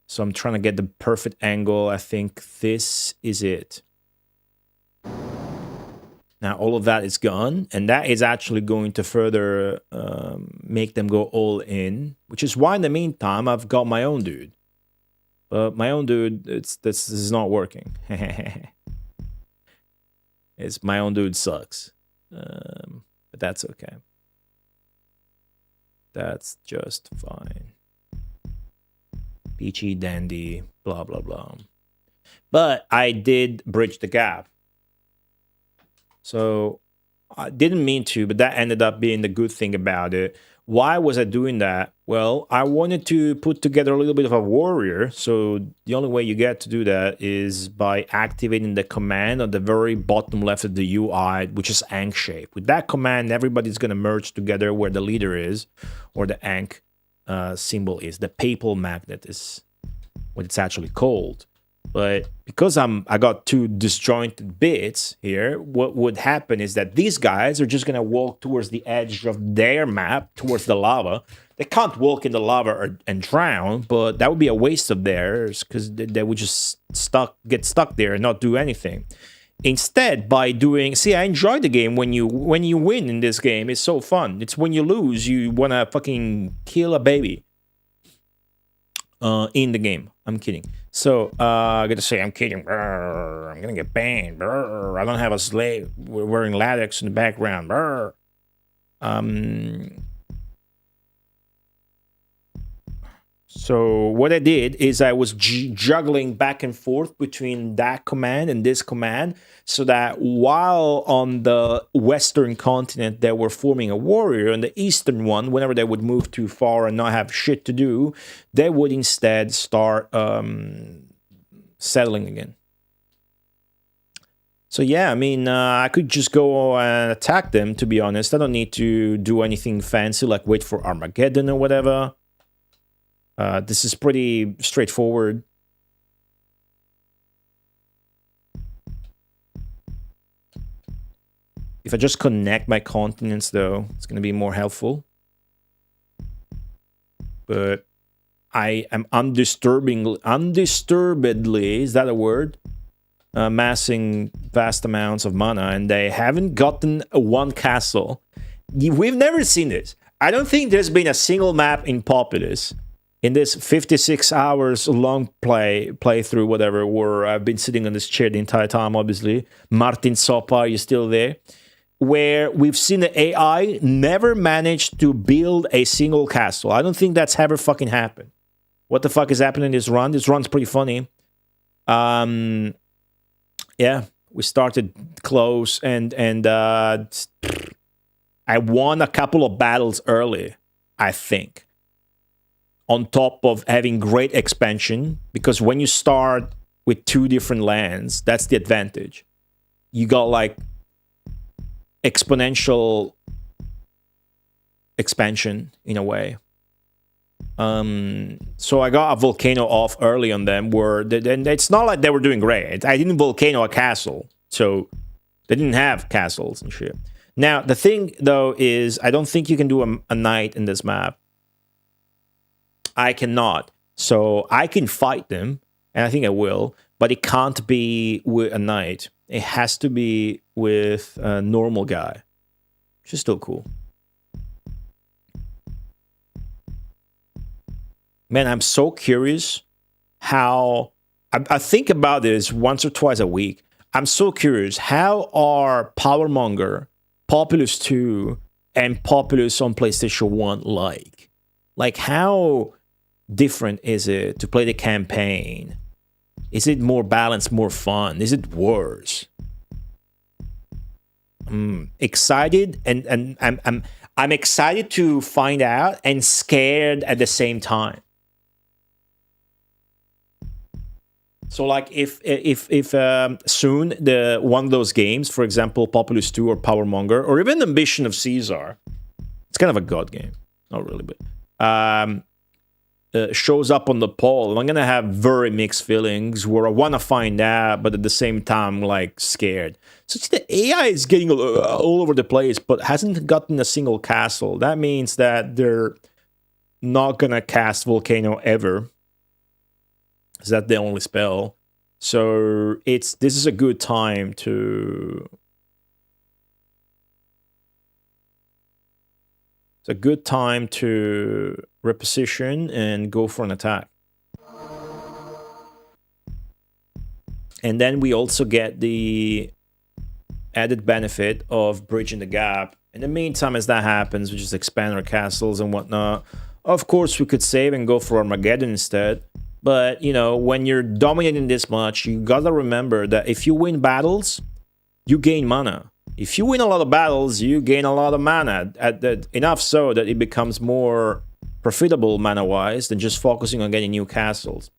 So I'm trying to get the perfect angle. I think this is it. Now all of that is gone, and that is actually going to further make them go all in, which is why in the meantime I've got my own dude. But my own dude, this is not working. It's my own dude sucks. But that's okay. That's just fine. Peachy dandy, blah blah blah. But I did bridge the gap. So I didn't mean to, but that ended up being the good thing about it. Why was I doing that? Well, I wanted to put together a little bit of a warrior. So the only way you get to do that is by activating the command on the very bottom left of the UI, which is Ankh shape. With that command, everybody's going to merge together where the leader is, or the Ankh symbol is. The papal magnet is what it's actually called. But because I got two disjointed bits here, what would happen is that these guys are just going to walk towards the edge of their map, towards the lava. They can't walk in the lava and drown, but that would be a waste of theirs because they would just get stuck there and not do anything. Instead, by doing... See, I enjoy the game when you win in this game. It's so fun. It's when you lose, you want to fucking kill a baby in the game. I'm kidding. So, I gotta say, I'm kidding. Brr, I'm gonna get banned. Brr, I don't have a slave wearing latex in the background. Brr. So, what I did is I was juggling back and forth between that command and this command, so that while on the western continent they were forming a warrior, on the eastern one, whenever they would move too far and not have shit to do, they would instead start settling again. So yeah, I mean, I could just go and attack them, to be honest. I don't need to do anything fancy, like wait for Armageddon or whatever. This is pretty straightforward. If I just connect my continents, though, it's going to be more helpful. But I am undisturbedly, is that a word? Amassing vast amounts of mana, and they haven't gotten one castle. We've never seen this. I don't think there's been a single map in Populous in this 56 hours long playthrough, whatever, where I've been sitting on this chair the entire time, obviously. Martin Sopa, are you still there? Where we've seen the AI never managed to build a single castle. I don't think that's ever fucking happened. What the fuck is happening in this run? This run's pretty funny. Yeah, we started close, and I won a couple of battles early, I think. On top of having great expansion, because when you start with two different lands, that's the advantage. You got like exponential expansion in a way. So I got a volcano off early on them, where and it's not like they were doing great. I didn't volcano a castle, so they didn't have castles and shit. Now the thing though is, I don't think you can do a knight in this map. I cannot, so I can fight them, and I think I will, but it can't be with a knight. It has to be with a normal guy, which is still cool. Man, I'm so curious how... I think about this once or twice a week. I'm so curious, how are Powermonger, Populous 2, and Populous on PlayStation 1 like? Like, how different is it to play the campaign? Is it more balanced, more fun? Is it worse? Excited, and I'm excited to find out, and scared at the same time. So, like, if soon one of those games, for example, Populous 2 or Powermonger, or even Ambition of Caesar, it's kind of a god game, not really, but shows up on the poll, and I'm gonna have very mixed feelings, where I want to find out, but at the same time, like, scared. So the AI is getting all over the place, but hasn't gotten a single castle. That means that they're not gonna cast Volcano ever. Is that the only spell? So this is a good time to... It's a good time to reposition and go for an attack. And then we also get the added benefit of bridging the gap. In the meantime, as that happens, we just expand our castles and whatnot. Of course, we could save and go for Armageddon instead. But, you know, when you're dominating this much, you gotta remember that if you win battles, you gain mana. If you win a lot of battles, you gain a lot of mana. Enough so that it becomes more profitable mana-wise than just focusing on getting new castles.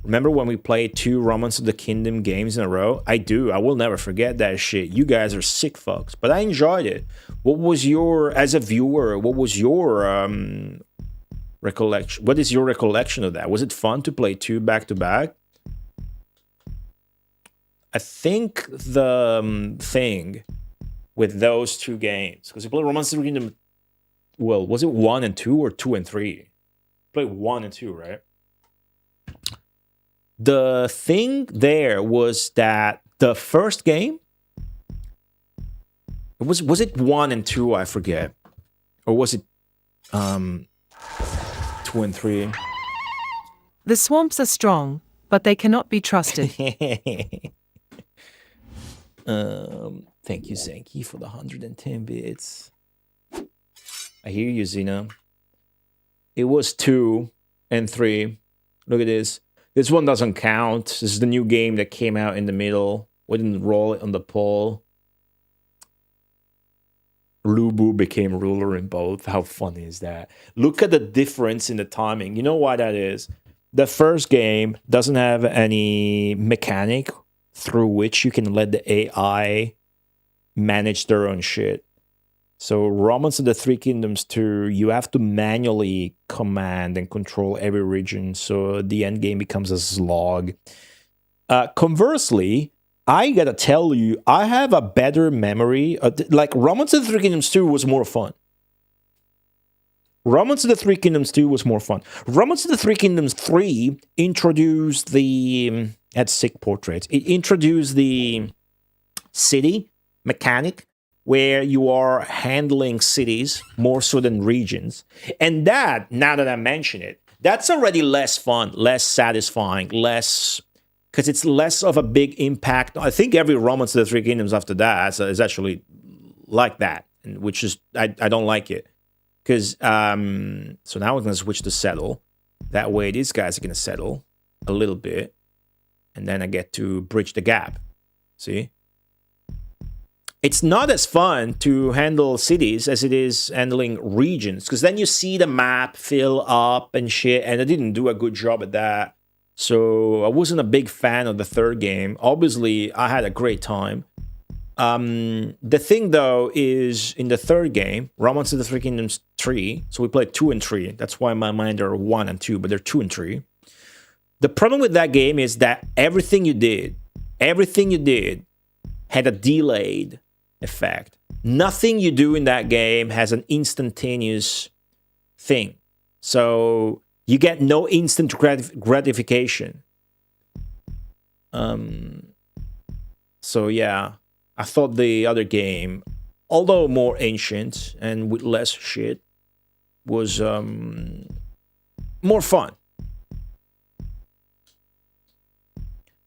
Remember when we played 2 Romance of the Kingdom games in a row? I do. I will never forget that shit. You guys are sick fucks. But I enjoyed it. What was your, as a viewer, what was your recollection? What is your recollection of that? Was it fun to play 2 back-to-back? I think the thing with those 2 games, because you played Romance of the Kingdom, well, was it 1 and 2 or 2 and 3? You played 1 and 2, right? The thing there was that the first game, was it 1 and 2? I forget, or was it 2 and 3? The swamps are strong, but they cannot be trusted. Thank you, Zenki, for the 110 bits. I hear you, Zena. It was 2 and 3. Look at this. This one doesn't count. This is the new game that came out in the middle. We didn't roll it on the poll. Lubu became ruler in both. How funny is that? Look at the difference in the timing. You know why that is? The first game doesn't have any mechanic through which you can let the AI manage their own shit. So Romance of the Three Kingdoms 2, you have to manually command and control every region, so the end game becomes a slog. Conversely, I gotta tell you, I have a better memory. Like, Romance of the Three Kingdoms 2 was more fun. Romance of the Three Kingdoms 2 was more fun. Romance of the Three Kingdoms 3 introduced the... had sick portraits. It introduced the city mechanic, where you are handling cities more so than regions. And that, now that I mention it, that's already less fun, less satisfying, less... because it's less of a big impact. I think every Romance of the Three Kingdoms after that is actually like that, which is... I don't like it. Because, so now we're going to switch to settle. That way these guys are going to settle a little bit. And then I get to bridge the gap. See? It's not as fun to handle cities as it is handling regions, because then you see the map fill up and shit, and I didn't do a good job at that. So I wasn't a big fan of the third game. Obviously, I had a great time. The thing, though, is in the third game, Romance of the Three Kingdoms 3, so we played 2 and 3. That's why in my mind they're 1 and 2, but they're 2 and 3. The problem with that game is that everything you did had a delayed effect. Nothing you do in that game has an instantaneous thing. So you get no instant gratification. So yeah, I thought the other game, although more ancient and with less shit, was more fun.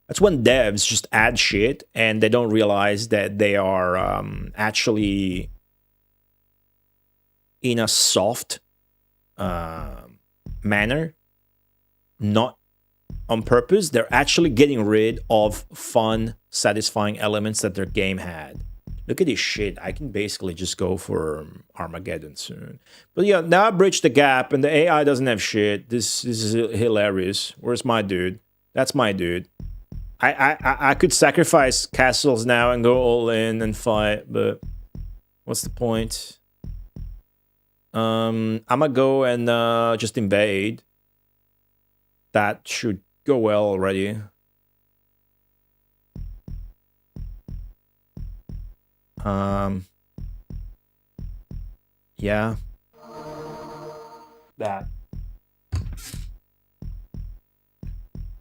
That's when devs just add shit and they don't realize that they are actually in a soft manner, not on purpose. They're actually getting rid of fun, satisfying elements that their game had. Look at this shit. I can basically just go for Armageddon soon. But yeah, now I bridged the gap and the AI doesn't have shit. This is hilarious. Where's my dude? That's my dude. I could sacrifice castles now and go all in and fight, but what's the point? I'm gonna go and just invade. That should go well already. Yeah. That.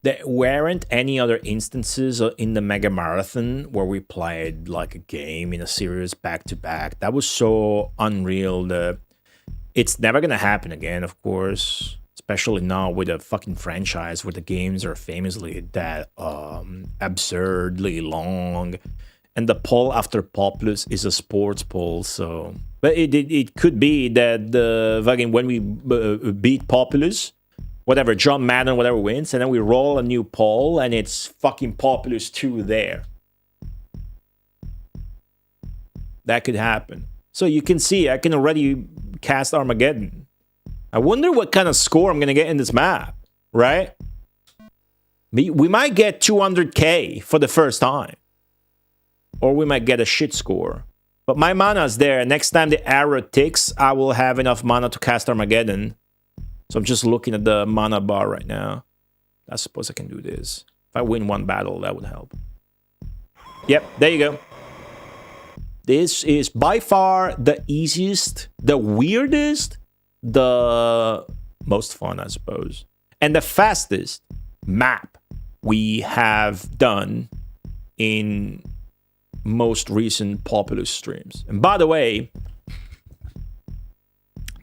There weren't any other instances in the Mega Marathon where we played like a game in a series back to back. That was so unreal. It's never gonna happen again, of course. Especially now with a fucking franchise where the games are famously that absurdly long. And the poll after Populous is a sports poll, so... But it could be that fucking when we beat Populous, whatever, John Madden, whatever wins, and then we roll a new poll, and it's fucking Populous 2 there. That could happen. So you can see, I can already cast Armageddon. I wonder what kind of score I'm going to get in this map, right? We might get 200k for the first time. Or we might get a shit score. But my mana's there. Next time the arrow ticks, I will have enough mana to cast Armageddon. So I'm just looking at the mana bar right now. I suppose I can do this. If I win one battle, that would help. Yep, there you go. This is by far the easiest, the weirdest, the most fun, I suppose, and the fastest map we have done in most recent Populous streams. And by the way,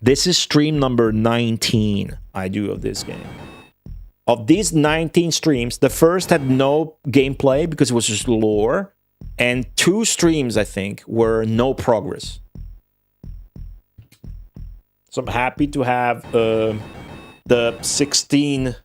this is stream number 19 I do of this game. Of these 19 streams, the first had no gameplay because it was just lore, and 2 streams, I think, were no progress. So I'm happy to have the 16th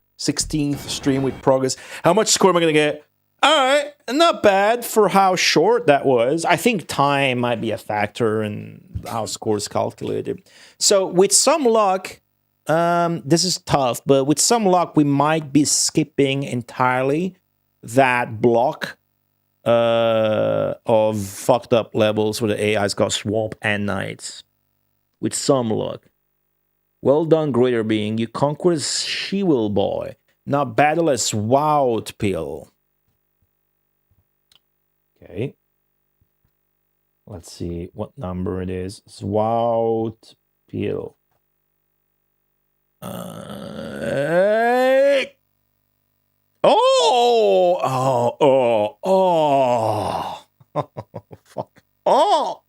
stream with progress. How much score am I going to get? All right, not bad for how short that was. I think time might be a factor in how score is calculated. So with some luck, this is tough, but with some luck, we might be skipping entirely that block of fucked up levels where the AI's got swamp and nights. With some luck. Well done, Greater Being. You conquered She-Will Boy. Now battle a Swout Pill. Okay. Let's see what number it is. Swout Pill. Oh! Fuck. Oh!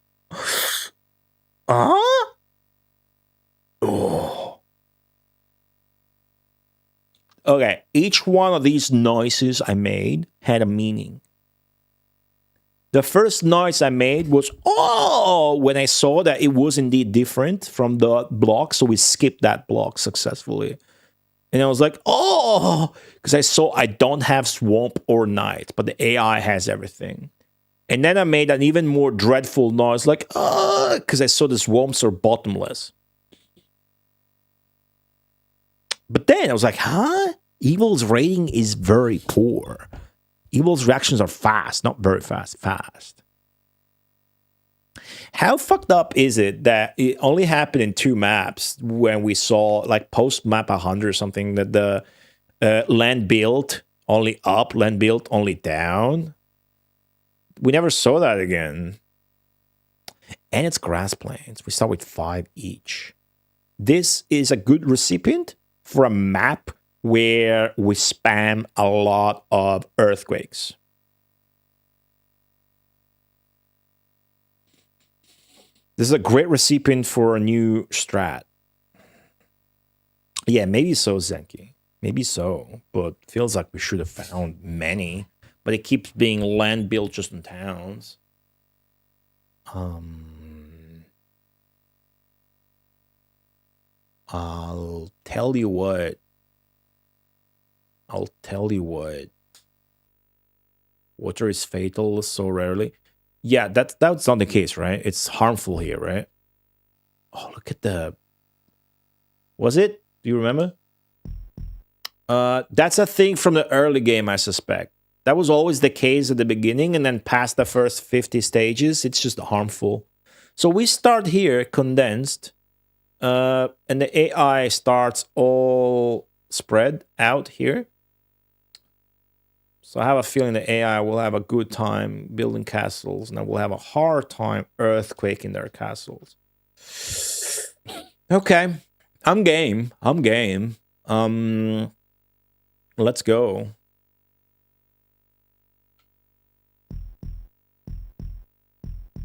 Huh? Oh. Okay, each one of these noises I made had a meaning. The first noise I made was, oh, when I saw that it was indeed different from the block, so we skipped that block successfully. And I was like, oh, because I saw I don't have swamp or night, but the AI has everything. And then I made an even more dreadful noise, like, because I saw the swamps are bottomless. But then I was like, huh? Evil's rating is very poor. Evil's reactions are fast, not very fast, fast. How fucked up is it that it only happened in 2 maps when we saw, like, post map 100 or something, that the land built only up, land built only down? We never saw that again. And it's grass plains. We start with 5 each. This is a good recipient for a map where we spam a lot of earthquakes. This is a great recipient for a new strat. Yeah, maybe so, Zenki. Maybe so, but feels like we should have found many. But it keeps being land built just in towns. I'll tell you what. Water is fatal so rarely. Yeah, that's not the case, right? It's harmful here, right? Oh, look at the... Was it? Do you remember? That's a thing from the early game, I suspect. That was always the case at the beginning, and then past the first 50 stages, it's just harmful. So we start here, condensed, and the AI starts all spread out here. So I have a feeling the AI will have a good time building castles, and I will have a hard time earthquaking their castles. Okay, I'm game. Let's go.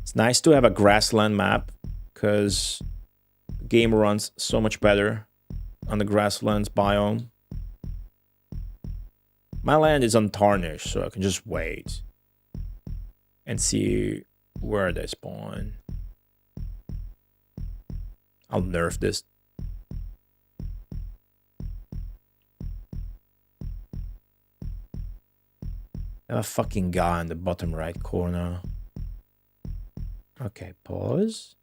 It's nice to have a grassland map because the game runs so much better on the grasslands biome. My land is untarnished, so I can just wait and see where they spawn. I'll nerf this. I have a fucking guy in the bottom right corner. Okay, pause.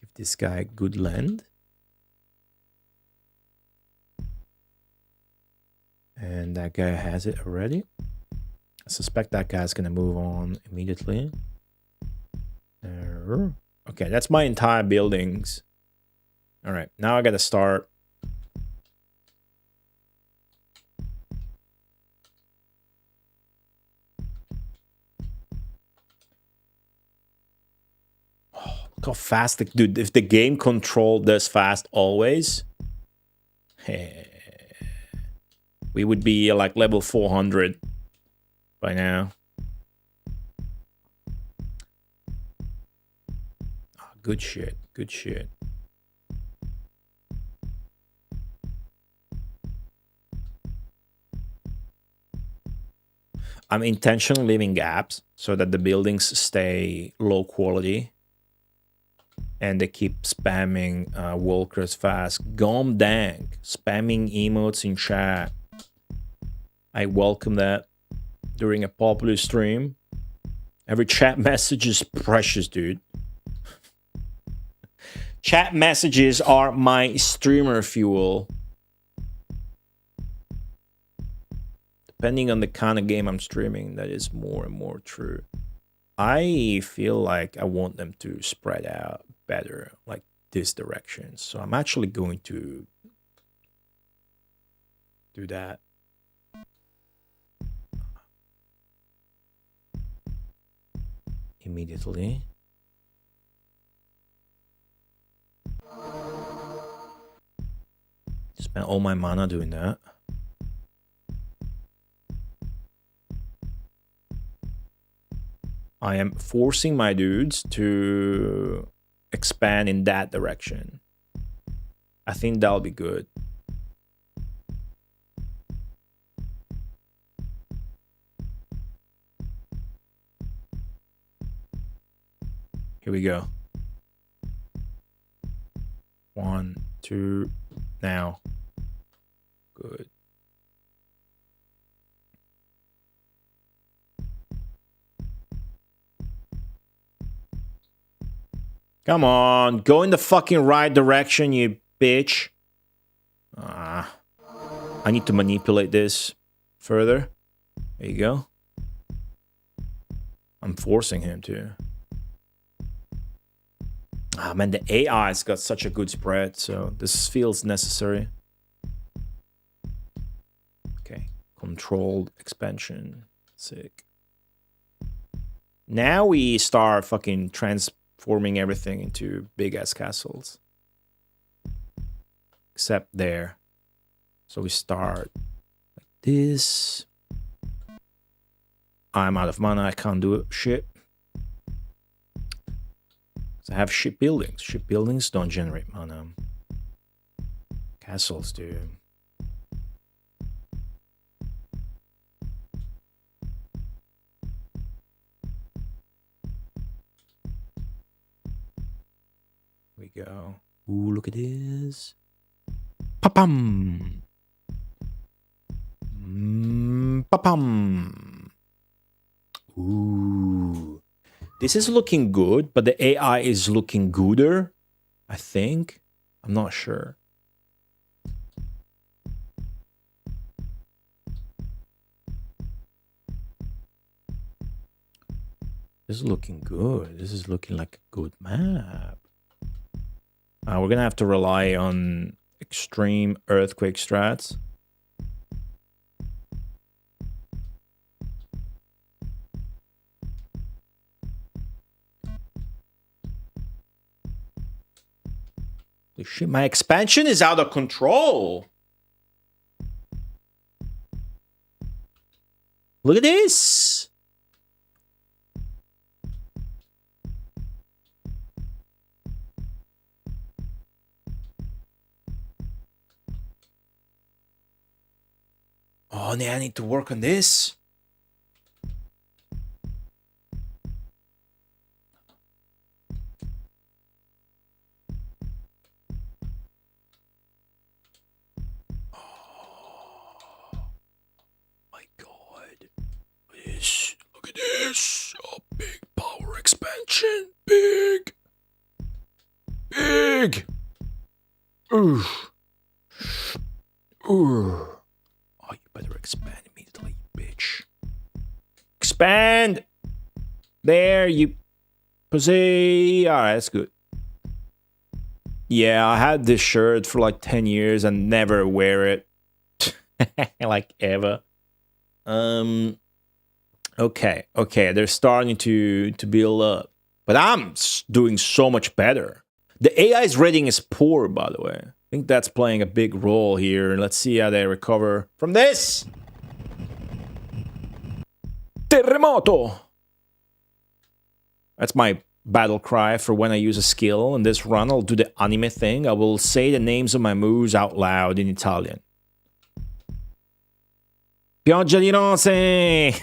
Give this guy good land. And that guy has it already. I suspect that guy's gonna move on immediately. Okay, that's my entire buildings. All right, now I gotta start. Oh, look how fast, dude, if the game controlled this fast always, we would be like level 400 by now. Oh, good shit, good shit. I'm intentionally leaving gaps so that the buildings stay low quality. And they keep spamming walkers fast. Gom dang. Spamming emotes in chat. I welcome that during a Populous stream. Every chat message is precious, dude. Chat messages are my streamer fuel. Depending on the kind of game I'm streaming, that is more and more true. I feel like I want them to spread out better, like this direction. So I'm actually going to do that. Immediately. Spent all my mana doing that. I am forcing my dudes to expand in that direction. I think that'll be good. Here we go. 1, 2, now. Good. Come on, go in the fucking right direction, you bitch. I need to manipulate this further. There you go. I'm forcing him to. Ah, man, the AI's got such a good spread, so this feels necessary. Okay, controlled expansion. Sick. Now we start fucking transforming everything into big-ass castles. Except there. So we start like this. I'm out of mana, I can't do shit. I have ship buildings. Ship buildings don't generate mana. Castles do. Here we go. Ooh, look at this. Pa-pum. Pa-pum. Ooh. This is looking good, but the AI is looking gooder, I think. I'm not sure. This is looking good. This is looking like a good map. We're gonna have to rely on extreme earthquake strats. Shit, my expansion is out of control. Look at this. Oh, now I need to work on this. My God. Look at this. Oh, big power expansion. Big. Ooh. Ooh. Oh, you better expand immediately, bitch. Expand! There, you pussy. Alright, that's good. Yeah, I had this shirt for like 10 years and never wear it. Like, ever. Okay, they're starting to build up. But I'm doing so much better. The AI's rating is poor, by the way. I think that's playing a big role here. Let's see how they recover from this. Terremoto! That's my battle cry for when I use a skill. In this run, I'll do the anime thing. I will say the names of my moves out loud in Italian. Pioggia di rose!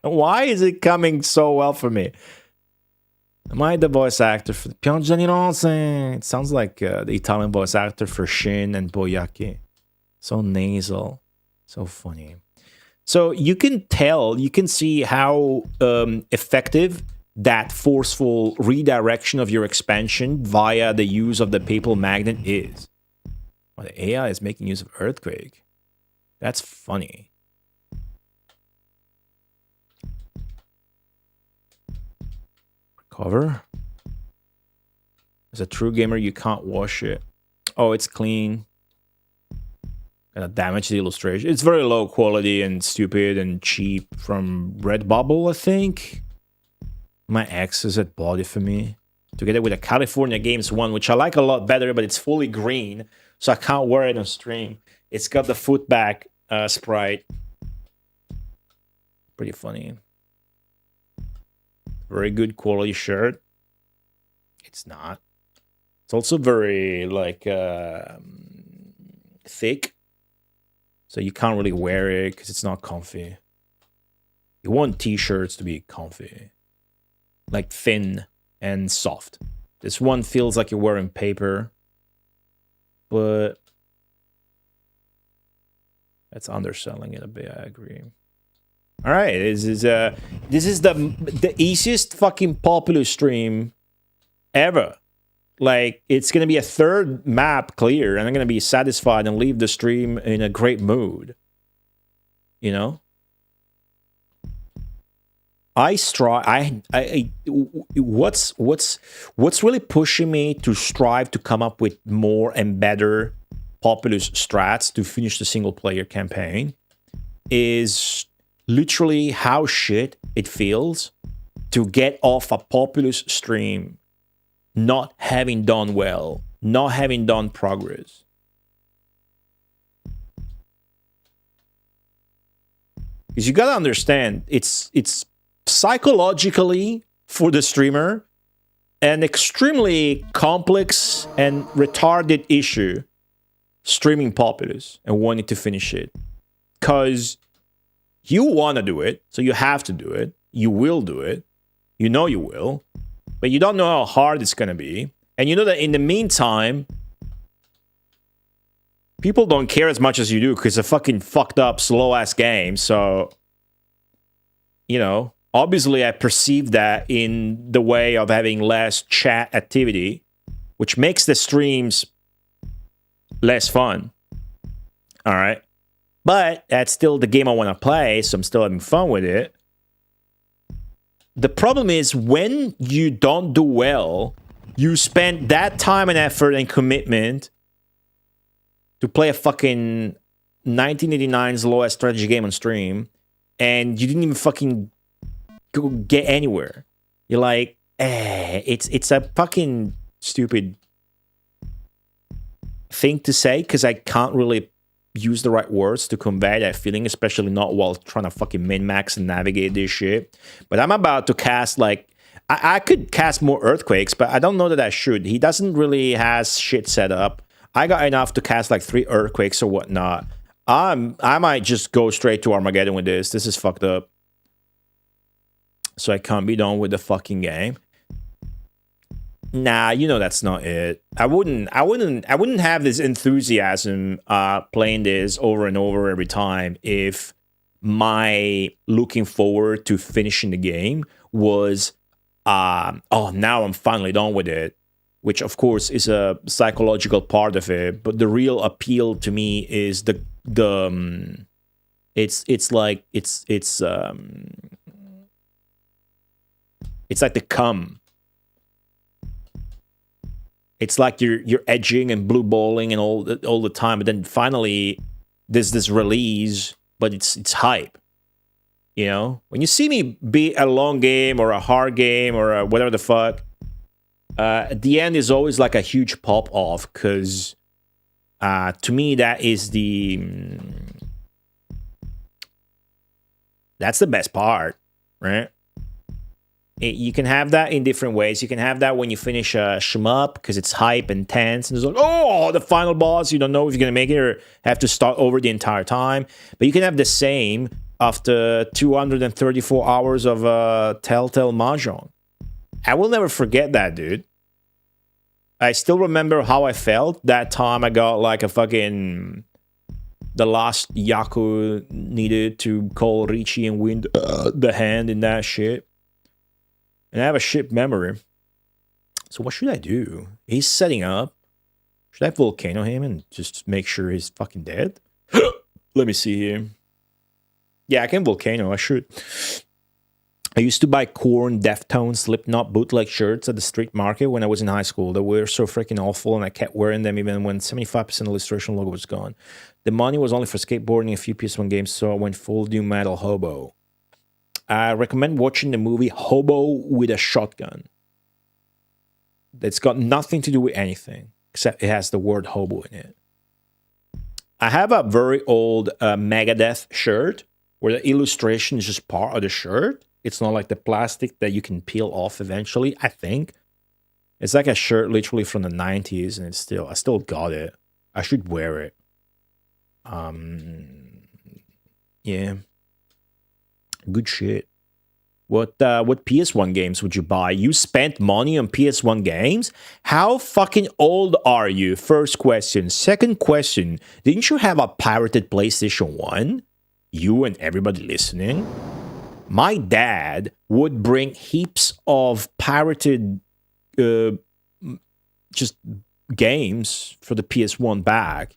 Why is it coming so well for me? Am I the voice actor for Pioggia di rose? It sounds like the Italian voice actor for Shin and Boyaki. So nasal. So funny. So you can tell, you can see how effective that forceful redirection of your expansion via the use of the papal magnet is. Well, the AI is making use of Earthquake. That's funny. Recover. As a true gamer, you can't wash it. Oh, it's clean. Gonna damage the illustration. It's very low quality and stupid and cheap from Redbubble, I think. My ex is at bought it for me. Together with a California Games one, which I like a lot better, but it's fully green, so I can't wear it on stream. It's got the foot back sprite. Pretty funny. Very good quality shirt. It's not. It's also very, like, thick. So you can't really wear it because it's not comfy. You want t-shirts to be comfy. Like thin and soft. This one feels like you're wearing paper. But that's underselling it a bit, I agree. Alright, this is the easiest fucking Populous stream ever. Like, it's gonna be a third map clear, and I'm gonna be satisfied and leave the stream in a great mood. You know? What's really pushing me to strive to come up with more and better Populous strats to finish the single player campaign is literally how shit it feels to get off a Populous stream not having done well, not having done progress. Because you gotta understand, it's psychologically for the streamer an extremely complex and retarded issue streaming Populous and wanting to finish it. Because you want to do it, so you have to do it. You will do it. You know you will. But you don't know how hard it's going to be. And you know that in the meantime, people don't care as much as you do because it's a fucking fucked up, slow-ass game. So, you know, obviously I perceive that in the way of having less chat activity, which makes the streams less fun. All right. But that's still the game I want to play, so I'm still having fun with it. The problem is when you don't do well, you spend that time and effort and commitment to play a fucking 1989's lowest strategy game on stream, and you didn't even fucking get anywhere. You're like, it's a fucking stupid thing to say because I can't really use the right words to convey that feeling, especially not while trying to fucking min-max and navigate this shit. But I'm about to cast, like, I could cast more Earthquakes, but I don't know that I should. He doesn't really has shit set up. I got enough to cast like 3 Earthquakes or whatnot. I might just go straight to Armageddon with this. This is fucked up. So I can't be done with the fucking game. Nah, you know that's not it. I wouldn't have this enthusiasm playing this over and over every time if my looking forward to finishing the game was oh, now I'm finally done with it, which of course is a psychological part of it, but the real appeal to me is it's like the cum. It's like you're edging and blue balling and all the time, but then finally there's this release, but it's hype. You know, when you see me beat a long game or a hard game or a whatever the fuck, at the end is always like a huge pop off, because to me that's the best part, right? You can have that in different ways. You can have that when you finish a shmup because it's hype and tense, and it's like, oh, the final boss. You don't know if you're gonna make it or have to start over the entire time. But you can have the same after 234 hours of Telltale Mahjong. I will never forget that, dude. I still remember how I felt that time I got like a fucking the last Yaku needed to call Richie and win the hand in that shit. And I have a shit memory. So what should I do? He's setting up. Should I volcano him and just make sure he's fucking dead? Let me see here. Yeah, I can volcano. I should. I used to buy Korn, Deftones, Slipknot bootleg shirts at the street market when I was in high school. They were so freaking awful, and I kept wearing them even when 75% illustration logo was gone. The money was only for skateboarding, a few PS1 games, so I went full doom metal hobo. I recommend watching the movie Hobo with a Shotgun. It's got nothing to do with anything, except it has the word hobo in it. I have a very old Megadeth shirt where the illustration is just part of the shirt. It's not like the plastic that you can peel off eventually, I think. It's like a shirt literally from the 90s, and I still got it. I should wear it. Yeah. Good shit. What PS1 games would you buy? You spent money on PS1 games? How fucking old are you? First question. Second question, didn't you have a pirated PlayStation 1? You and everybody listening? My dad would bring heaps of pirated just games for the PS1 back.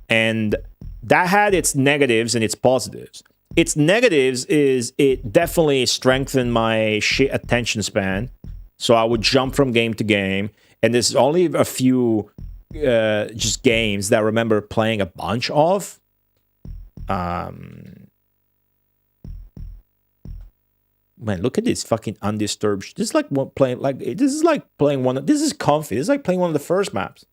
And that had its negatives and its positives. Its negatives is it definitely strengthened my shit attention span. So I would jump from game to game. And there's only a few just games that I remember playing a bunch of. Man, look at this fucking undisturbed. This is like playing one. This is comfy. This is like playing one of the first maps.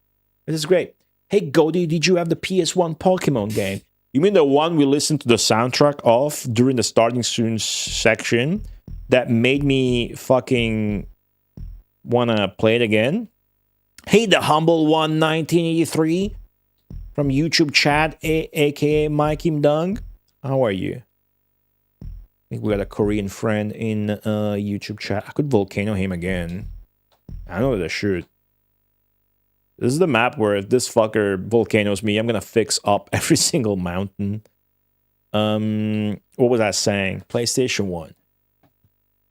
This is great. Hey, Goldie, did you have the PS1 Pokemon game? You mean the one we listened to the soundtrack of during the starting soon section that made me fucking wanna play it again? Hey, the humble one, 1983 from YouTube chat, aka Mikey Mdung. How are you? I think we got a Korean friend in YouTube chat. I could volcano him again. I know that I should. This is the map where if this fucker volcanoes me, I'm gonna fix up every single mountain. What was I saying? PlayStation 1.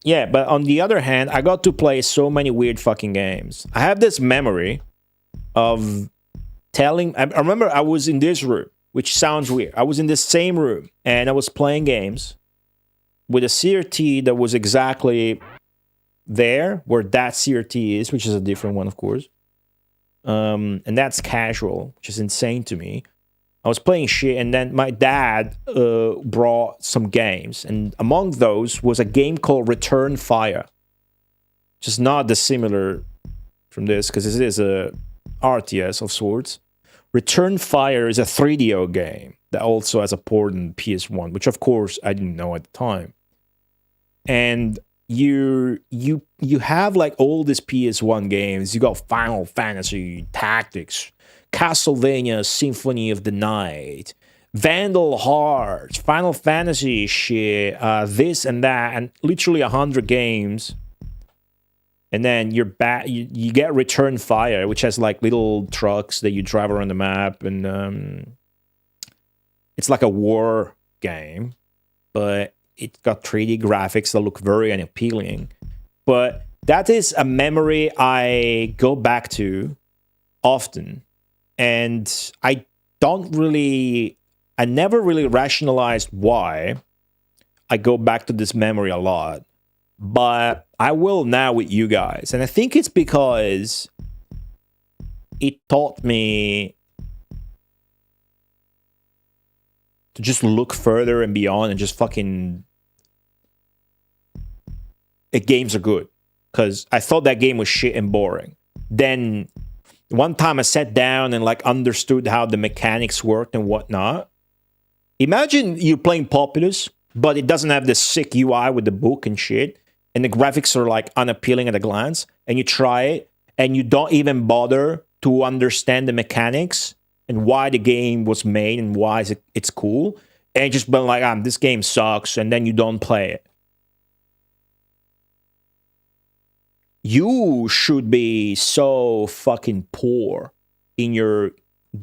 Yeah, but on the other hand, I got to play so many weird fucking games. I have this memory of telling... I remember I was in this room, which sounds weird. I was in this same room, and I was playing games with a CRT that was exactly there, where that CRT is, which is a different one, of course. And that's casual, which is insane to me. I was playing shit, and then my dad brought some games, and among those was a game called Return Fire, which is not dissimilar from this, because it is a RTS of sorts. Return Fire is a 3DO game that also has a port in PS1, which of course I didn't know at the time. And you have like all these PS1 games. You got Final Fantasy Tactics, Castlevania Symphony of the Night, Vandal Hearts, Final Fantasy shit, this and that, and literally 100 games. And then you're back. You get Return Fire, which has like little trucks that you drive around the map, and it's like a war game, but it's got 3D graphics that look very unappealing. But that is a memory I go back to often, and I never really rationalized why I go back to this memory a lot. But I will now with you guys. And I think it's because it taught me to just look further and beyond and just fucking... games are good. Because I thought that game was shit and boring. Then one time I sat down and like understood how the mechanics worked and whatnot. Imagine you playing Populous, but it doesn't have this sick UI with the book and shit. And the graphics are like unappealing at a glance, and you try it, and you don't even bother to understand the mechanics and why the game was made and why it's cool, and just been like, this game sucks, and then you don't play it. You should be so fucking poor in your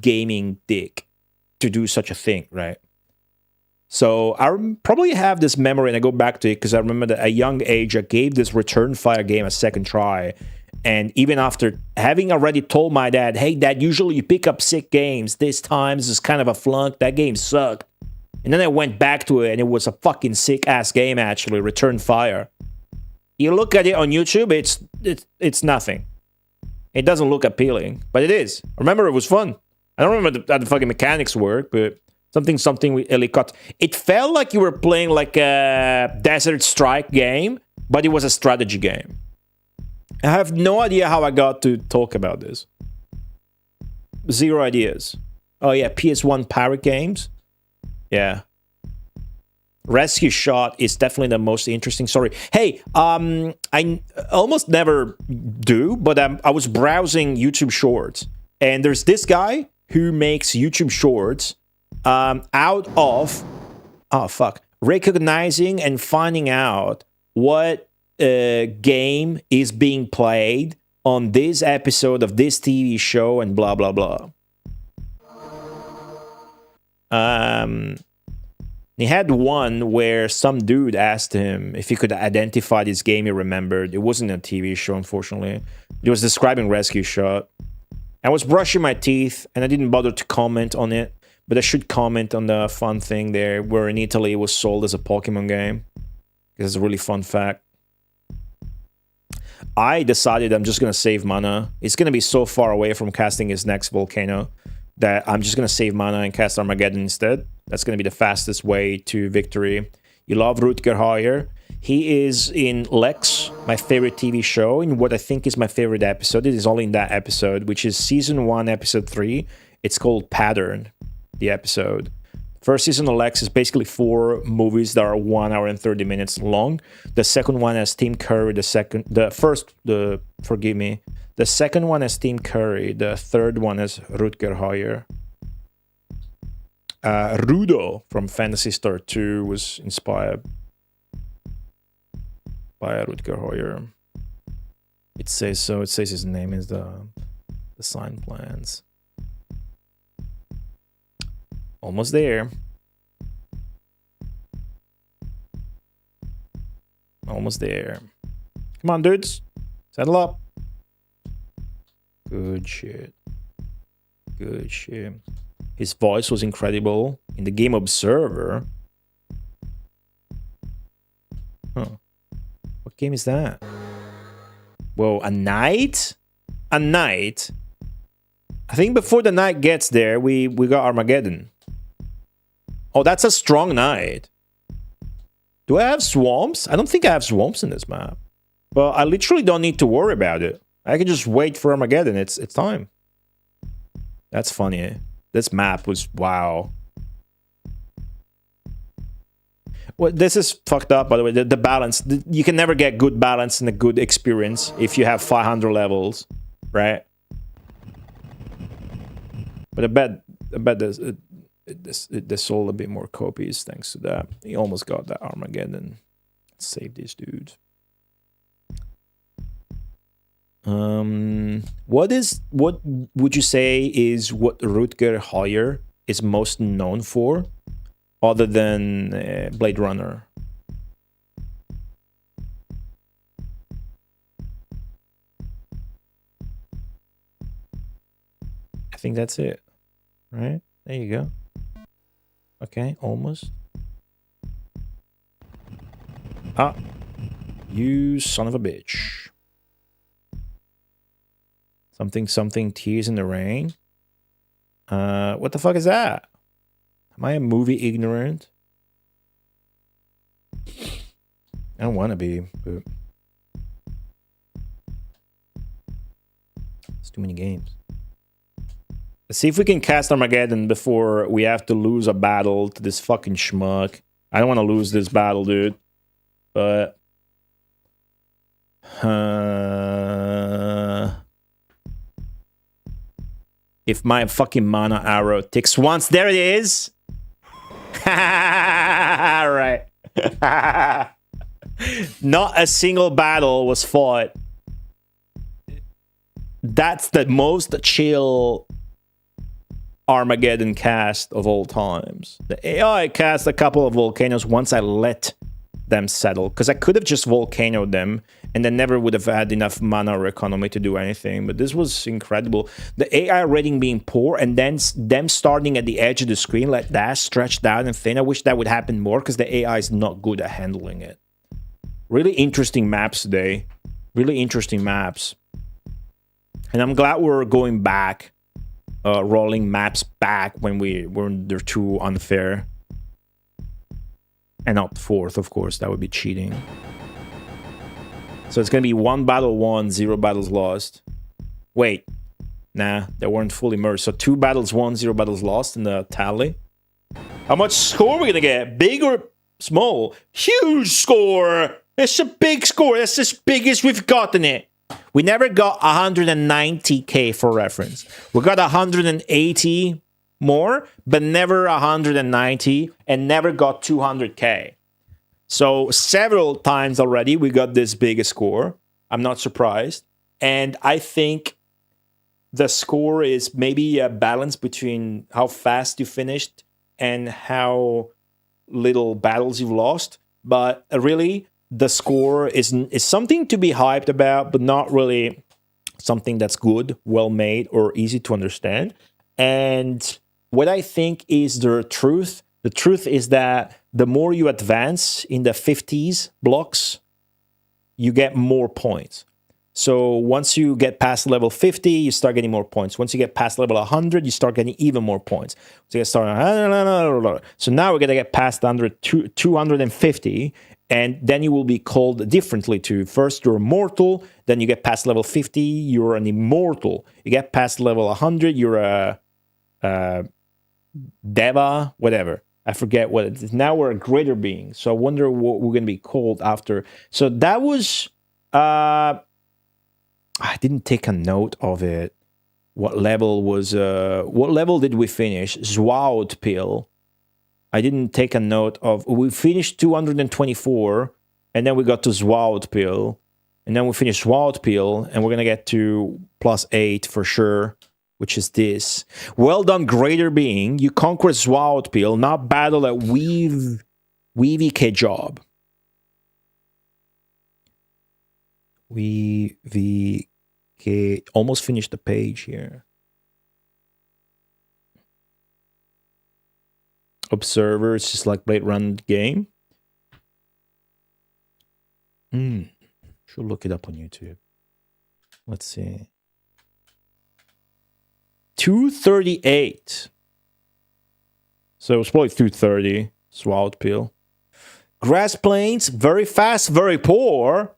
gaming dick to do such a thing, right? So I probably have this memory, and I go back to it because I remember that at a young age, I gave this Return Fire game a second try. And even after having already told my dad, hey, Dad, usually you pick up sick games. This time, this is kind of a flunk. That game sucked. And then I went back to it, and it was a fucking sick-ass game, actually, Return Fire. You look at it on YouTube, it's nothing. It doesn't look appealing, but it is. I remember it was fun. I don't remember how the fucking mechanics work, but... Something with Ellicott. It felt like you were playing like a Desert Strike game, but it was a strategy game. I have no idea how I got to talk about this. Zero ideas. Oh yeah, PS1 pirate games. Yeah. Rescue Shot is definitely the most interesting story. Hey, I almost never do, but I was browsing YouTube Shorts, and there's this guy who makes YouTube Shorts out of recognizing and finding out what game is being played on this episode of this TV show and blah blah blah. He had one where some dude asked him if he could identify this game he remembered. It wasn't a TV show, unfortunately. It was describing Rescue Shot. I was brushing my teeth and I didn't bother to comment on it. But I should comment on the fun thing there, where in Italy it was sold as a Pokemon game. It's a really fun fact. I decided I'm just going to save mana. It's going to be so far away from casting his next volcano that I'm just going to save mana and cast Armageddon instead. That's going to be the fastest way to victory. You love Rutger Hauer. He is in Lex, my favorite TV show, in what I think is my favorite episode. It is only in that episode, which is Season 1, Episode 3. It's called Pattern. The episode. First season of Lex is basically 4 movies that are 1 hour and 30 minutes long. The second one has Tim Curry. The second one has Tim Curry. The third one has Rutger Hauer. Rudo from Phantasy Star 2 was inspired by Rutger Hauer. It says so. It says his name is the sign plans. Almost there. Almost there. Come on, dudes. Settle up. Good shit. Good shit. His voice was incredible in the game Observer. Huh. What game is that? Whoa, a knight? A knight? I think before the knight gets there, we got Armageddon. Oh, that's a strong knight. Do I have swamps? I don't think I have swamps in this map. Well, I literally don't need to worry about it. I can just wait for Armageddon. It's time. That's funny. This map was... wow. Well, this is fucked up, by the way. The balance. You can never get good balance and a good experience if you have 500 levels. Right? But I bet there's... they sold a bit more copies thanks to that. He almost got that Armageddon. Save this dude. What would you say is what Rutger Hauer is most known for, other than Blade Runner? I think that's it. Right? There you go. Okay, almost. Ah, you son of a bitch. Something, tears in the rain. What the fuck is that? Am I a movie ignorant? I don't want to be, but it's too many games. Let's see if we can cast Armageddon before we have to lose a battle to this fucking schmuck. I don't want to lose this battle, dude. But if my fucking mana arrow ticks once, there it is. All right. Not a single battle was fought. That's the most chill Armageddon cast of all times. The AI cast a couple of volcanoes once I let them settle, because I could have just volcanoed them and then never would have had enough mana or economy to do anything. But this was incredible. The AI rating being poor and then them starting at the edge of the screen like that, stretched out and thin. I wish that would happen more, because the AI is not good at handling it. Really interesting maps today. Really interesting maps. And I'm glad we're going back, rolling maps back when they're too unfair. And not fourth, of course. That would be cheating. So it's going to be 1 battle won, 0 battles lost. Wait. Nah, they weren't fully merged. So 2 battles won, 0 battles lost in the tally. How much score are we going to get? Big or small? Huge score! It's a big score. That's as big as we've gotten it. We never got 190k for reference. We got 180 more, but never 190, and never got 200k. So several times already we got this big a score. I'm not surprised. And I think the score is maybe a balance between how fast you finished and how little battles you've lost. But really, the score is something to be hyped about, but not really something that's good, well made, or easy to understand. And what I think is the truth is that the more you advance in the 50s blocks, you get more points. So once you get past level 50, you start getting more points. Once you get past level 100, you start getting even more points. So you start. So now we're gonna get past under 250, and then you will be called differently to. First, you're mortal. Then you get past level 50, you're an immortal. You get past level 100, you're a Deva, whatever. I forget what it is. Now we're a greater being. So I wonder what we're going to be called after. So that was... I didn't take a note of it. What level was... what level did we finish? Zwautpil. I didn't take a note of... We finished 224, and then we got to Zwautpil. And then we finished Zwautpil, and we're going to get to +8 for sure, which is this. Well done, greater being. You conquered Zwautpil, not battle at Weavike job. Weavike. Almost finished the page here. Observer, it's just like Blade Runner game. Should look it up on YouTube. Let's see. 238. So it was probably 230. Zwautpil. Grass plains, very fast, very poor.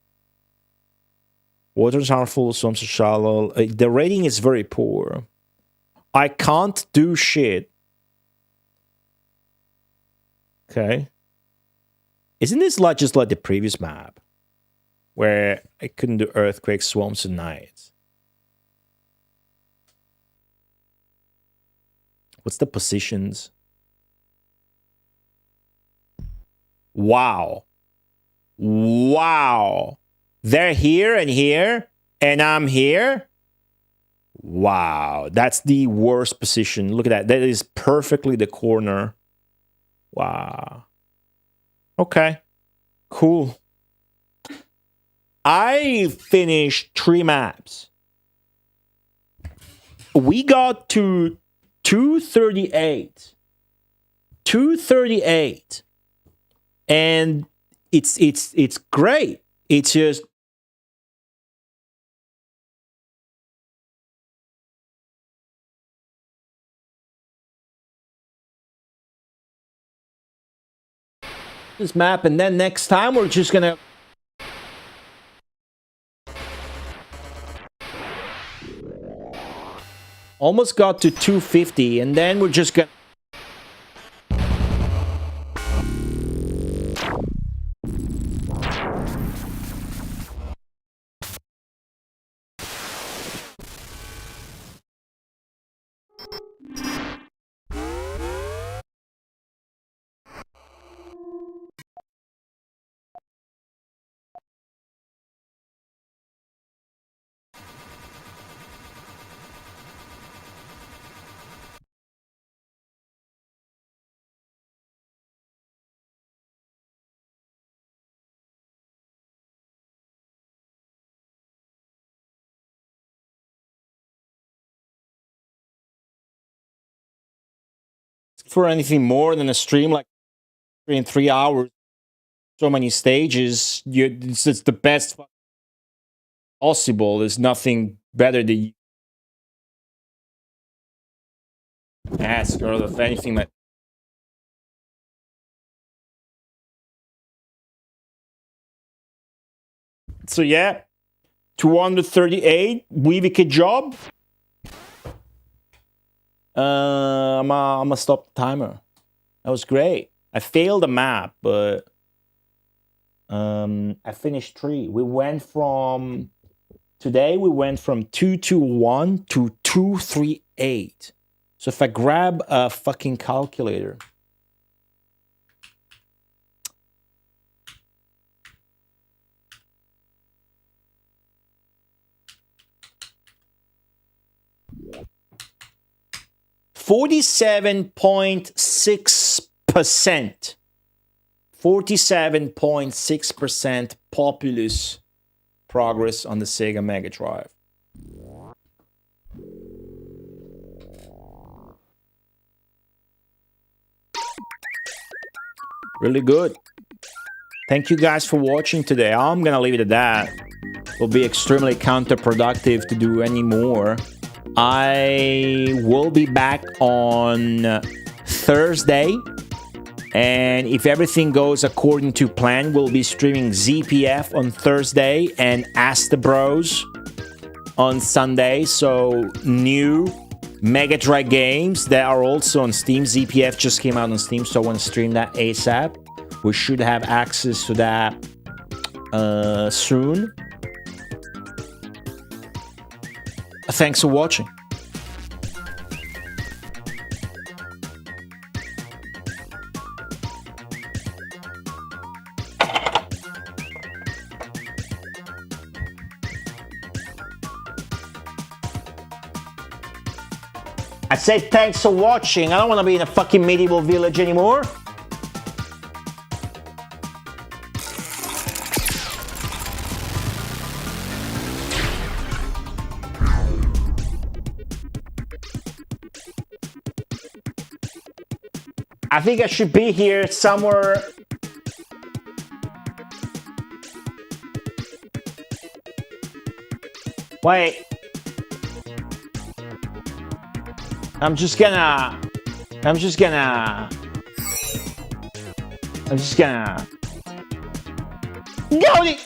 Waters are full, swamps are shallow. The rating is very poor. I can't do shit. Okay. Isn't this like just like the previous map? Where I couldn't do earthquakes, swamps, and nights. What's the positions? Wow. Wow. They're here, and I'm here. Wow. That's the worst position. Look at that. That is perfectly the corner. Wow. Okay. Cool. I finished 3 maps. We got to 238. 238. And it's great. It's just this map, and then next time we're just gonna almost got to 250, and then we're just gonna for anything more than a stream like in 3 hours, so many stages. It's the best possible. There's nothing better than you ask or if anything like. So yeah, 238. Weavike job. I'm gonna stop the timer. That was great. I failed the map, but I finished 3. We went from 221 to 238. So if I grab a fucking calculator, %47.6%. 47.6% Populous progress on the Sega Mega Drive. Really good. Thank you guys for watching today. I'm gonna leave it at that. It will be extremely counterproductive to do any more. I will be back on Thursday, and if everything goes according to plan, we'll be streaming ZPF on Thursday and Ask the Bros on Sunday. So new Mega Drive games that are also on Steam. ZPF just came out on Steam, so I want to stream that ASAP. We should have access to that soon. Thanks for watching. I said thanks for watching. I don't want to be in a fucking medieval village anymore. I think I should be here somewhere. Wait. I'm just gonna go.